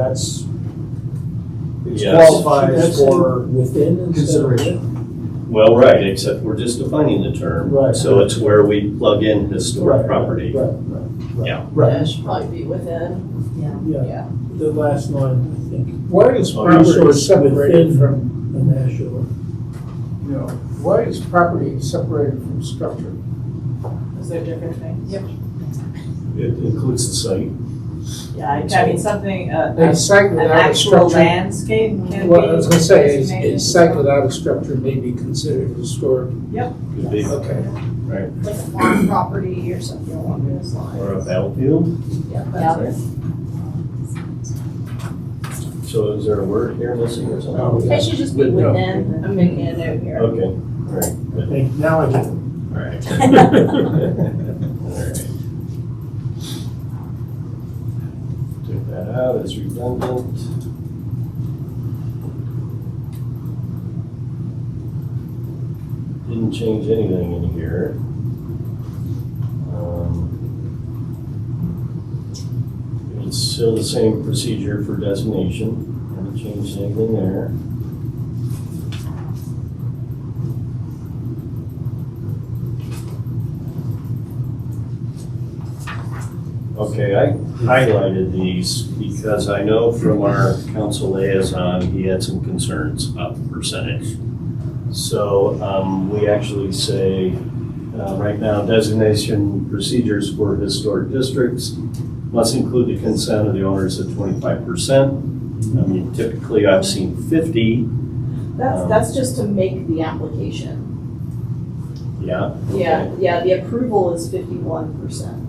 D: Yes.
A: qualifies
E: That's
A: for
E: within instead of
A: consideration.
E: within.
D: Well, right, except we're just defining the term.
A: Right.
D: So it's where we plug in historic
A: Right,
D: property.
A: Right.
D: Yeah.
B: That
A: Right.
B: should probably be within,
E: Yeah,
B: yeah.
E: the last line, I think.
K: Why is
D: Oh,
K: property
E: Resource
K: separated
E: within
K: from,
E: the national.
K: you know, why is property separated from structure?
H: Is there different things? Yep.
D: It includes the site.
H: Yeah, I mean, something,
K: A site
H: an
K: without a
H: actual
K: structure.
H: landscape can be.
K: Well, I was gonna say,
H: designated.
K: a site without a structure may be considered historic.
D: Could be,
K: Okay.
D: right,
B: Like a farm property or something along those lines.
D: or a battlefield.
B: Yeah, that's
G: Yeah.
B: right.
D: So is there a word here missing or something?
B: It should just be within, I'm making a note here.
D: Okay, all right, good.
E: Think, now I get it.
D: All right. All right. Took that out as redundant. Didn't change anything in here. It's still the same procedure for designation. Haven't changed anything there. Okay, I highlighted these because I know from our council liaison, he had some concerns about the percentage. So we actually say, right now, designation procedures for historic districts must include the consent of the owners at 25%. I mean, typically I've seen 50,
B: That's just to make the application.
D: yeah.
B: Yeah, the approval is 51%.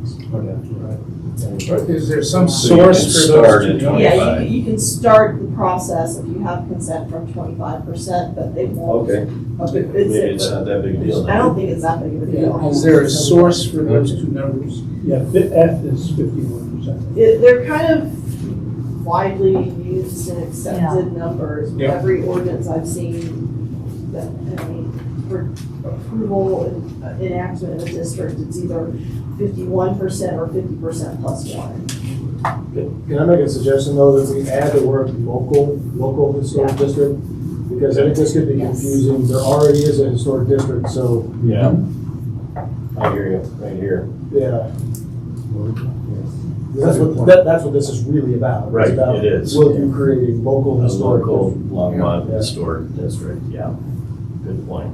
K: Is there some
D: So you
K: source
D: can
K: for
D: start
K: those
D: at
K: two
D: 20.
K: numbers?
B: Yeah, you can start the process if you have consent from 25%, but they won't.
D: Okay, maybe it's not that big a deal.
B: I don't think it's that big of a deal.
K: Is there a source for those two numbers?
E: Yeah, F is 51%.
B: They're kind of widely used and accepted numbers.
K: Yeah.
B: Every ordinance I've seen that, I mean, for approval and enactment in a district, it's either 51% or 50% plus one.
A: Can I make a suggestion though, that we add the word local historic district? Because I think this could be
B: Yes.
A: confusing. There already is a historic district, so,
D: Yeah. I hear you, right here.
A: yeah. That's what this is really about. It's
D: Right,
A: about,
D: it is.
A: will you create a local
D: A
A: historic
D: local
A: district?
D: Longmont
A: Yeah.
D: Historic District, yeah. Good point.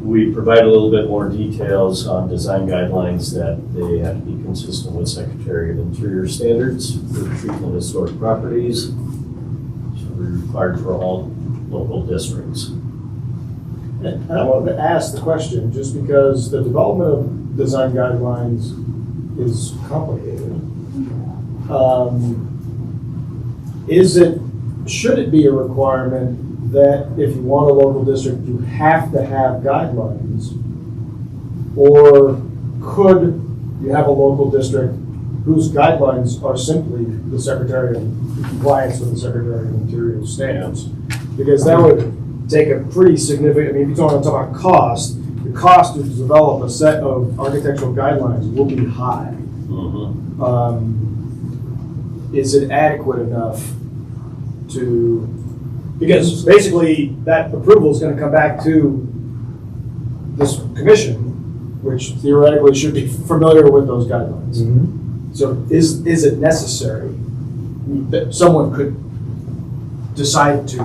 D: we provide a little bit more details on design guidelines that they have to be consistent with Secretary of Interior standards for the treatment of historic properties. Should be required for all local districts.
A: And I wanted to ask the question, just because the development of design guidelines is complicated. Should it be a requirement that if you want a local district, you have to have guidelines? Or could you have a local district whose guidelines are simply the Secretary of compliance with the Secretary of Interior standards? Because that would take a pretty significant, I mean, if you're talking about cost, the cost to develop a set of architectural guidelines will be high. Is it adequate enough to, because basically that approval is going to come back to this commission, which theoretically should be familiar with those guidelines. So is it necessary that someone could decide to,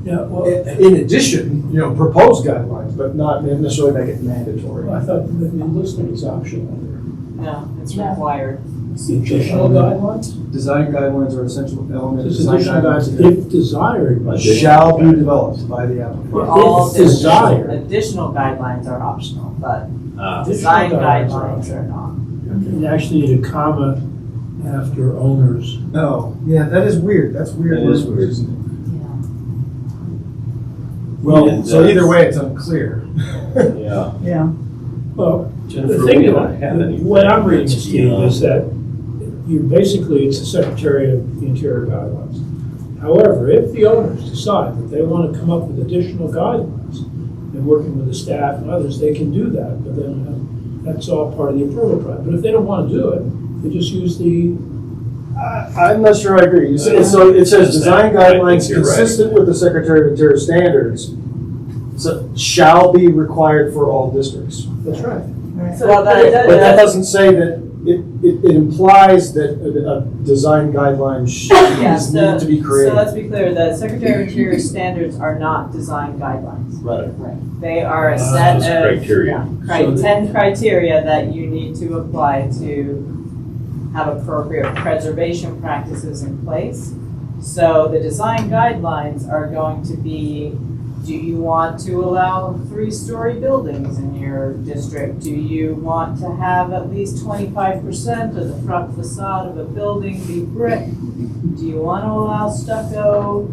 E: Yeah, well,
A: in addition, propose guidelines, but not necessarily make it mandatory?
E: I thought that the listing is optional there.
H: No, it's required.
E: Additional guidelines?
A: Design guidelines are essential element.
E: This additional guidelines, if desired by.
A: Shall be developed by the applicant.
H: For all
E: If desired.
H: additional guidelines are optional, but
E: Additional
H: design
E: guidelines are
H: guidelines are not.
E: You actually need a comma after owners.
A: Oh, yeah, that is weird. That's weird.
D: That is weird.
A: Isn't it? Well,
D: And,
A: so either way, it's unclear.
D: Yeah.
I: Yeah.
E: Well,
D: Jennifer,
E: the thing
D: we
E: about
D: don't have any.
E: what I'm reading, Steve, is that it's the Secretary of the Interior guidelines. However, if the owners decide that they want to come up with additional guidelines, and working with the staff and others, they can do that, but then that's all part of the approval process. But if they don't want to do it, they just use the,
A: I'm not sure I agree. So it says design
D: I think
A: guidelines
D: you're right.
A: consistent with the Secretary of Interior standards shall be required for all districts.
E: that's right.
H: So well,
A: But that doesn't say that, it implies that a design guideline need to be
H: So
A: created.
H: let's be clear, the Secretary of Interior standards are not design guidelines.
A: Right.
H: They are a
D: Just
H: set of
D: criteria.
H: 10 criteria that you need to apply to have appropriate preservation practices in place. So the design guidelines are going to be, do you want to allow 3-story buildings in your district? Do you want to have at least 25% of the front facade of a building be brick? Do you want to allow stucco?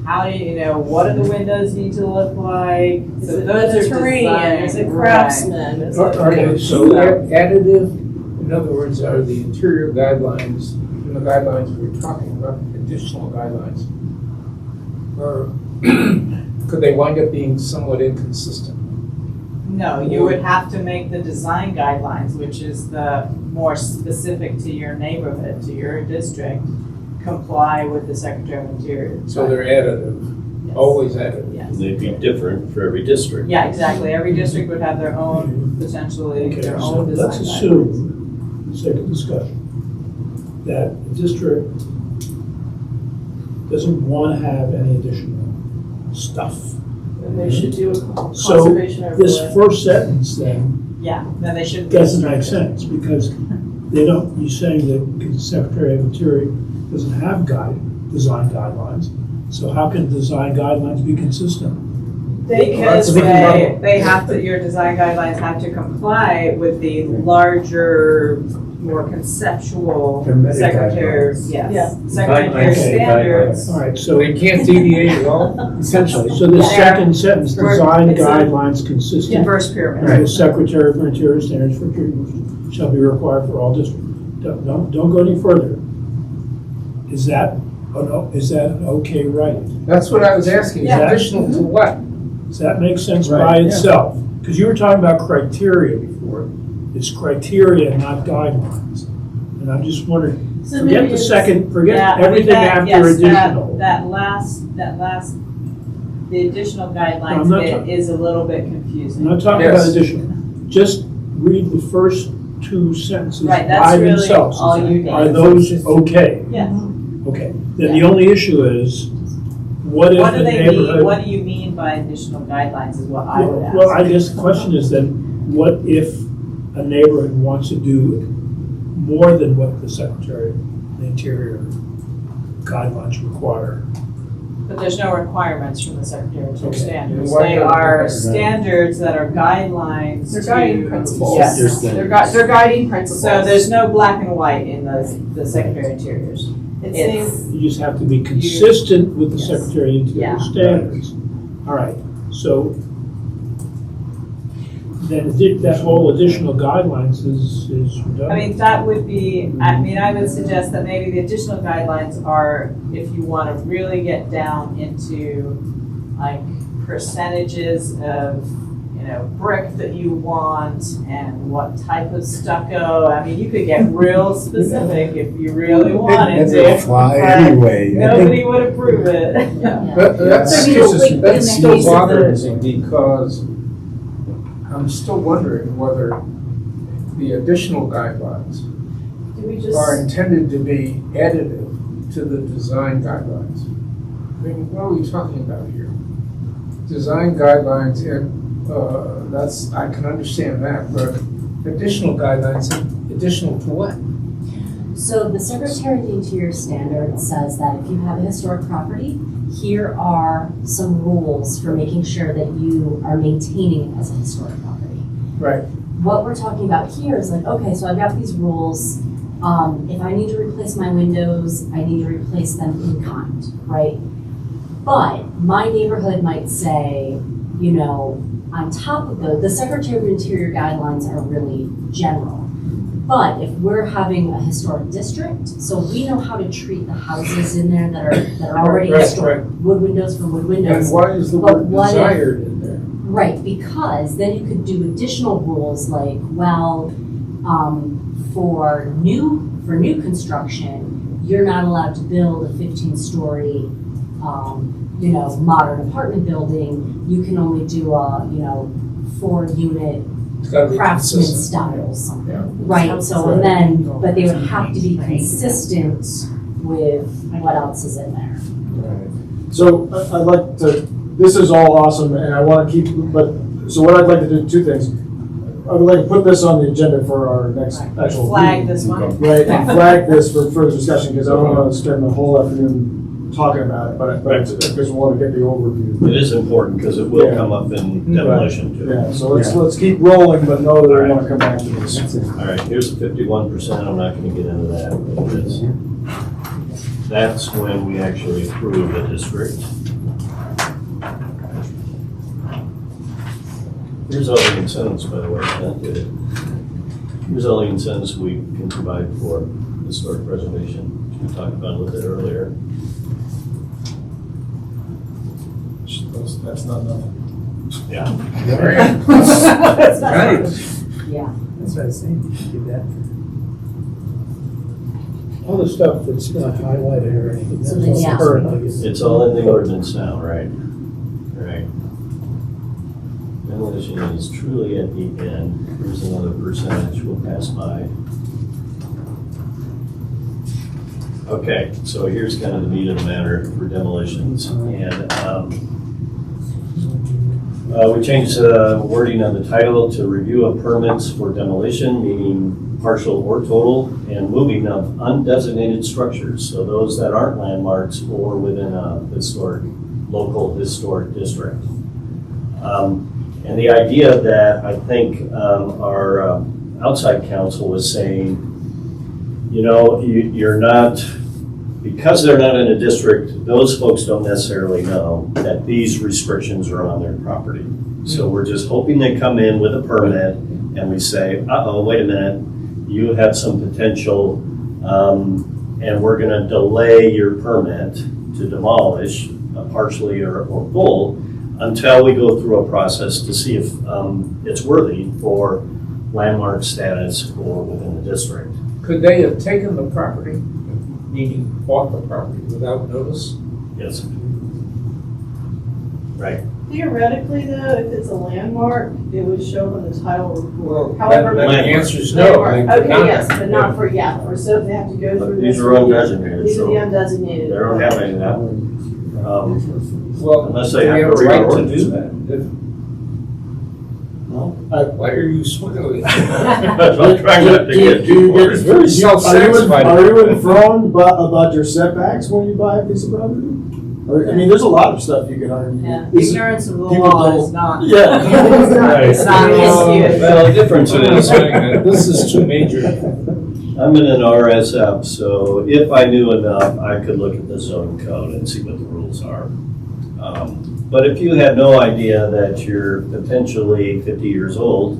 H: How do what do the windows need to look like?
B: Is
H: So
B: it
H: those are
B: Mediterranean? Is it
H: design-
B: craftsman? Is it-
K: Okay, so additive, in other words, are the interior guidelines, and the guidelines we're talking about, additional guidelines? Or could they wind up being somewhat inconsistent?
H: No, you would have to make the design guidelines, which is the more specific to your neighborhood, to your district, comply with the Secretary of Interior.
K: So they're additive,
H: Yes.
K: always additive.
H: Yes.
D: They'd be different for every district.
H: Yeah, exactly. Every district would have their own, potentially,
E: Okay,
H: their
E: so
H: own design
E: let's
H: guidelines.
E: assume, for the sake of discussion, that the district doesn't want to have any additional stuff.
B: And they should do a
E: So
B: conservation
E: this
B: overlay.
E: first sentence then
H: Yeah, then they should.
E: doesn't make sense, because they don't, you're saying that the Secretary of Interior doesn't have design guidelines, so how can design guidelines be consistent?
H: Because
A: That's a big problem.
H: they have to, your design guidelines have to comply with the larger, more conceptual
K: Hermetic
H: Secretary,
K: guidelines.
B: Yeah.
H: yes, Secretary
E: Okay.
H: standards.
E: All right,
K: So
E: so,
K: they can't deviate at all, essentially.
E: so the
H: Yeah.
E: second sentence,
H: Or
E: design
H: it's a
E: guidelines consistent
H: Inverse pyramid.
E: with the Secretary for Interior standards for treatment shall be required for all districts. Don't go any further. Is that an okay writing?
K: That's what I was asking,
H: Yeah.
K: additional to what?
E: Does that make sense by
A: Right, yeah.
E: itself? Because you were talking about criteria before. It's criteria, not guidelines. And I'm just wondering,
B: So
E: forget
B: maybe
E: the
B: it's-
E: second,
H: Yeah,
E: forget
H: I mean,
E: everything
H: that-
E: after
H: yes,
E: additional.
H: That last, the additional
E: I'm
H: guidelines
E: not
H: bit
E: talking-
H: is a little bit
E: I'm
H: confusing.
E: not talking about
K: Yes.
E: additional. Just read the first 2 sentences
H: Right,
E: by
H: that's really
E: themselves.
H: all you need.
E: Are those okay?
H: Yes.
E: Okay. Then the only issue is, what if
H: What
E: the
H: do they mean,
E: neighborhood?
H: what do you mean by additional guidelines is what I would ask.
E: Well, I guess the question is then, what if a neighborhood wants to do more than what the Secretary of the Interior guidelines require?
H: But there's no requirements from the Secretary of
E: Okay.
H: Standards.
K: Why
H: They
K: not?
H: are standards that are guidelines
J: They're guiding
H: to.
J: principles.
H: Yes.
J: They're guiding principles.
H: So there's no black and white in the Secretary of Interior's.
J: It's
H: It's,
E: You just have to be consistent with the
H: Yes.
E: Secretary of Interior
H: Yeah.
E: standards. All right, so then that whole additional guidelines is redundant.
H: I mean, that would be, I would suggest that maybe the additional guidelines are if you want to really get down into like percentages of, brick that you want and what type of stucco. I mean, you could get real specific if you really wanted to.
F: fly
H: but
F: anyway.
H: Nobody would approve it.
E: That's
G: So, you know, wait, in the
E: still
G: case of
E: bothering me because I'm still wondering whether the additional guidelines
B: Do we
E: are
B: just,
E: intended to be additive to the design guidelines. I mean, what are we talking about here? Design guidelines, that's, I can understand that, but additional guidelines, additional to what?
G: So the Secretary of the Interior standard says that if you have a historic property, here are some rules for making sure that you are maintaining it as a historic property.
E: Right.
G: What we're talking about here is like, okay, so I've got these rules. If I need to replace my windows, I need to replace them in kind, right? But my neighborhood might say, on top of the Secretary of the Interior guidelines are really general. But if we're having a historic district, so we know how to treat the houses in there that are already
E: Right,
G: historic, wood windows for wood windows.
E: And why is the
G: But
E: word
G: what if-
E: desired in there?
G: Right, because then you could do additional rules like, for new construction, you're not allowed to build a 15-story, modern apartment building. You can only do a, 4-unit
E: It's gotta be
G: craftsman
E: consistent.
G: style something.
E: Yeah.
G: Right, so and then, but they would have to be consistent with what else is in there.
A: So I'd like to, this is all awesome and I want to keep, so what I'd like to do, two things. I would like to put this on the agenda for our next actual
H: Flag
A: meeting.
H: this one.
A: Right, and flag this for further discussion, because I don't want to spend the whole afternoon talking about it, but because we want to get the overview.
D: It is important because it will
A: Yeah.
D: come up in demolition too.
A: Yeah, so let's keep rolling, but know that we want to come back to this.
D: All right, here's the 51%, I'm not gonna get into that. But that's when we actually approve the district. Here's all the incentives, by the way, Matt did it. Here's all the incentives we can provide for historic preservation, which we talked about a little bit earlier.
A: That's not nothing.
D: Yeah.
H: That's not-
F: Right.
G: Yeah.
F: That's what I was saying. Do that.
E: All the stuff that's not highlighted or anything.
G: So
E: that's
G: then,
E: all
G: yeah.
E: current, I guess.
D: It's all in the ordinance now, right? Right. Demolition is truly at the end. Here's another percentage we'll pass by. Okay, so here's kind of the meat of the matter for demolitions. And we changed the wording on the title to review of permits for demolition, meaning partial or total, and moving of undesignated structures. So those that aren't landmarks or within a local historic district. And the idea that I think our outside counsel was saying, you're not, because they're not in a district, those folks don't necessarily know that these restrictions are on their property. So we're just hoping they come in with a permit and we say, uh-oh, wait a minute, you have some potential, and we're gonna delay your permit to demolish partially or full until we go through a process to see if it's worthy for landmark status or within the district.
E: Could they have taken the property, meaning bought the property without notice?
D: Yes. Right.
B: theoretically though, if it's a landmark, it would show on the title report.
E: Well,
B: However,
E: the answer is no.
B: landmark, okay,
E: Not-
B: yes, but not for, so if they have to go through this.
D: These are undesignated,
B: These are the
D: so
B: undesignated.
D: they don't have any of that.
K: Well,
D: Unless
K: do
D: they
K: we
D: have
K: have
D: to
K: a right to
D: reorder.
K: do that? Why are you smiling?
D: I'm trying not to get too
K: It's very self-satisfied.
A: Are you informed about your setbacks when you buy a piece of property? Or, I mean, there's a lot of stuff you can argue.
H: Yeah,
A: This is-
H: ignorance of the
A: people
H: law
A: don't-
H: is not.
A: Yeah.
H: It's not excused.
D: Well, the difference is,
K: This is too major.
D: I'm in an RSF, so if I knew enough, I could look at the zoning code and see what the rules are. But if you had no idea that you're potentially 50 years old,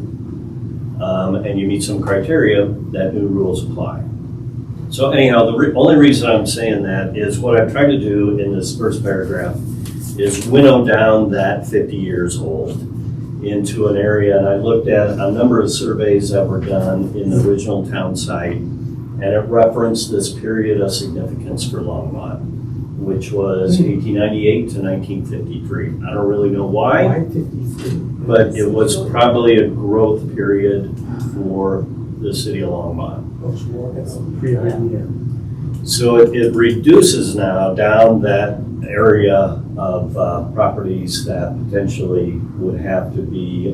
D: and you meet some criteria, that new rules apply. So anyhow, the only reason I'm saying that is what I've tried to do in this first paragraph is winnow down that 50 years old into an area, and I looked at a number of surveys that were done in the original town site, and it referenced this period of significance for Longmont, which was 1898 to 1953. I don't really know why,
F: Why 53?
D: but it was probably a growth period for the city of Longmont.
F: That's pre-idea.
D: So it reduces now down that area of properties that potentially would have to be,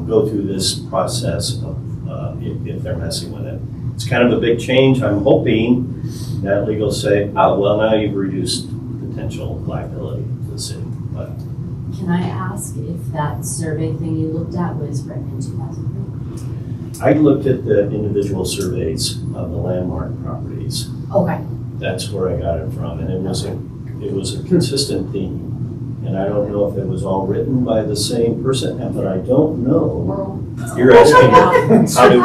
D: go through this process of, if they're messing with it. It's kind of a big change. I'm hoping that legal say, oh, well, now you've reduced potential liability to the city. But
G: Can I ask if that survey thing you looked at was written in 2003?
D: I looked at the individual surveys of the landmark properties.
G: Okay.
D: That's where I got it from, and it was a consistent theme. And I don't know if it was all written by the same person, but I don't know. You're asking, how do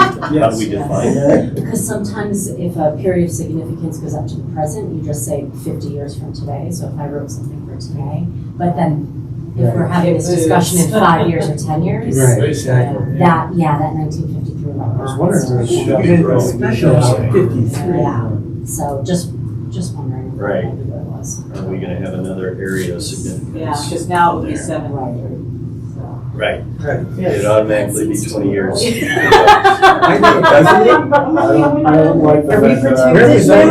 D: we define that?
G: Because sometimes if a period of significance goes up to the present, you just say 50 years from today. So if I wrote something for today, but then if we're having this discussion in 5 years or 10 years,
F: Right, exactly.
G: that 1953
F: I was wondering,
G: level.
F: it shows 53.
G: Yeah. So just wondering.
D: Right.
G: Maybe what it was.
D: Are we gonna have another area of significance?
H: Yeah, because now it would be
D: there?
H: 700, so.
D: Right,
F: Right.
D: it'd automatically be 20 years.
F: I know, doesn't it?
A: I don't like the
I: Are we
A: fact that-
F: Really,
I: protected?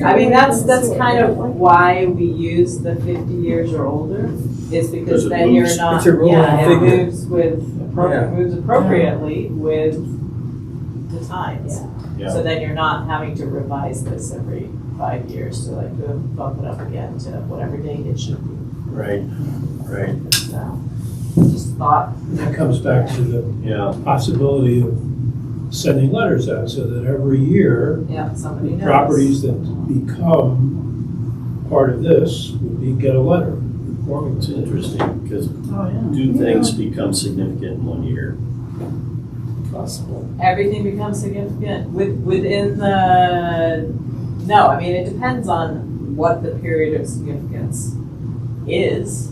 H: I mean, that's kind of why we use the 50 years or older, is
D: Because
H: because
D: it
H: then you're
D: moves.
H: not,
F: It's a rolling
H: yeah, it
F: figure.
H: moves with, moves appropriately with the times.
D: Yeah.
H: So then you're not having to revise this every 5 years to like bump it up again to whatever date it should be.
D: Right, right,
H: So, just thought.
E: That comes back to the
D: yeah,
E: possibility of sending letters out so that every year,
H: Yeah, somebody
E: the
H: knows.
E: properties that become part of this get a letter informing
D: it's
E: them.
D: interesting, because
I: Oh, yeah.
D: do things become significant in 1 year?
F: Possible.
H: Everything becomes significant within the, no, I mean, it depends on what the period of significance is.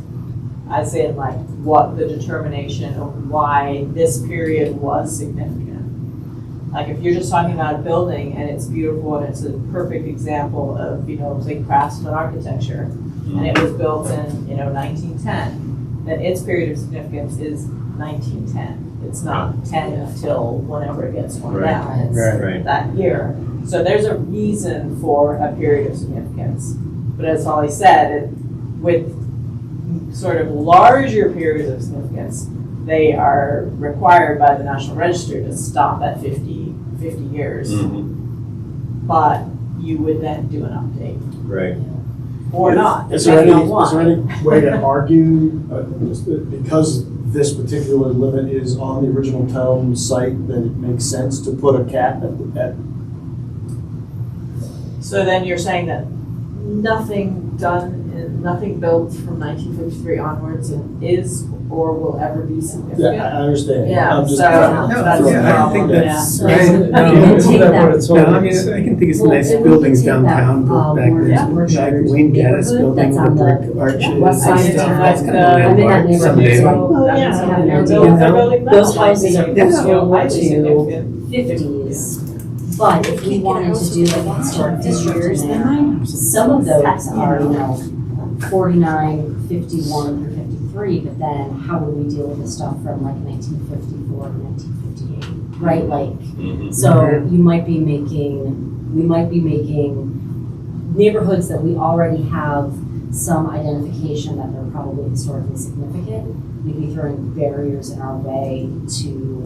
H: I say like what the determination of why this period was significant. Like if you're just talking about a building and it's beautiful and it's a perfect example of, like craftsman architecture, and it was built in, 1910, then its period of significance is 1910. It's not 10 until whenever it gets torn
D: Right.
H: down. It's
D: Right.
H: that year. So there's a reason for a period of significance. But as Holly said, with sort of larger periods of significance, they are required by the National Register to stop at 50 years.
D: Mhm.
H: But you would then do an update,
D: Right.
H: or not,
A: Is there any
H: depending on why.
A: way to argue, just because this particular limit is on the original town site, that it makes sense to put a cap at
H: So then you're saying that nothing built from 1953 onwards is or will ever be significant?
A: Yeah, I understand.
H: Yeah,
A: I'm just-
H: so that's the
F: Yeah, I don't think
H: problem,
F: that's
G: yeah.
F: right.
G: So,
F: No,
G: we can take that,
F: No, I mean, I can think it's
G: Well,
F: nice
G: then we can
F: buildings
G: take that,
F: downtown, built back
G: Warren-
F: then, like
G: Warren
F: Wayne Gaddis
G: neighborhood
F: building,
G: that's
F: the
G: on the
F: brick arches.
G: west side
F: and
G: of
F: stuff.
G: town.
F: That's kind of
G: I'm in that
F: landmark
G: neighborhood,
F: someday.
G: so
H: Oh,
G: that
H: yeah.
G: means I have an
H: They're
G: idea.
H: building- they're building
G: Those
H: now.
G: houses are
H: Highly
G: built to
H: significant.
G: 50s. But if we wanted to do like a historic district in there, some of those are, 49, 51, or 53, but then how would we deal with the stuff from like 1954 to 1958, right? Like,
D: Mhm.
G: so you might be making, we might be making neighborhoods that we already have some identification that they're probably historically significant, we'd be throwing barriers in our way to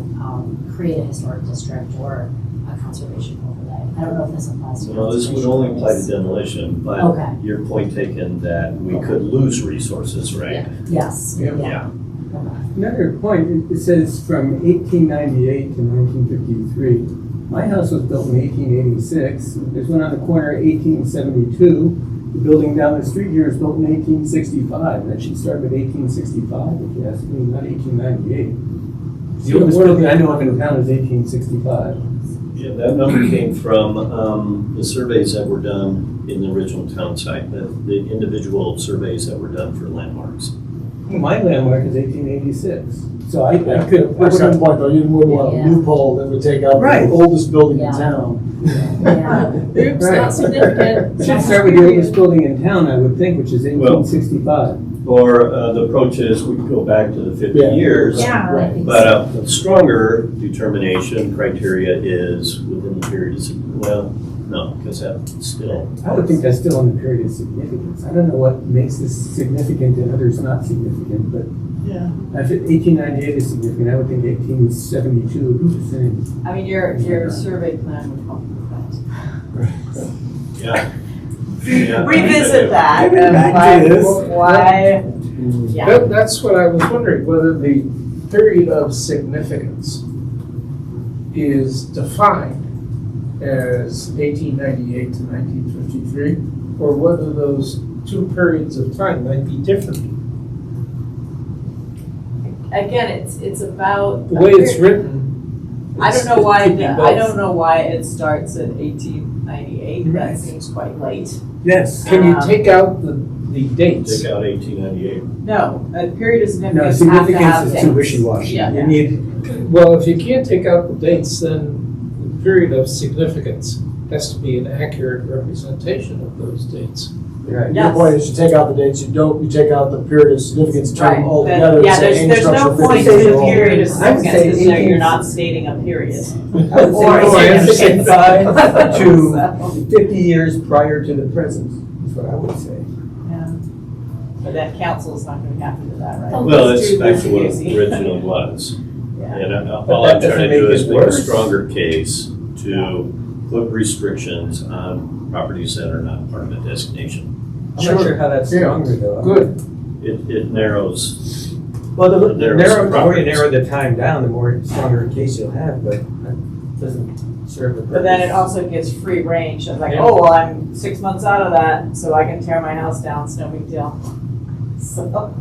G: create a historic district or a conservation overlay. I don't know if this applies to.
D: Well, this would only apply to demolition, but
G: Okay.
D: your point taken that we could lose resources, right?
G: Yes,
F: Yeah.
G: yeah. Okay.
F: Another point, it says from 1898 to 1953. My house was built in 1886. There's one on the corner, 1872. The building down the street here is built in 1865. That should start with 1865, if you ask me, not 1898. The oldest building I know of in town is 1865.
D: Yeah, that number came from the surveys that were done in the original town site, the individual surveys that were done for landmarks.
F: My landmark is 1886. So I
A: At
F: could.
A: a certain point though, you wouldn't want a
G: Yeah.
A: loophole that would take out
F: Right.
A: the oldest building in
G: Yeah.
A: town.
G: Yeah.
J: Oops,
F: Right.
J: not significant.
F: Should start with the oldest building in town, I would think, which is 1865.
D: Or the approach is we could go back to the 50
A: Yeah.
D: years.
I: Yeah.
G: I think
D: But
G: so.
D: a stronger determination criteria is within the period of, well, no, because that's still,
F: I would think that's still in the period of significance. I don't know what makes this significant and others not significant, but
H: Yeah.
F: if 1898 is significant, I would think 1872 would be the same.
H: I mean, your survey plan would help with that.
D: yeah. Yeah.
H: Revisit that,
F: Get
H: and
F: back to this.
H: why, yeah.
K: That's what I was wondering, whether the period of significance is defined as 1898 to 1953, or whether those two periods of time might be different.
H: Again, it's about.
K: The way it's written.
H: I don't know why,
K: it could be
H: I
K: both.
H: don't know why it starts at 1898, that seems quite late.
F: Yes.
K: Can you take out the dates?
D: Take out 1898.
H: No, a period of
F: No,
H: significance have to have
F: significance is too
H: dates.
F: wishy-washy.
H: Yeah.
F: You need,
K: Well, if you can't take out the dates, then the period of significance has to be an accurate representation of those dates.
F: right.
H: Yeah.
A: Your point is you take out the dates, you take out the period of significance
H: Right,
A: term
H: but,
A: altogether. and
H: yeah,
A: say any
H: there's no
A: structure
H: point
A: fits
H: to the
A: all.
H: period of
F: I would
H: significance,
F: say
H: because you're
F: 18
H: not stating a period.
F: I would
H: Or
F: say
H: a significance.
F: 65 to
H: So,
F: 50 years prior to the present, is what I would say.
H: yeah. But then council's not gonna be happy with that, right?
D: Well,
H: It's
D: that's
H: too
D: back to what it
H: loosey-goosey.
D: originally was.
H: Yeah.
D: And
F: But
D: all
F: that
D: I'm trying
F: doesn't
D: to do
F: make
D: is
F: it
D: make a
F: worse.
D: stronger case to put restrictions on properties that are not part of a designation.
F: I'm not sure how that's
A: Yeah.
F: stronger though.
K: Good.
D: It narrows,
F: Well, the
D: Narrows
F: narrow, the more you
D: properties.
F: narrow the time down, the more stronger a case you'll have, but that doesn't serve the purpose.
H: But then it also gives free range of like,
K: Yeah.
H: oh, well, I'm 6 months out of that, so I can tear my house down, it's no big deal. So,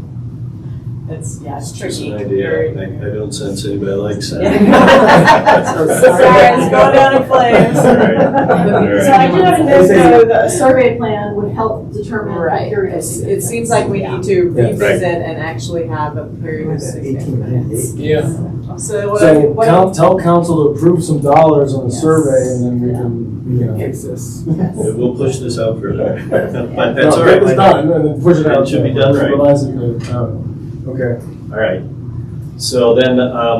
H: it's, yeah, it's
D: it's just
H: tricky.
D: an idea.
H: Very-
D: I don't sense anybody likes that.
H: Sorry, it's going down in flames.
D: All right. All right.
J: So I do have a note,
F: Say-
J: though, the survey plan would help determine the
H: Right,
J: period of
H: it
J: significance.
H: seems like we need to
F: Yeah.
H: revisit and actually have a period of
F: 1898.
H: significance.
K: Yeah.
H: So
A: So
H: what?
A: tell council to approve some dollars on the
H: Yes.
A: survey and then we can
F: Fix this.
D: We'll push this out further. But
A: No,
D: that's all
A: get this
D: right.
A: done and then push it out.
D: It should be done right.
A: Revise it to, okay.
D: All right. So then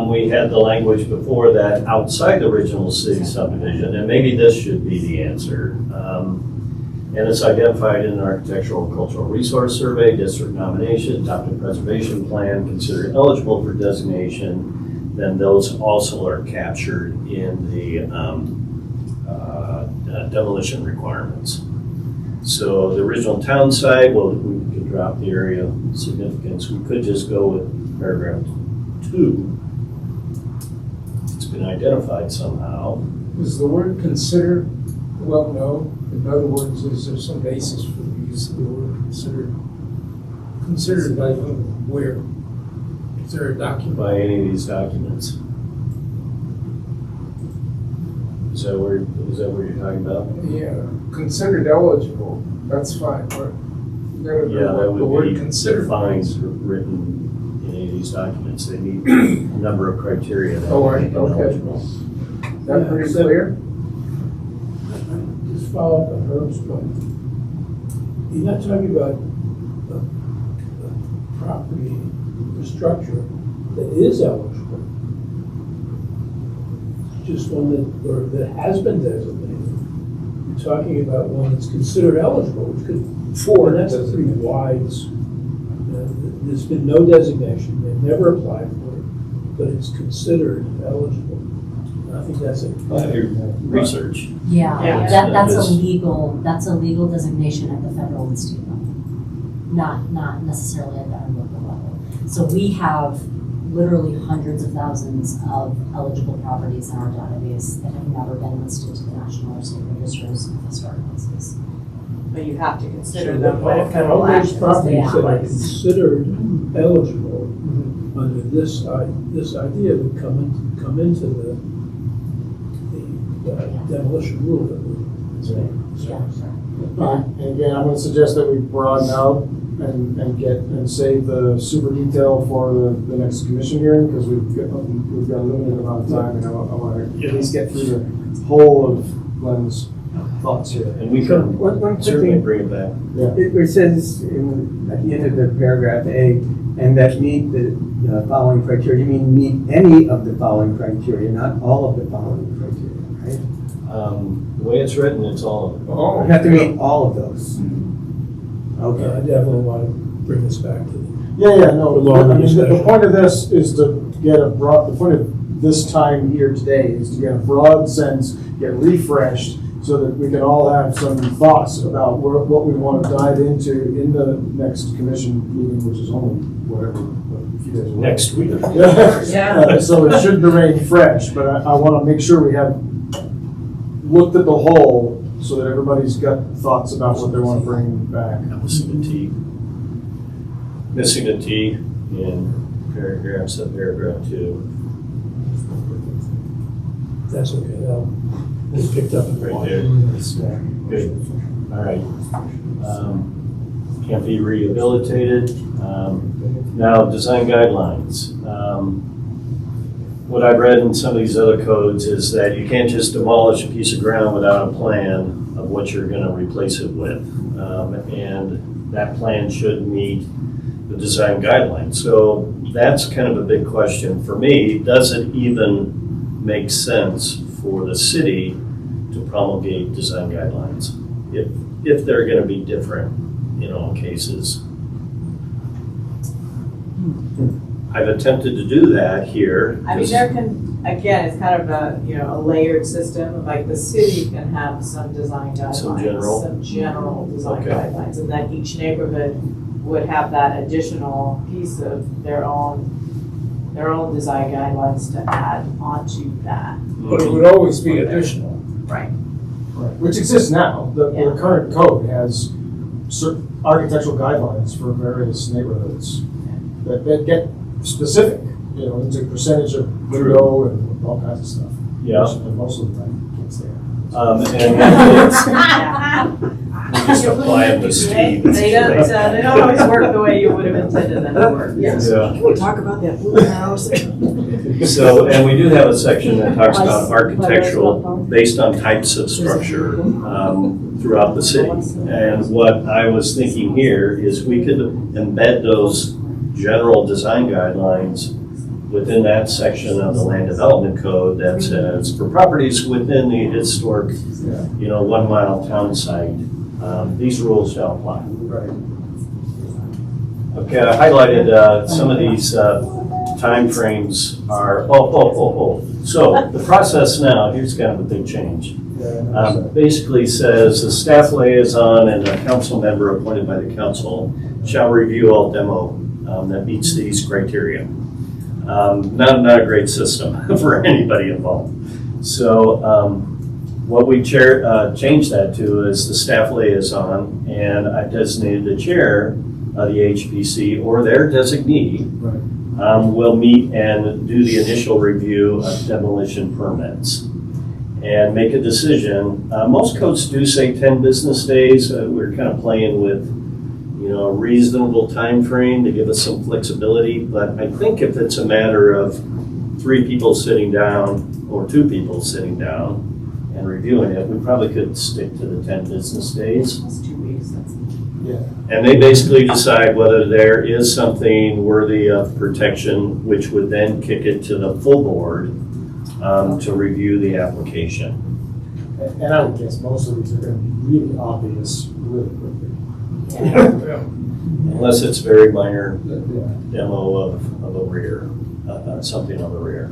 D: we had the language before that outside the original city subdivision, and maybe this should be the answer. And it's identified in an architectural and cultural resource survey, district nomination, adopted preservation plan, considered eligible for designation, then those also are captured in the demolition requirements. So the original town site, well, we could drop the area of significance. We could just go with paragraph 2. It's been identified somehow.
K: Is the word consider, well, no. In other words, is there some basis for the use of the word considered? Considered by whom? Where? Is there a document?
D: By any of these documents. Is that what you're talking about?
K: Yeah, considered eligible, that's fine, but you gotta
D: Yeah,
K: know
D: that
K: what the
D: would
K: word
D: be
K: considered
D: defined,
K: means.
D: written in any of these documents. They meet a number of criteria that
K: Oh,
D: make
K: right,
D: them
K: okay.
D: eligible.
K: Is that pretty clear?
E: Just follow up on Herb's point. You're not talking about a property, the structure that is eligible. It's just one that, or that has been designated. You're talking about one that's considered eligible, which could, and that's a pretty wide, there's been no designation, they've never applied for it, but it's considered eligible. And I think that's a.
D: Research.
G: Yeah,
H: Yeah.
G: that's
D: Yes.
G: that's a legal designation at the federal and state level, not necessarily at our local level. So we have literally hundreds of thousands of eligible properties in our database that have never been listed to the National or State Registers of Historic Places.
H: But you have to consider
E: So
H: them when
E: all
H: federal
E: those
H: action is
E: properties
H: taking
E: that are
H: place.
E: considered eligible under this idea would come into the demolition rule that we're saying.
A: And again, I'm gonna suggest that we broaden out and save the super detail for the next commission hearing, because we've got a limited amount of time, and I wanna at least get through the whole of Glenn's thoughts here.
D: And we
F: So,
D: can
F: one quick
D: certainly
F: thing.
D: bring it back.
F: It says at the end of the paragraph A, and that meet the following criteria, you mean meet any of the following criteria, not all of the following criteria, right?
D: The way it's written, it's all of it.
K: Oh.
F: You have to meet all of those.
E: I
F: Okay.
E: definitely want to bring this back to the.
A: Yeah, no,
E: The longer
A: I mean, the
E: discussion.
A: point of this is to get the point of this time here today is to get a broad sense, get refreshed, so that we can all have some thoughts about what we want to dive into in the next commission meeting, which is only whatever, a few days away.
D: Next week.
A: Yeah. So it should remain fresh, but I want to make sure we have looked at the whole, so that everybody's got thoughts about what they want to bring back.
D: I'm missing a T. Missing a T in paragraph 2.
E: That's okay, that'll get picked up in
D: Right
E: one.
D: there. Good. All right. Can't be rehabilitated. Now, design guidelines. What I've read in some of these other codes is that you can't just demolish a piece of ground without a plan of what you're going to replace it with. And that plan should meet the design guidelines. So that's kind of a big question for me. Does it even make sense for the city to promulgate design guidelines if they're going to be different in all cases? I've attempted to do that here.
H: I mean, there can, again, it's kind of a layered system, like the city can have some design guidelines.
D: Some general?
H: Some general design
D: Okay.
H: guidelines, and then each neighborhood would have that additional piece of their own design guidelines to add onto that.
K: But it would always be additional.
H: Right.
A: Right, which exists now. The
H: Yeah.
A: current code has certain architectural guidelines for various neighborhoods that get specific, into percentage of window and all kinds of stuff.
D: Yeah.
A: And most of the time, can't stay.
D: And we just apply them to Steve.
H: They don't always work the way you would have intended them to work.
D: Yeah.
I: Can we talk about that blue house?
D: So, and we do have a section that talks about architectural, based on types of structure throughout the city. And what I was thinking here is we could embed those general design guidelines within that section of the land development code that says for properties within the historic, 1 mile town site, these rules shall apply.
A: Right.
D: Okay, I highlighted some of these timeframes are, So the process now, here's kind of a big change. Basically says the staff liaison and a council member appointed by the council shall review all demo that meets these criteria. Not a great system for anybody involved. So what we changed that to is the staff liaison, and I designated the chair of the HPC or their designee will meet and do the initial review of demolition permits and make a decision. Most codes do say 10 business days. We're kind of playing with a reasonable time frame to give us some flexibility, but I think if it's a matter of 3 people sitting down or 2 people sitting down and reviewing it, we probably could stick to the 10 business days.
H: That's 2 weeks, that's.
D: And they basically decide whether there is something worthy of protection, which would then kick it to the full board to review the application.
A: And I would guess most of these are gonna be really obvious really quickly.
D: Unless it's very minor
A: Yeah.
D: demo of a rear, something on the rear.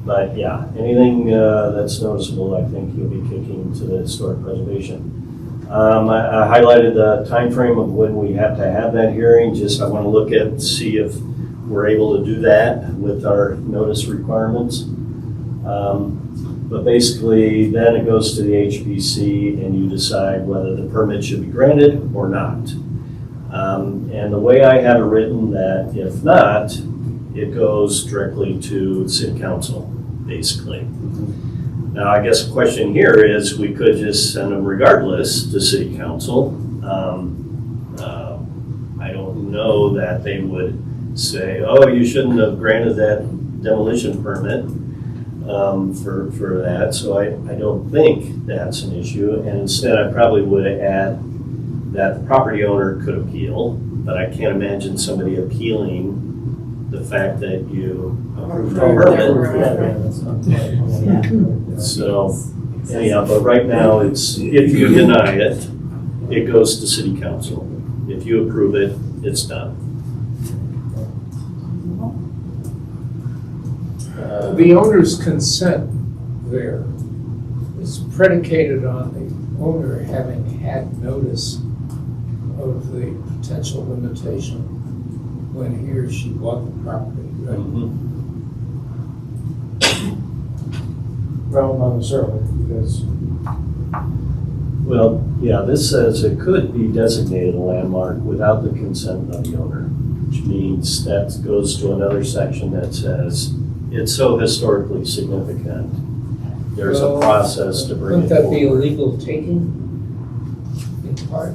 D: But yeah, anything that's noticeable, I think you'll be kicking to the historic preservation. I highlighted the timeframe of when we have to have that hearing, just I want to look at, see if we're able to do that with our notice requirements. But basically, then it goes to the HPC and you decide whether the permit should be granted or not. And the way I have it written, that if not, it goes directly to city council, basically. Now, I guess the question here is, we could just send them regardless to city council. I don't know that they would say, oh, you shouldn't have granted that demolition permit for that, so I don't think that's an issue. And instead, I probably would add that the property owner could appeal, but I can't imagine somebody appealing the fact that you approved a permit. So, anyhow, but right now, it's, if you deny it, it goes to city council. If you approve it, it's done.
K: The owner's consent there is predicated on the owner having had notice of the potential limitation when he or she bought the property, right?
A: Well, not necessarily, because
D: Well, yeah, this says it could be designated a landmark without the consent of the owner, which means that goes to another section that says it's so historically significant. There's a
K: Well,
D: process to bring it
K: Wouldn't that be
D: forward.
K: illegal taking in part?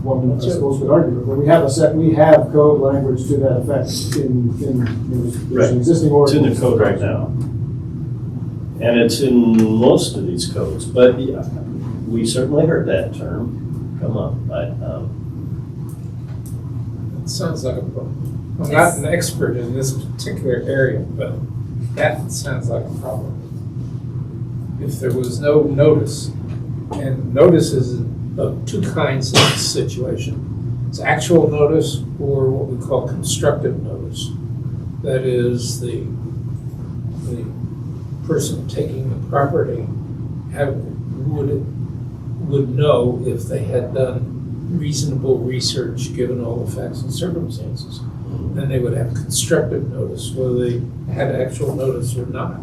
A: one, I suppose, could argue, but we have we have code language to that effect there's
D: Right.
A: an existing
D: It's in
A: ordinance.
D: the code right now. And it's in most of these codes, but yeah, we certainly heard that term come up, but,
K: It sounds like a problem. I'm not an expert in this particular area, but that sounds like a problem. If there was no notice, and notice is of two kinds in this situation. It's actual notice or what we call constructive notice. That is, the person taking the property would know if they had done reasonable research, given all the facts and circumstances. Then they would have constructive notice, whether they had actual notice or not.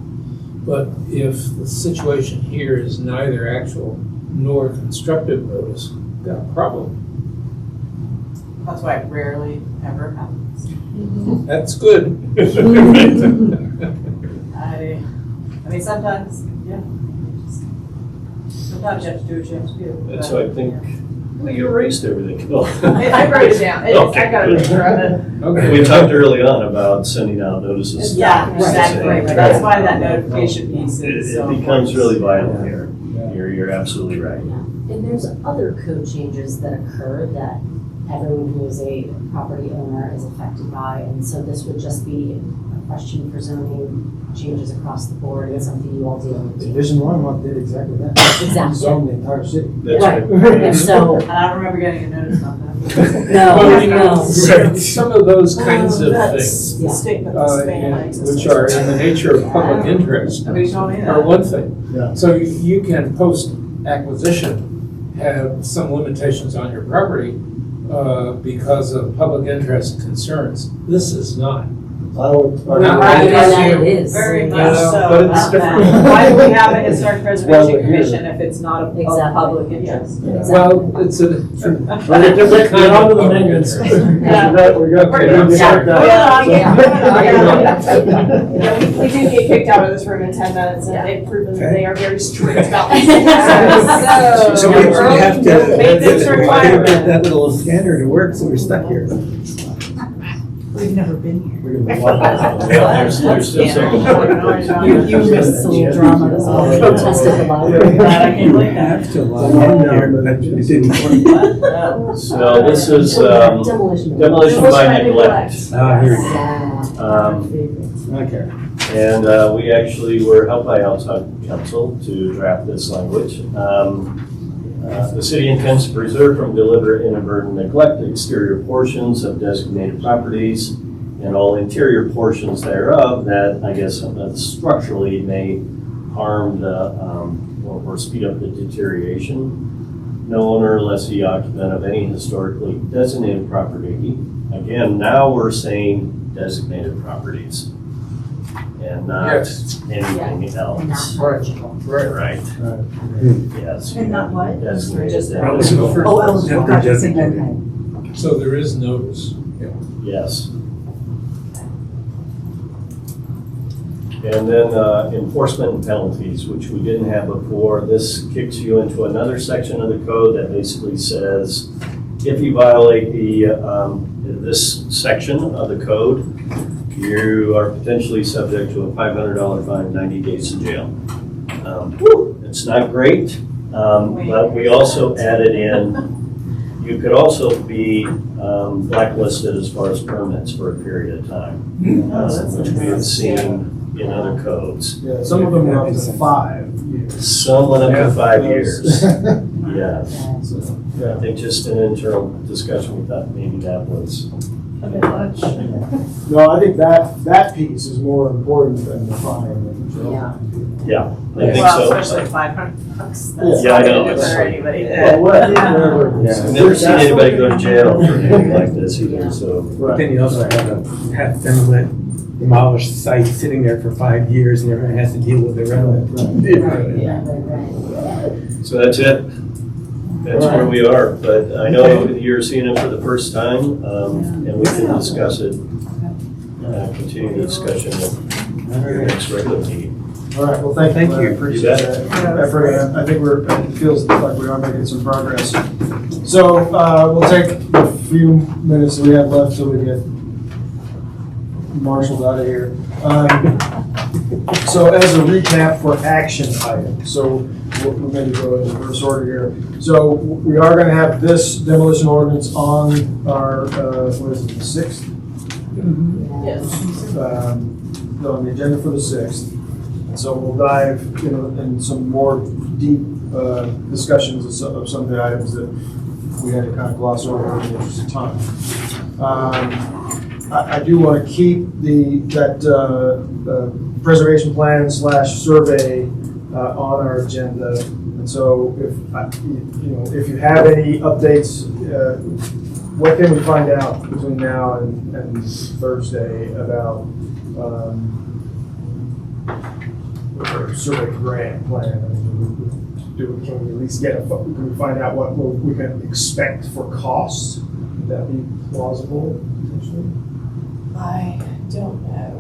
K: But if the situation here is neither actual nor constructive notice, we've got a problem.
H: That's why it rarely ever happens.
K: That's good.
H: I mean, sometimes, yeah. Sometimes you have to do what you have to do.
D: and
H: but,
D: so I think,
H: yeah.
D: well, you erased everything.
J: I wrote it down. I got a picture of it.
K: Okay.
D: We talked early on about sending out notices.
H: Yeah, exactly.
D: Right.
H: That's why that notification piece is so.
D: It becomes really vital here.
A: Yeah.
D: You're absolutely right.
G: And there's other code changes that occur that everyone who is a property owner is affected by, and so this would just be a question for zoning changes across the board, and something you all deal with.
A: Division 1 did exactly that.
G: Exactly.
A: Zoned the entire city.
D: That's
G: Right.
D: right.
G: And so,
H: And I don't remember getting a notice on that.
G: no.
K: Some of those kinds of
J: That's
K: things,
J: the statement
K: uh,
J: that's span
K: which are in the nature of public interest,
H: Nobody told me
K: are
H: that.
K: one thing.
A: Yeah.
K: So you can post acquisition, have some limitations on your property because of public interest concerns. This is not.
A: I would
K: Well,
A: argue
K: I-
A: that-
G: that it is.
H: Very much
K: Yeah,
H: so.
K: but it's
H: about that.
K: different.
H: Why do we have a historic
A: Well,
H: preservation
A: but here-
H: commission if it's not of
G: Exactly.
H: public interest?
K: Well, it's a different
A: We're different,
K: kind
A: we're
K: of
A: on to the
K: public
A: maintenance.
K: interest.
A: We got
K: Okay,
A: to
K: I'm
A: get
K: sorry.
A: that.
J: Yeah, we do get kicked out of this room in 10 minutes, and they've proven that they are very strict about this.
F: So we have to,
J: Maintenance
F: get
J: requirement.
F: that little scanner to work, so we're stuck here.
I: We've never been here.
A: We're gonna move on.
D: Yeah, there's still some.
G: You missed some drama as well. Protest at the library.
H: Glad I came late
F: I
H: then.
F: have to log in here, but it didn't work.
D: So this is
G: Demolition.
D: demolition by neglect.
F: Ah, here we
G: Yeah.
D: Um,
F: Okay.
D: And we actually were helped by outside counsel to draft this language. The city intends to preserve from deliberate, inadvertent neglect the exterior portions of designated properties and all interior portions thereof that, I guess, structurally may harm or speed up the deterioration. No owner, lessee, occupant of any historically designated property. Again, now we're saying designated properties and not
K: Yes.
D: anything
G: And
D: else.
G: not
K: Right.
G: eligible.
D: Right,
A: Right.
D: yes.
I: And not what?
D: Designated.
I: Oh, eligible, gotcha, thank you.
G: Okay.
E: So there is notice.
D: Yes. And then enforcement and penalties, which we didn't have before. This kicks you into another section of the code that basically says, if you violate this section of the code, you are potentially subject to a $500 fine, 90 days in jail. It's not great, but we also added in, you could also be blacklisted as far as permits for a period of time, which we have seen in other codes.
A: Yeah, some of them are up to 5 years.
D: Some went up to 5 years. Yeah,
A: So,
D: I
A: yeah.
D: think just an internal discussion, we thought maybe that was.
B: A bit much.
A: No, I think that piece is more important than the fine and the jail.
G: Yeah.
D: Yeah, I think
H: Well,
D: so.
H: especially $500. That's
D: Yeah, I
H: not
D: know,
H: gonna
D: it's
H: deter
D: like-
H: anybody.
A: Well, whatever.
D: I've never seen anybody go to jail for anything like this either, so.
F: But then you also have demolished sites sitting there for 5 years and everyone has to deal with it around
G: Yeah, right.
D: So that's it. That's where we are, but I know you're seeing it for the first time, and we can discuss it, continue the discussion at the next regular meeting.
A: All right, well, thank you.
F: Thank you.
A: Appreciate
D: You
A: that effort. I think it feels like we are making some progress. So we'll take a few minutes that we have left till we get marshaled out of here. So as a recap for action items, so we'll maybe go in reverse order here. So we are going to have this demolition ordinance on our, what is it, the 6th?
B: Yes.
A: On the agenda for the 6th. And so we'll dive in some more deep discussions of some of the items that we had to kind of gloss over in the interest of time. I do want to keep that preservation plan / survey on our agenda. And so if you have any updates, what can we find out between now and Thursday about our survey grant plan? I mean, can we at least can we find out what we can expect for costs? Would that be plausible potentially?
B: I don't know.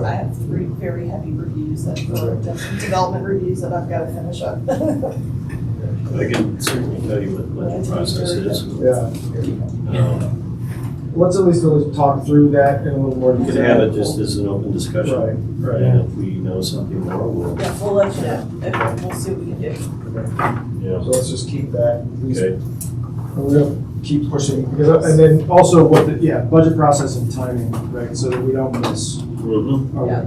B: I have 3 very heavy reviews for development reviews that I've got to finish up.
D: I can certainly tell you what the process is.
A: Yeah.
D: Um,
A: Let's at least talk through that in a little more
D: We
A: detail.
D: can have it just as an open discussion.
A: Right, right.
D: And if we know something more, we'll,
B: Yeah, we'll let you know. Okay, we'll see what we can do.
D: yeah.
A: So let's just keep that. At least
D: Okay.
A: we're gonna keep pushing because, and then also what budget process and timing, right? So that we don't miss.
D: Mhm.
A: our
B: Yeah.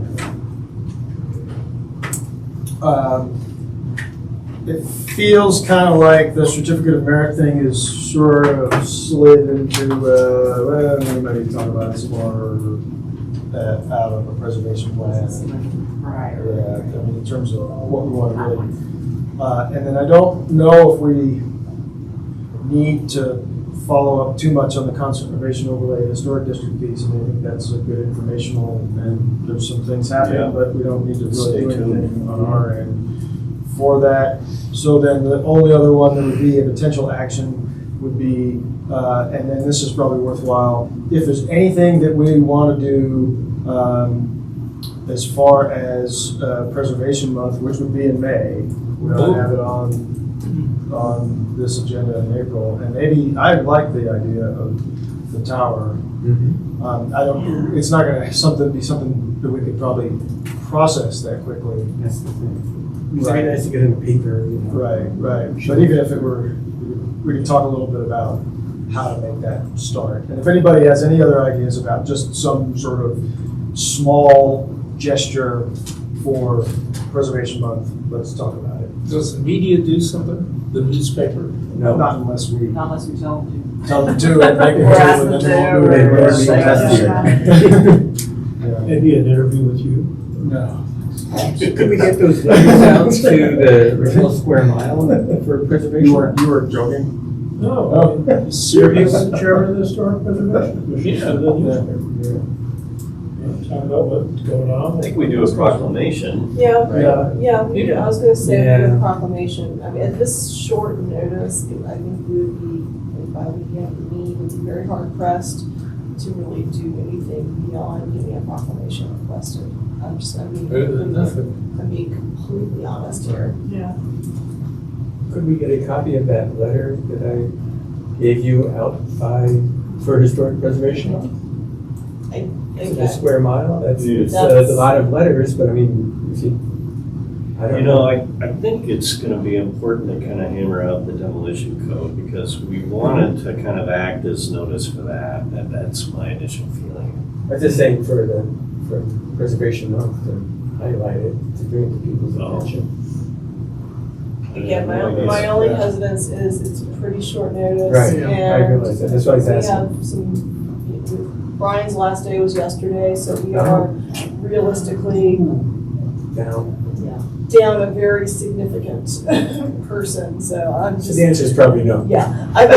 A: It feels kind of like the certificate of merit thing is sort of slid into, well, we might talk about it some more out of a preservation plan.
G: Right.
A: Yeah, I mean, in terms of what we want to really. And then I don't know if we need to follow up too much on the conservation overlay historic district piece. I mean, I think that's a good informational, and there's some things happening,
D: Yeah.
A: but we don't need to really
D: Stay
A: do
D: tuned.
A: anything on our end for that. So then the only other one that would be a potential action would be, and then this is probably worthwhile, if there's anything that we want to do as far as Preservation Month, which would be in May, we'll have it on this agenda in April. And maybe, I like the idea of the tower. I don't, it's not gonna be something that we could probably process that quickly.
F: That's the thing. It's very nice to get in the paper, you know.
A: Right. But even if it were, we could talk a little bit about how to make that start. And if anybody has any other ideas about just some sort of small gesture for Preservation Month, let's talk about it.
E: Does the media do something? The newspaper?
A: Not unless we
H: Not unless we tell them
A: tell them to and make them
B: Or
A: do
B: ask
A: it, and
B: them
A: then
B: to,
A: we'll do it.
F: or-
A: Yeah.
E: Maybe an interview with you? No.
F: Could we get those letters out to the original square mile for preservation?
A: You were joking?
E: No, serious chairman of the Historic Preservation Commission. Yeah, the newspaper. Talk about what's going
D: I
E: on.
D: think we do a proclamation.
B: Yeah,
A: Yeah.
B: yeah, I was gonna say
F: Yeah.
B: the proclamation, I mean, at this short notice, I think we would be, if I would get me, would be very hard pressed to really do anything beyond getting a proclamation requested. I'm
E: Better than nothing.
B: I'm being completely honest here.
I: Yeah.
F: Could we get a copy of that letter that I gave you out for historic preservation? The square mile, it's a lot of letters, but I mean, if you, I don't
D: You know,
F: know.
D: I think it's gonna be important to kind of hammer out the demolition code, because we wanted to kind of act as notice for that, and that's my initial feeling.
F: I was just saying for preservation month to highlight it, to bring it to people's
D: Oh.
F: attention.
B: Again, my only hesitance is it's pretty short notice.
F: Right, I
B: and
F: realize that, that's why I was
B: we
F: asking.
B: have some, Brian's last day was yesterday, so we are realistically
F: Down.
B: down a very significant person, so I'm just.
F: The answer is probably no.
B: Yeah, I'm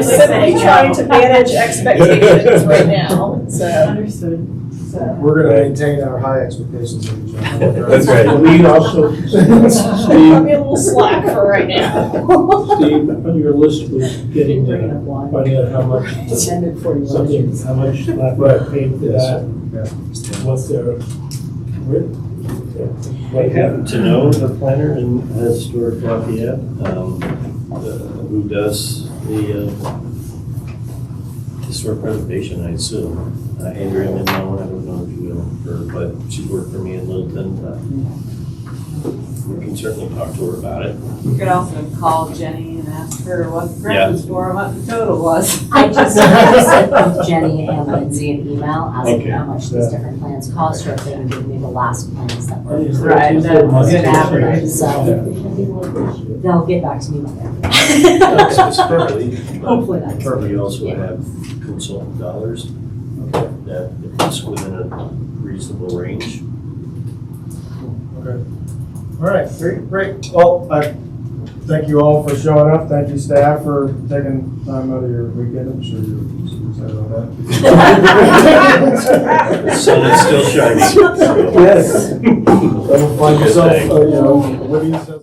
B: simply trying to manage expectations right now, so.
I: Understood.
A: We're gonna maintain our high expectations of each other.
F: That's right.
E: We also,
B: Cut
E: Steve,
B: me a little slack for right now.
E: Steve, on your list was getting, finding out how much,
G: Intended for you.
E: something, how much Lafayette paid for that. What's their,
D: I happen to know the planner in Historic Lafayette, who does the historic preservation, I assume. Andrea Minnow, I don't know if you know her, but she worked for me in Littleton. We can certainly talk to her about it.
H: You could also call Jenny and ask her what the reference for and what the total was.
G: I just sent both Jenny and Lindsay an email asking
D: Okay.
G: how much these different plans cost, or if they can give me the last plans that were.
H: Right.
G: So they'll get back to me Monday.
D: Specifically,
G: Hopefully that's.
D: but we also have consultant dollars that if it's within a reasonable range.
A: Okay. All right, great. Well, I thank you all for showing up. Thank you, staff, for taking time out of your weekend. I'm sure you're excited about
D: The sun is still shining.
F: Yes.
A: that. Find yourself, what do you say?